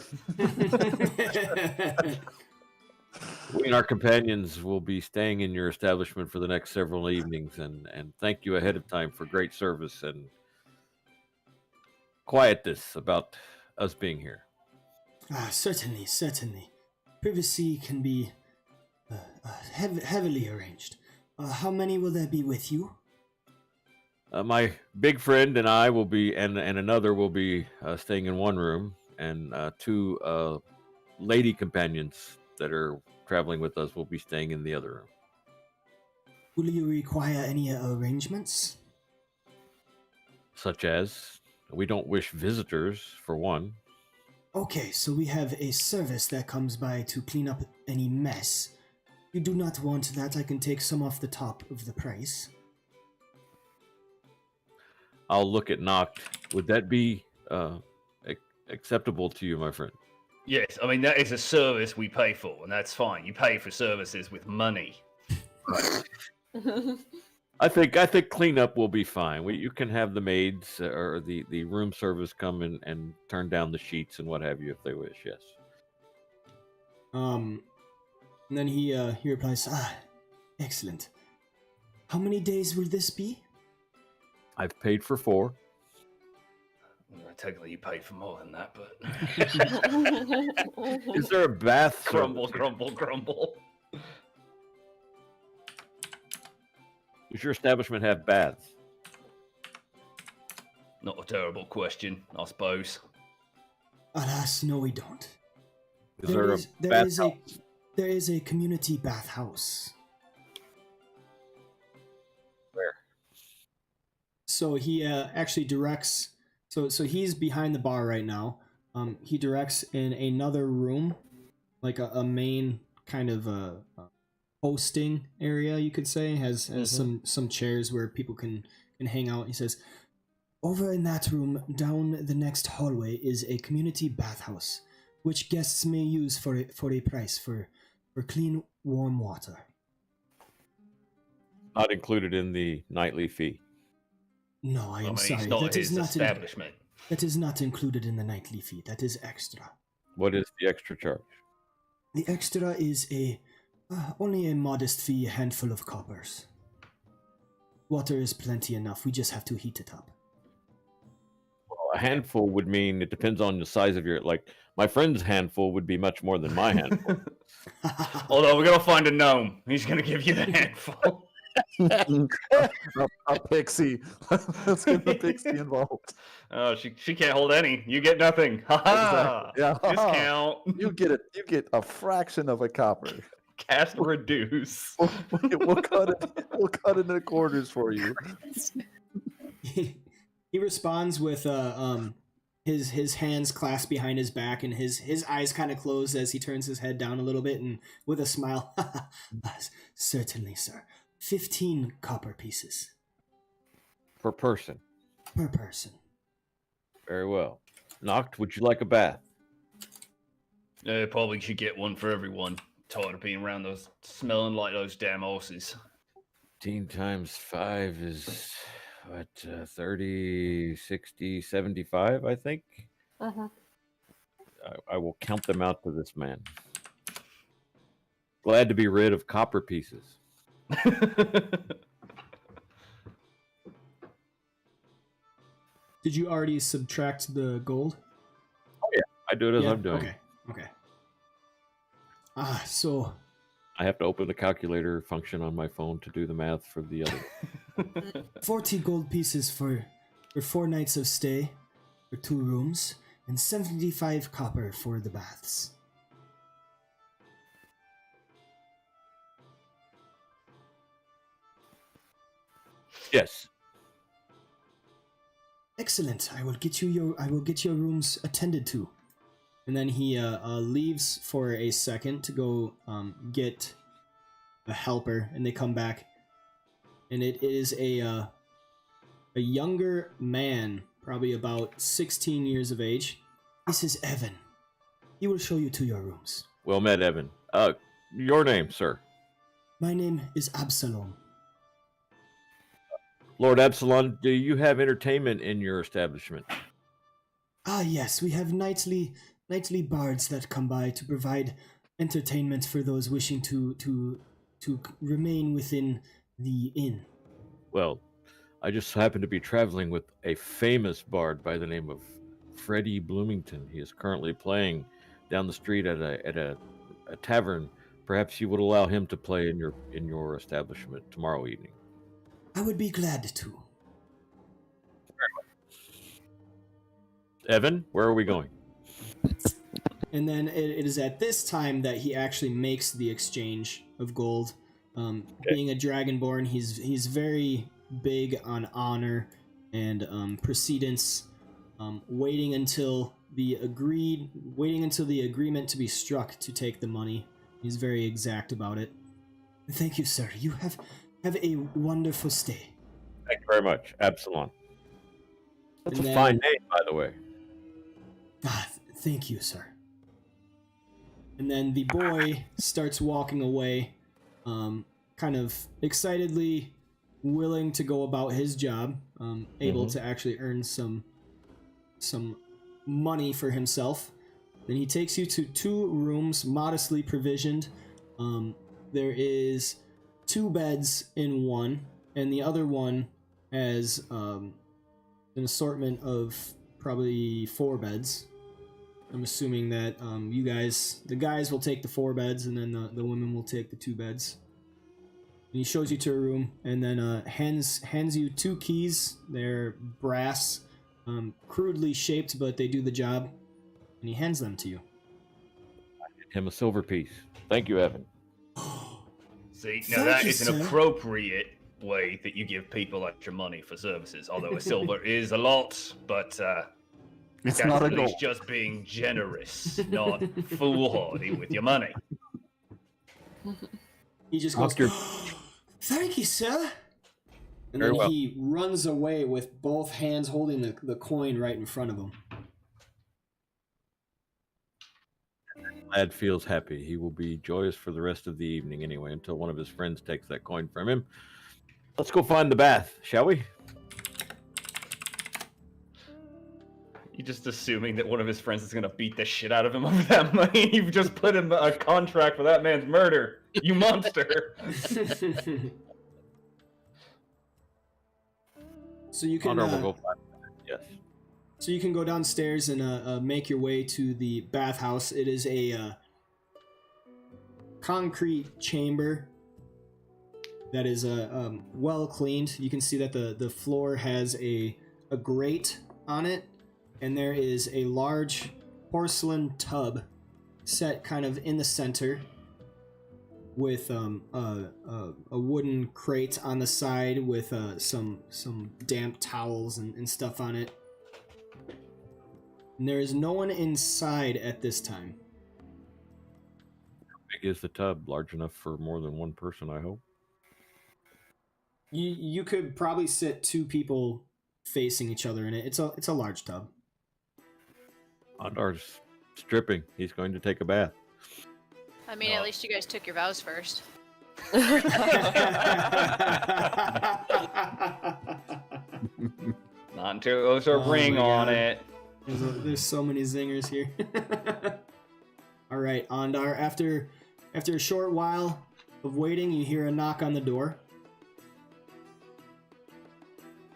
We and our companions will be staying in your establishment for the next several evenings, and thank you ahead of time for great service and quietness about us being here. Certainly. Privacy can be heavily arranged. How many will there be with you? My big friend and I will be, and another will be staying in one room, and two lady companions that are traveling with us will be staying in the other room. Will you require any arrangements? Such as, we don't wish visitors, for one. Okay, so we have a service that comes by to clean up any mess. If you do not want that, I can take some off the top of the price. I'll look at Noct. Would that be acceptable to you, my friend? Yes, I mean, that is a service we pay for, and that's fine. You pay for services with money. I think cleanup will be fine. You can have the maids or the room service come and turn down the sheets and what have you if they wish. Yes. And then he replies, excellent. How many days will this be? I've paid for 4. Technically, you paid for more than that, but Is there a bath? grumble, service? grumble, grumble. Does your establishment have baths? Not a terrible question, I suppose. Alas, no, we don't. Is there a bath? There is a community bathhouse. Where? So he actually directs. So he's behind the bar right now. He directs in another room, like a main kind of hosting area, you could say. Has some chairs where people can hang out. He says, over in that room, down the next hallway, is a community bathhouse, which guests may use for a price for clean, warm water. Not included in the nightly fee. No, I am sorry. It's not That is his not establishment. that is not included in the nightly fee. That is extra. What is the extra charge? The extra is only a modest fee, a handful of coppers. Water is plenty enough. We just have to heat it up. Well, a handful would mean it depends on the size of your. Like my friend's handful would be much more than my handful. Although we're gonna find a gnome, he's gonna give you the handful. a pixie. Let's get the pixie involved. Oh, she can't hold any. You get nothing. Ha ha. Exactly. Yeah. Discount. You get a fraction of a copper. Cast reduce. We'll cut it into quarters for you. He responds with his hands clasped behind his back and his eyes kind of closed as he turns his head down a little bit and with a smile. Certainly, sir. 15 copper pieces. Per person. Per person. Very well. Noct, would you like a bath? Probably should get one for everyone. Tired of being around those, smelling like those damn horses. 15 times 5 is, what, 30, 60, 75, I think? Uh-huh. I will count them out to this man. Glad to be rid of copper pieces. Did you already subtract the gold? Oh, yeah. I do it as Yeah, I'm doing. Okay. So... I have to open the calculator function on my phone to do the math for the other. 40 gold pieces for 4 nights of stay, for 2 rooms, and 75 copper for the baths. Yes. Excellent. I will get your rooms attended to. And then he leaves for a second to go get a helper, and they come back, and it is a younger man, probably about 16 years of age. This is Evan. He will show you to your rooms. Well met, Evan. Your name, sir? My name is Absalom. Lord Absalon, do you have entertainment in your establishment? Ah, yes, we have nightly bards that come by to provide entertainment for those wishing to remain within the inn. Well, I just happen to be traveling with a famous bard by the name of Freddie Bloomington. He is currently playing down the street at a tavern. Perhaps you would allow him to play in your establishment tomorrow evening. I would be glad to. Evan, where are we going? And then it is at this time that he actually makes the exchange of gold. Being a dragonborn, he's very big on honor and precedence. Waiting until the agreement to be struck to take the money. He's very exact about it. Thank you, sir. You have a wonderful stay. Thank you very much, Absalon. That's And a then- fine name, by the way. Ah, thank you, sir. And then the boy starts walking away, kind of excitedly willing to go about his job, able to actually earn some money for himself. Then he takes you to 2 rooms, modestly provisioned. There is 2 beds in one, and the other one has an assortment of probably 4 beds. I'm assuming that the guys will take the 4 beds, and then the women will take the 2 beds. And he shows you to a room, and then hands you 2 keys. They're brass, crudely shaped, but they do the job. And he hands them to you. Him a silver piece. Thank you, Evan. See, Thank now that you, is an sir. appropriate way that you give people extra money for services. Although a silver is a lot, but It's that's not a at least goal. just being generous, not foolhardy with your money. He just goes, Oscar. "Thank you, sir." And Very then well. he runs away with both hands holding the coin right in front of him. Lad feels happy. He will be joyous for the rest of the evening anyway, until one of his friends takes that coin from him. Let's go find the bath, shall we? You're just assuming that one of his friends is gonna beat the shit out of him over that money. You've just put him a contract for that man's murder. You monster. So you can Honor will go find Yes. so you can go downstairs and make your way to the bathhouse. It is a concrete chamber that is well cleaned. You can see that the floor has a grate on it, and there is a large porcelain tub set kind of in the center with a wooden crate on the side with some damp towels and stuff on it. And there is no one inside at this time. How big is the tub? Large enough for more than one person, I hope. You could probably sit 2 people facing each other in it. It's a large tub. Onthar's stripping. He's going to take a bath. I mean, at least you guys took your vows first. Not until there's a Oh ring my on God. it. There's so many zingers here. All right, Ontharr. After a short while of waiting, you hear a knock on the door.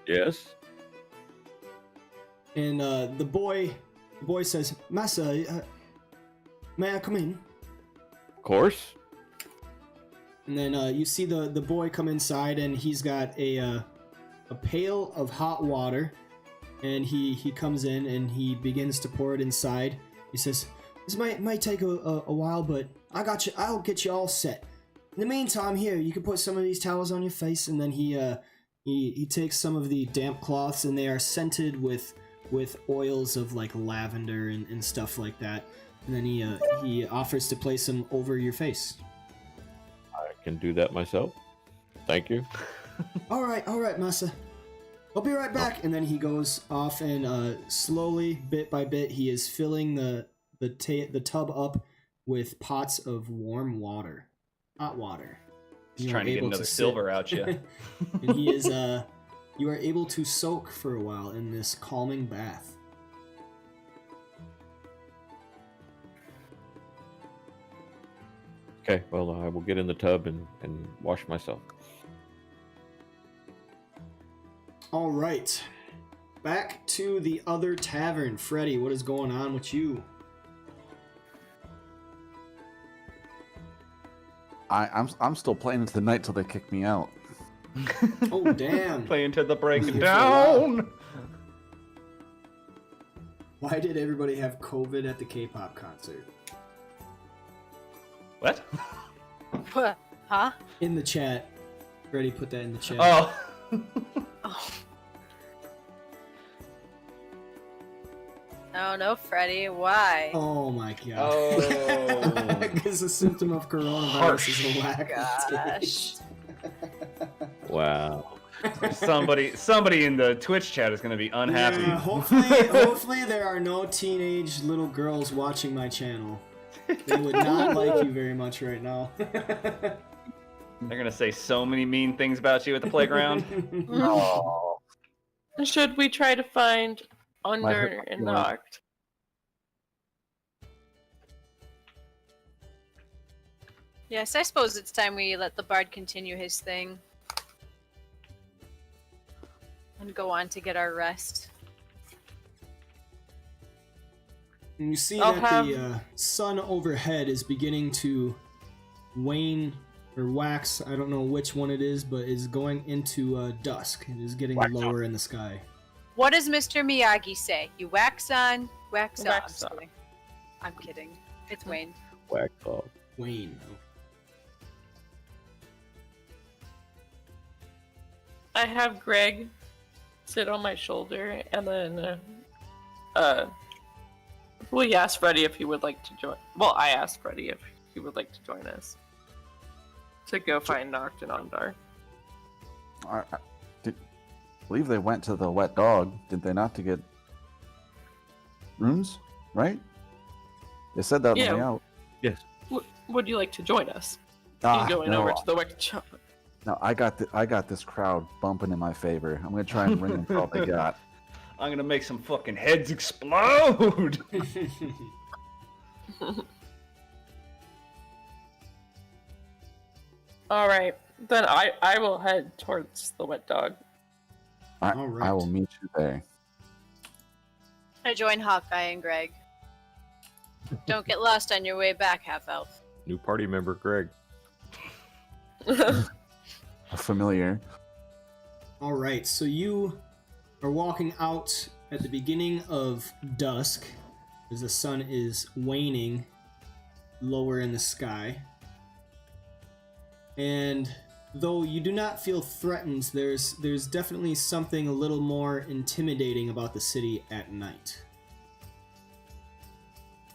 Yes? And the boy says, "Massa, may I come in?" Of course. And then you see the boy come inside, and he's got a pail of hot water, and he comes in and he begins to pour it inside. He says, "This might take a while, but I got you. I'll get you all set. In the meantime, here you can put some of these towels on your face." And then he takes some of the damp cloths, and they are scented with oils of like lavender and stuff like that. And then he offers to place them over your face. I can do that myself. Thank you. All right, massa. I'll be right back. And then he goes off and slowly, bit by bit, he is filling the tub up with pots of warm water, hot water. He's You are trying to get able another sit. silver out you. And he is you are able to soak for a while in this calming bath. Okay, well, I will get in the tub and wash myself. All right, back to the other tavern. Freddy, what is going on with you? I'm still playing into the night till they kick me out. Oh damn! Playing to the break Here for a down. Why did everybody have COVID at the K-pop concert? What? Huh? In the chat. Freddy put that in the chat. Oh. Oh. No, Freddy. Why? Oh my god. Oh. Because the symptom of coronavirus Harsh. is a lack of Gosh. taste. Wow. Somebody in the Twitch chat is going to be unhappy. Yeah, hopefully there are no teenage little girls watching my channel. They would not like you very much right now. They're going to say so many mean things about you at the playground. Oh, Should we try to find Under My- and Knocked? Yes, I suppose it's time we let the bard continue his thing. And go on to get our rest. And you see I'll that the sun overhead is beginning to wane or wax. I don't know which one it is, but is going into dusk. It is getting Wax lower in the sky. What does Mr. Miyagi say? You wax on, wax Wax off. on. I'm kidding. It's Wayne. Whack off. Wane. I have Greg sit on my shoulder, and then we asked Freddy if he would like to join. Well, I asked Freddy if he would like to join us to go find Noct and Ontharr. I believe they went to the wet dog, did they not, to get runes, right? They said that on Yeah. the way out. Yes. Would you like to join us? Ah, Going no, over to the wet shop. no, I got this crowd bumping in my favor. I'm gonna try and ring them for all they got. I'm going to make some fucking heads explode. All right, then I will head towards the wet dog. I Alright. will meet you there. I join Hawkeye and Greg. Don't get lost on your way back, half-elf. New party member, Greg. A familiar. All right, so you are walking out at the beginning of dusk as the sun is waning lower in the sky. And though you do not feel threatened, there's definitely something a little more intimidating about the city at night.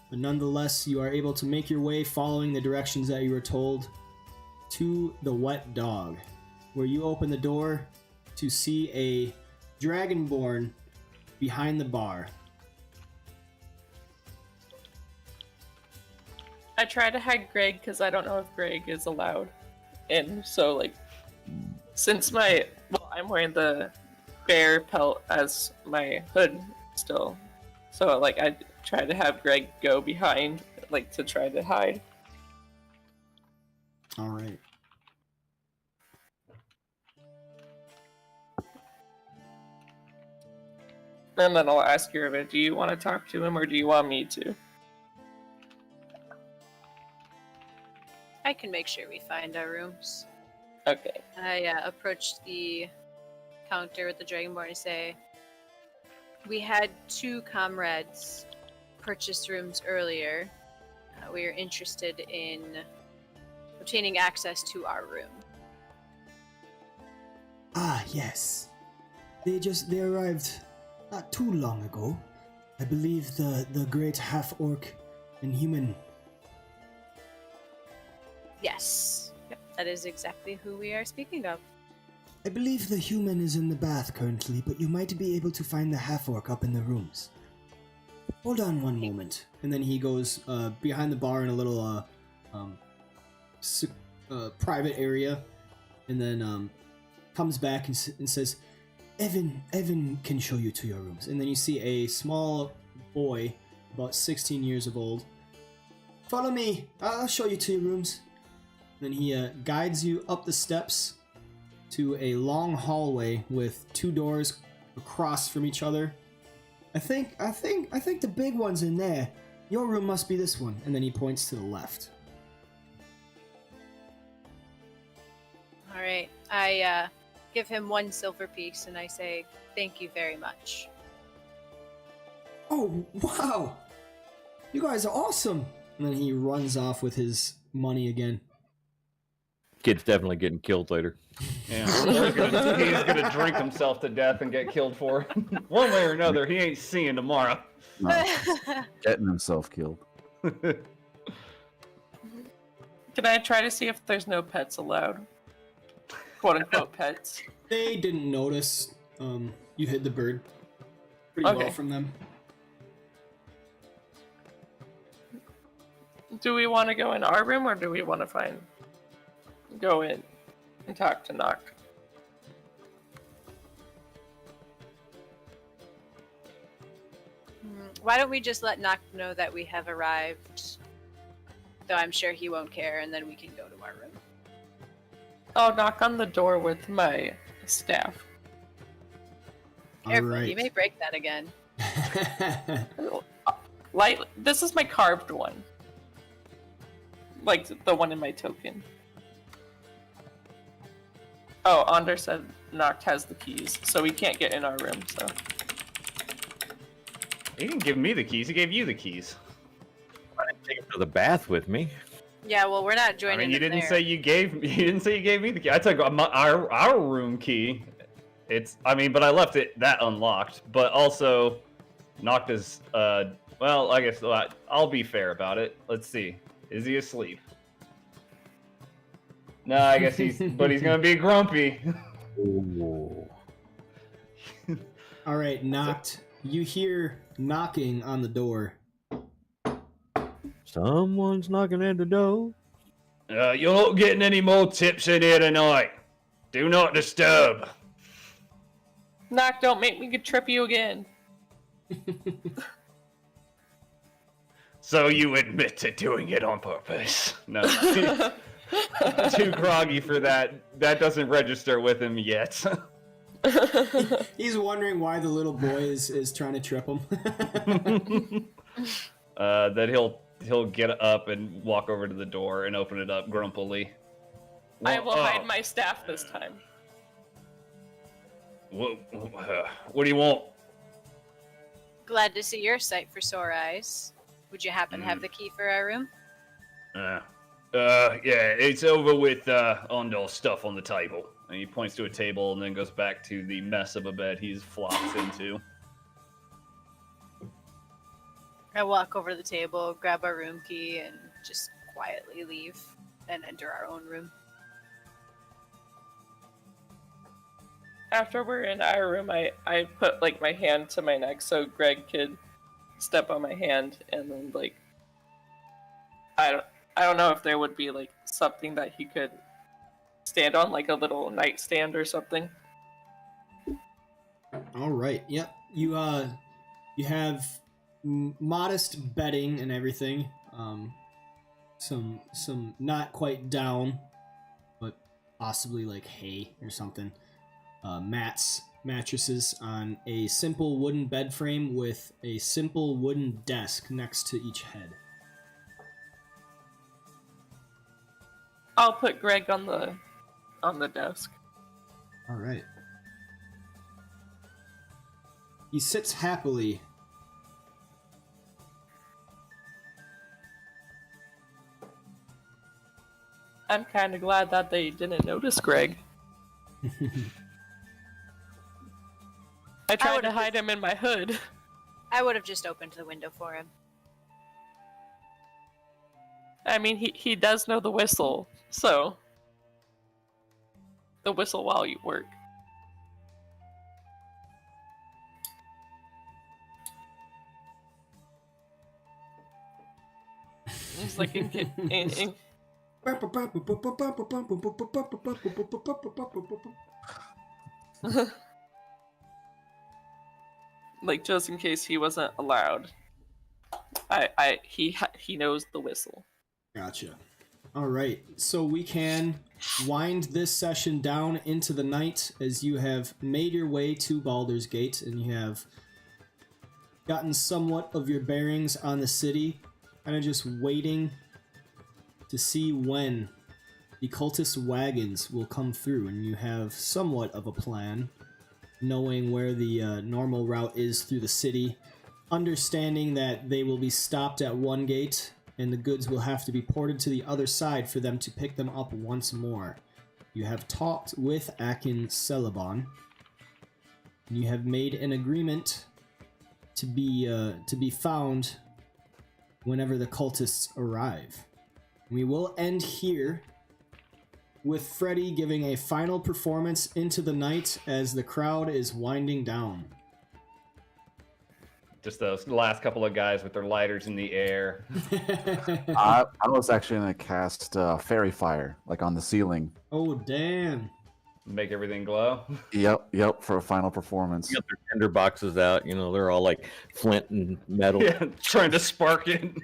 But nonetheless, you are able to make your way following the directions that you were told to the wet dog, where you open the door to see a dragonborn behind the bar. I try to hide Greg because I don't know if Greg is allowed in. So like, since I'm wearing the bear pelt as my hood still, so like I try to have Greg go behind, like to try to hide. All right. And then I'll ask Yervin, do you want to talk to him or do you want me to? I can make sure we find our rooms. Okay. I approach the counter with the dragonborn and say, we had 2 comrades purchase rooms earlier. We are interested in obtaining access to our room. Ah, yes. They arrived not too long ago. I believe the great half-orc and human. Yes. Yep, that is exactly who we are speaking of. I believe the human is in the bath currently, but you might be able to find the half-orc up in the rooms. Hold on one moment. And then he goes behind the bar in a little private area, and then comes back and says, Evan can show you to your rooms. And then you see a small boy, about 16 years of old. Follow me, I'll show you to your rooms. Then he guides you up the steps to a long hallway with 2 doors across from each other. I think the big one's in there. Your room must be this one. And then he points to the left. All right. I give him 1 silver piece and I say, thank you very much. Oh, wow! You guys are awesome! And then he runs off with his money again. Kid's definitely getting killed later. Yeah, he's gonna drink himself to death and get killed for it. One way or another, he ain't seeing tomorrow. No, getting himself killed. Can I try to see if there's no pets allowed? Quote unquote pets. They didn't notice. You hid the bird pretty well Okay. from them. Do we want to go in our room or do we want to go in and talk to Nock? Why don't we just let Nock know that we have arrived? Though I'm sure he won't care, and then we can go to our room. I'll knock on the door with my staff. Careful, Alright. you may break that again. This is my carved one. Like the one in my token. Oh, Ondharr said Nock has the keys, so we can't get in our room, so. He didn't give me the keys. He gave you the keys. I didn't take him to the bath with me. Yeah, well, we're not joining. I mean, you them didn't there. say you gave. You didn't say you gave me the key. I took our room key. But I left that unlocked. But also, knocked his. Well, I guess I'll be fair about it. Let's see. Is he asleep? No, I guess he's. But he's gonna be grumpy. Ooh. Alright, knocked. You hear knocking on the door. Someone's knocking at the door. You're not getting any more tips in here tonight. Do not disturb. Nock, don't make me trip you again. So you admit to doing it on purpose? No. Too groggy for that. That doesn't register with him yet. He's wondering why the little boy is trying to trip him. That he'll get up and walk over to the door and open it up grumpily. I will hide my staff this time. What do you want? Glad to see your sight for sore eyes. Would you happen to have the key for our room? Yeah, it's over with Ondhar's stuff on the table. And he points to a table and then goes back to the mess of a bed he's flopped into. I walk over to the table, grab our room key, and just quietly leave and enter our own room. After we're in our room, I put like my hand to my neck so Greg could step on my hand, and then like I don't know if there would be like something that he could stand on, like a little nightstand or something. All right. Yep. You have modest bedding and everything. Some not quite down, but possibly like hay or something. Mattresses on a simple wooden bed frame with a simple wooden desk next to each head. I'll put Greg on the desk. All right. He sits happily. I'm kind of glad that they didn't notice Greg. I tried to hide him in my hood. I would have just opened the window for him. I mean, he does know the whistle, so the whistle while you work. It's like like just in case he wasn't allowed. He knows the whistle. Gotcha. All right, so we can wind this session down into the night as you have made your way to Baldur's Gate and you have gotten somewhat of your bearings on the city, kind of just waiting to see when the cultist wagons will come through, and you have somewhat of a plan, knowing where the normal route is through the city, understanding that they will be stopped at one gate and the goods will have to be ported to the other side for them to pick them up once more. You have talked with Akin Celebon, and you have made an agreement to be found whenever the cultists arrive. We will end here with Freddy giving a final performance into the night as the crowd is winding down. Just those last couple of guys with their lighters in the air. I was actually gonna cast fairy fire, like on the ceiling. Oh, damn. Make everything glow. Yep, for a final performance. Got their tinder boxes out. You know, they're all like flint and metal. Yeah, trying to spark it.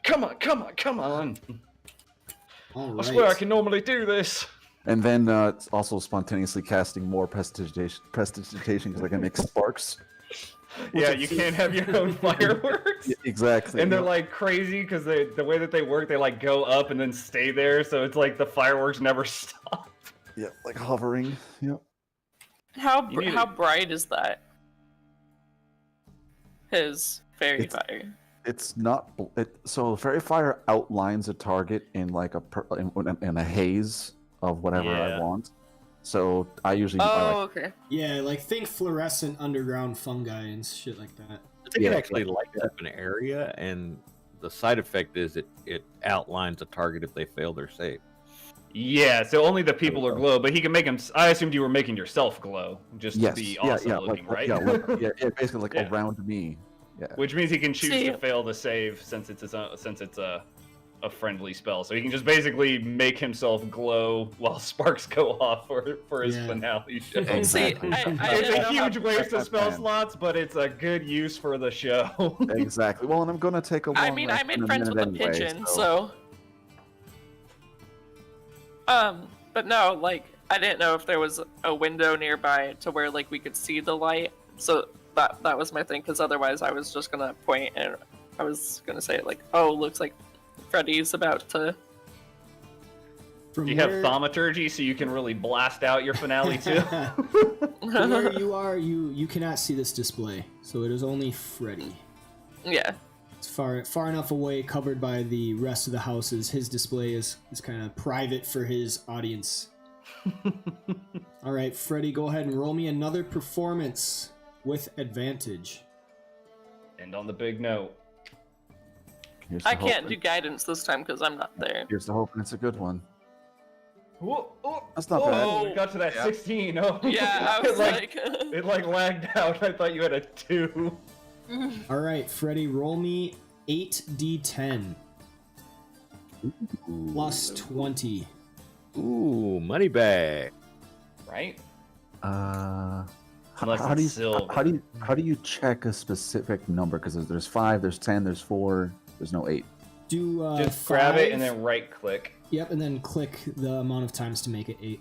Come on. All I right. swear I can normally do this. And then it's also spontaneously casting more prestidigitation because I can make sparks. Yeah, you can't have your own fireworks. Yeah, exactly. And they're like crazy because the way that they work, they like go up and then stay there. So it's like the fireworks never stop. Yeah, like hovering. Yep. How bright is that? His fairy It's- fire. It's not. So fairy fire outlines a target in like in a haze of whatever Yeah. I want. So I usually. Oh, okay. Yeah, like think fluorescent underground fungi and shit like that. They Yeah, can actually light up an area, and the side effect is it outlines a target if they fail their save. Yeah, so only the people are glow, but he can make them. I assumed you were making yourself glow just Yes. to be Yeah. awesome Yeah. looking, Like, right? yeah. Basically like Yeah. around me. Yeah. Which means he can choose See- to fail the save since it's a friendly spell. So he can just basically make himself glow while sparks go off for his Yeah. finale show. Exactly. See, I It's didn't a know huge how- waste of That's spell fine. slots, but it's a good use for the show. Exactly. Well, and I'm gonna take a. I long mean, rest I made in a friends with minute the anyway, pigeon, so. But no, like, I didn't know if there was a window nearby to where, like, we could see the light. So that was my thing, because otherwise I was just gonna point and I was gonna say, like, oh, looks like Freddy's about to. From Do you have where- thaumaturgy so you can really blast out your finale too? From where you are, you cannot see this display, so it is only Freddy. Yeah. It's far enough away, covered by the rest of the houses. His display is kind of private for his audience. All right, Freddy, go ahead and roll me another performance with advantage. And on the big note. Here's to I can't hoping- do guidance this time because I'm not there. Here's to hoping it's a good one. Whoa, That's not whoa, bad. we got to that Yeah. 16. Oh, Yeah, I it was like, it like lagged out. I thought you had a 2. All right, Freddy, roll me 8d10 plus 20. Ooh, money bag. Right? How, Unless how do you it's silver. how do you check a specific number? Because there's 5, there's 10, there's 4, there's no 8. Do Just grab it 5. and then right click. Yep, and then click the amount of times to make it 8.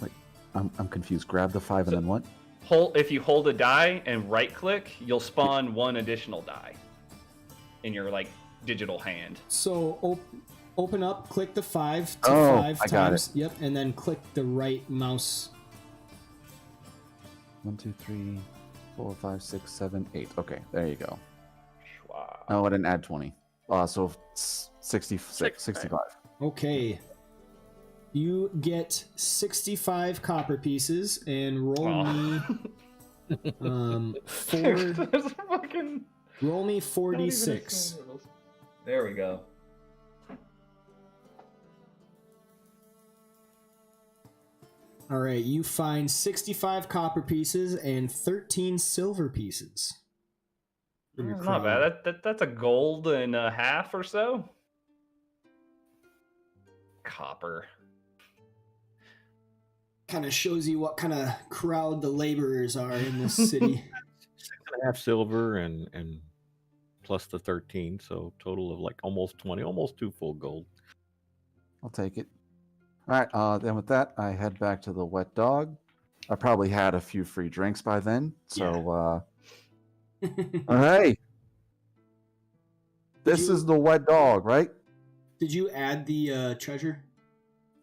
Wait, I'm confused. Grab the 5 and then what? If you hold a die and right click, you'll spawn one additional die in your like digital hand. So open up, click the 5 to Oh, 5 I got times. Yep, and then click the right mouse. 1, 2, 3, 4, 5, 6, 7, 8. Okay, there you go. Wow. Oh, I didn't add 20. So 66, 65. Okay. You get 65 copper pieces and roll me 4 There's a fucking roll me not even a 46. single- There we go. All right, you find 65 copper pieces and 13 silver pieces. from your That's not crowd. bad. That's a gold and a half or so. Copper. Kind of shows you what kind of crowd the laborers are in this city. 6.5 silver and plus the 13, so total of like almost 20, almost 2 full gold. I'll take it. All right. Then with that, I head back to the Wet Dog. I probably had a few free drinks by then, so hey, this is the Wet Dog, right? Did you add the treasure?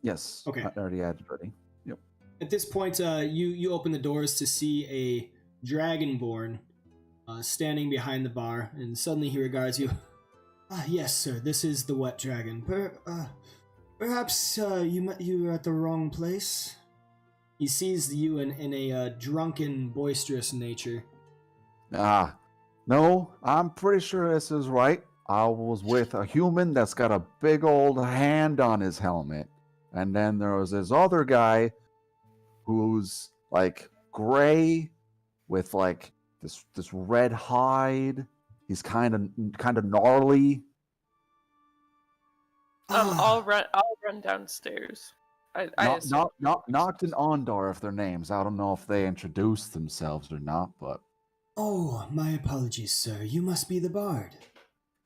Yes. Okay. I already added ready. Yep. At this point, you open the doors to see a dragonborn standing behind the bar, and suddenly he regards you. Yes, sir. This is the Wet Dragon. Perhaps you are at the wrong place. He sees you in a drunken, boisterous nature. No, I'm pretty sure this is right. I was with a human that's got a big old hand on his helmet. And then there was this other guy who's like gray with like this red hide. He's kind of gnarly. I'll run downstairs. Noct and Ondharr, if their names. I don't know if they introduced themselves or not, but Oh, my apologies, sir. You must be the bard.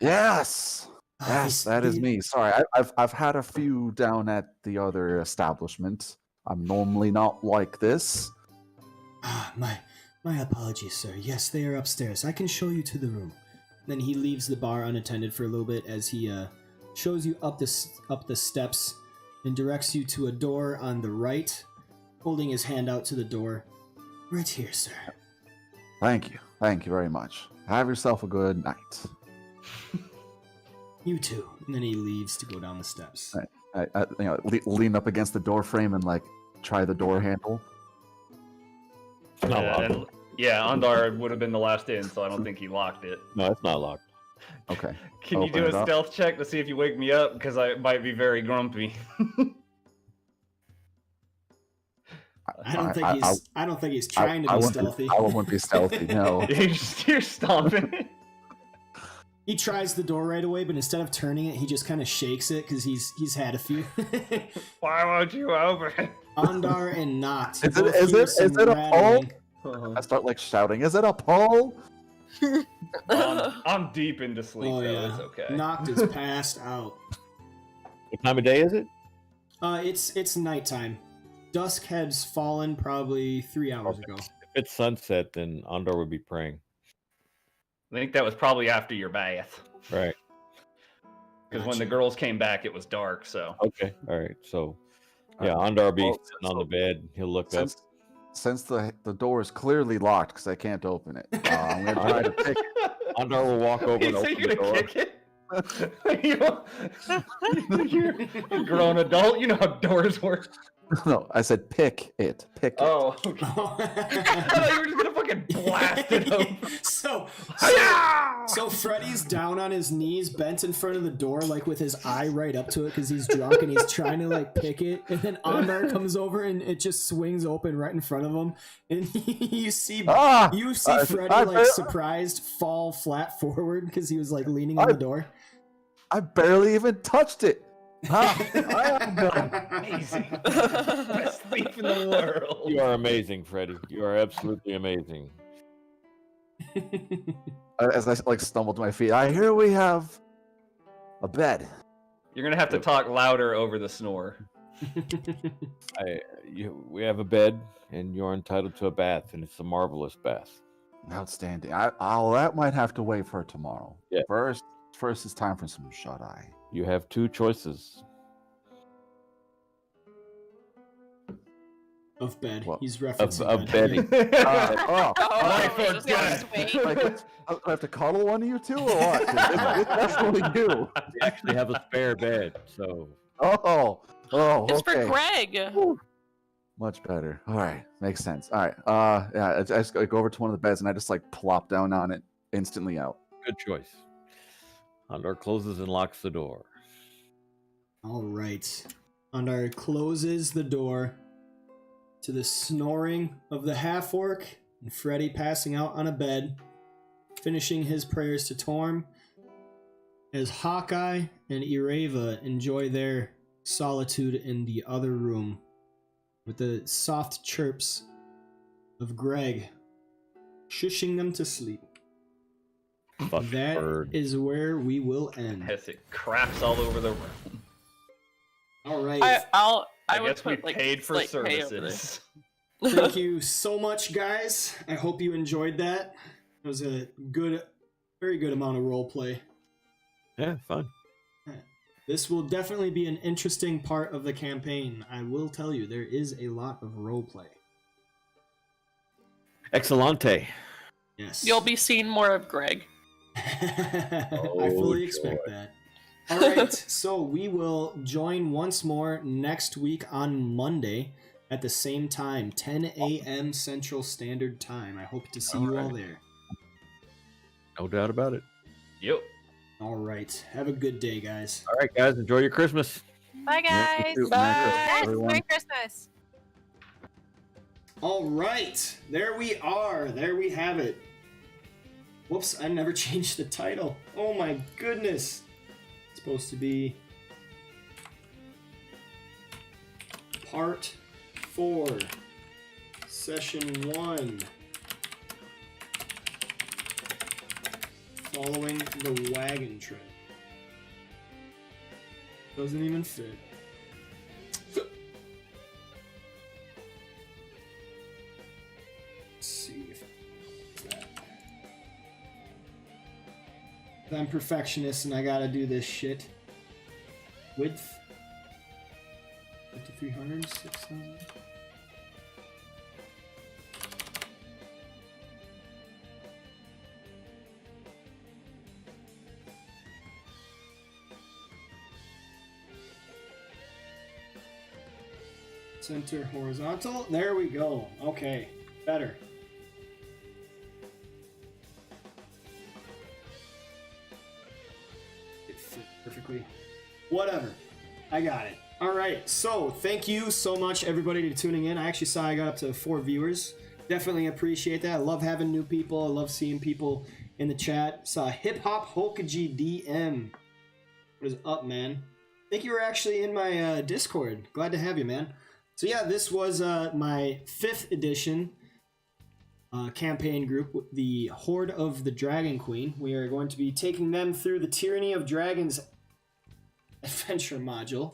yes, Yes, that is me. Sorry, I've had a few down at the other establishment. I'm normally not like this. My apologies, sir. Yes, they are upstairs. I can show you to the room. Then he leaves the bar unattended for a little bit as he shows you up the steps and directs you to a door on the right, holding his hand out to the door. Right here, sir. Thank you very much. Have yourself a good night. You too. And then he leaves to go down the steps. Right. I lean up against the door frame and like try the door handle. It's not locked. Yeah, Ondar would have been the last in, so I don't think he locked it. No, it's not locked. Okay. Can you do Open it a up. stealth check to see if you wake me up? Because I might be very grumpy. I don't think he's trying to be stealthy. I won't be stealthy. No. You're stomping. He tries the door right away, but instead of turning it, he just kind of shakes it because he's had a few. Why won't you open? Ondar and Noct. Is it a pull? I start like shouting. Is it a pull? I'm deep into sleep, Oh though. yeah, It's okay. Noct is passed out. What time of day is it? It's nighttime. Dusk has fallen probably 3 hours ago. If it's sunset, then Ondar would be praying. I think that was probably after your bath. Right. Because when the girls came back, it was dark, so. Okay. All right. So, yeah, Ondar will be Well, sitting on the bed. He'll look up. Since the door is clearly locked because I can't open it, I'm gonna try to pick it. Ondar will walk over and So open you're the gonna door. kick it? You're a grown adult. You know how doors work. No, I said pick it. Pick it. Oh, okay. I thought you were just gonna fucking blast it open. So Freddy's down on his knees, bent in front of the door, like with his eye right up to it because he's drunk and he's trying to like pick it. And then Ondar comes over and it just swings open right in front of him. And you see Freddy like surprised fall flat forward because he was like leaning on the door. I barely even touched it. Amazing. Best thief in the world. You are amazing, Freddy. You are absolutely amazing. As I like stumble to my feet, I hear we have a bed. You're gonna have to talk louder over the snore. We have a bed, and you're entitled to a bath, and it's a marvelous bath. Outstanding. That might have to wait for tomorrow. Yeah. First it's time for some shut eye. You have 2 choices. Of bed. What? He's referencing Of bed. bedding. I just forgot. wait. Like, do I have to cuddle one of you two or what? 'Cause it's definitely you. We actually have a spare bed, so Oh, It's okay. for Greg. Much better. All right, makes sense. All right. Yeah, I just go over to one of the beds and I just like plop down on it, instantly out. good choice. Ondar closes and locks the door. All right. Ondar closes the door to the snoring of the half-orc and Freddy passing out on a bed. finishing his prayers to Torm, as Hawkeye and Ireva enjoy their solitude in the other room with the soft chirps of Greg shushing them to sleep. Fucking That bird. is where we will end. As it craps all over the room. All right. I would guess we put, like, paid for like, pay over services. there. Thank you so much, guys. I hope you enjoyed that. It was a good, very good amount of role play. Yeah, fun. This will definitely be an interesting part of the campaign. I will tell you, there is a lot of role play. Excellente. Yes. You'll be seeing more of Greg. I fully expect that. All right, so we will join once more next week on Monday at the same time, 10 a.m. Central Standard Time. I hope to see you all there. No doubt about it. Yep. All right, have a good day, guys. All right, guys, enjoy your Christmas. Bye, Yeah, guys. you too. Bye. Merry Christmas, Yes, everyone. Merry Christmas. All right, there we are. There we have it. Whoops, I never changed the title. Oh my goodness. It's supposed to be Part 4, Session 1. Following the wagon trip. Doesn't even fit. Let's see if that. I'm perfectionist and I gotta do this shit. Width 5300, 6000. Center horizontal. There we go. Okay, better. It fit perfectly. Whatever. I got it. All right. So thank you so much, everybody, to tuning in. I actually saw I got up to 4 viewers. Definitely appreciate that. I love having new people. I love seeing people in the chat. Saw Hip Hop Hokaji DM. What is up, man? I think you were actually in my Discord. Glad to have you, man. So yeah, this was my 5th edition campaign group, the Hoard of the Dragon Queen. We are going to be taking them through the Tyranny of Dragons adventure module.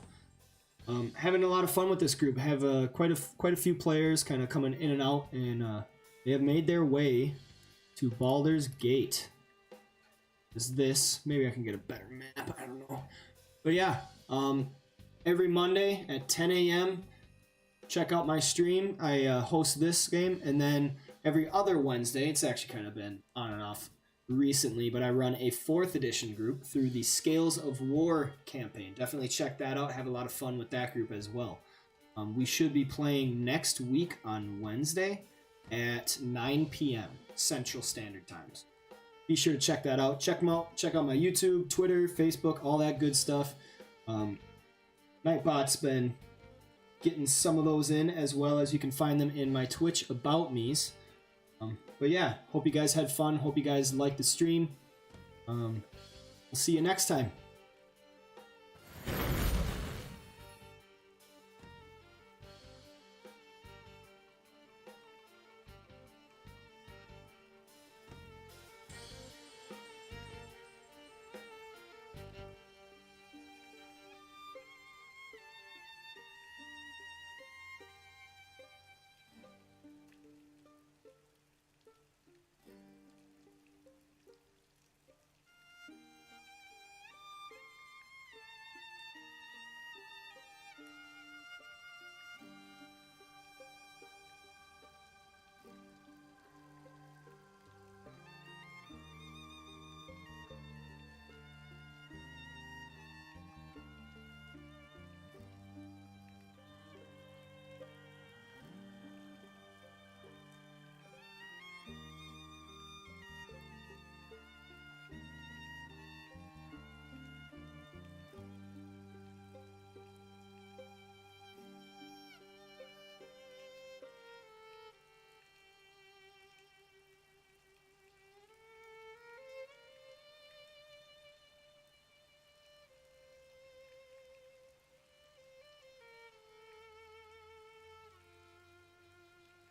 Having a lot of fun with this group. Have quite a few players kind of coming in and out, and they have made their way to Baldur's Gate. Is this? Maybe I can get a better map. I don't know. But yeah, every Monday at 10 a.m. check out my stream. I host this game, and then every other Wednesday, it's actually kind of been on and off recently, but I run a 4th edition group through the Scales of War campaign. Definitely check that out. Have a lot of fun with that group as well. We should be playing next week on Wednesday at 9 p.m. Central Standard Times. Be sure to check that out. Check them out. Check out my YouTube, Twitter, Facebook, all that good stuff. Nightbot's been getting some of those in, as well as you can find them in my Twitch About Me's. But yeah, hope you guys had fun. Hope you guys liked the stream. We'll see you next time.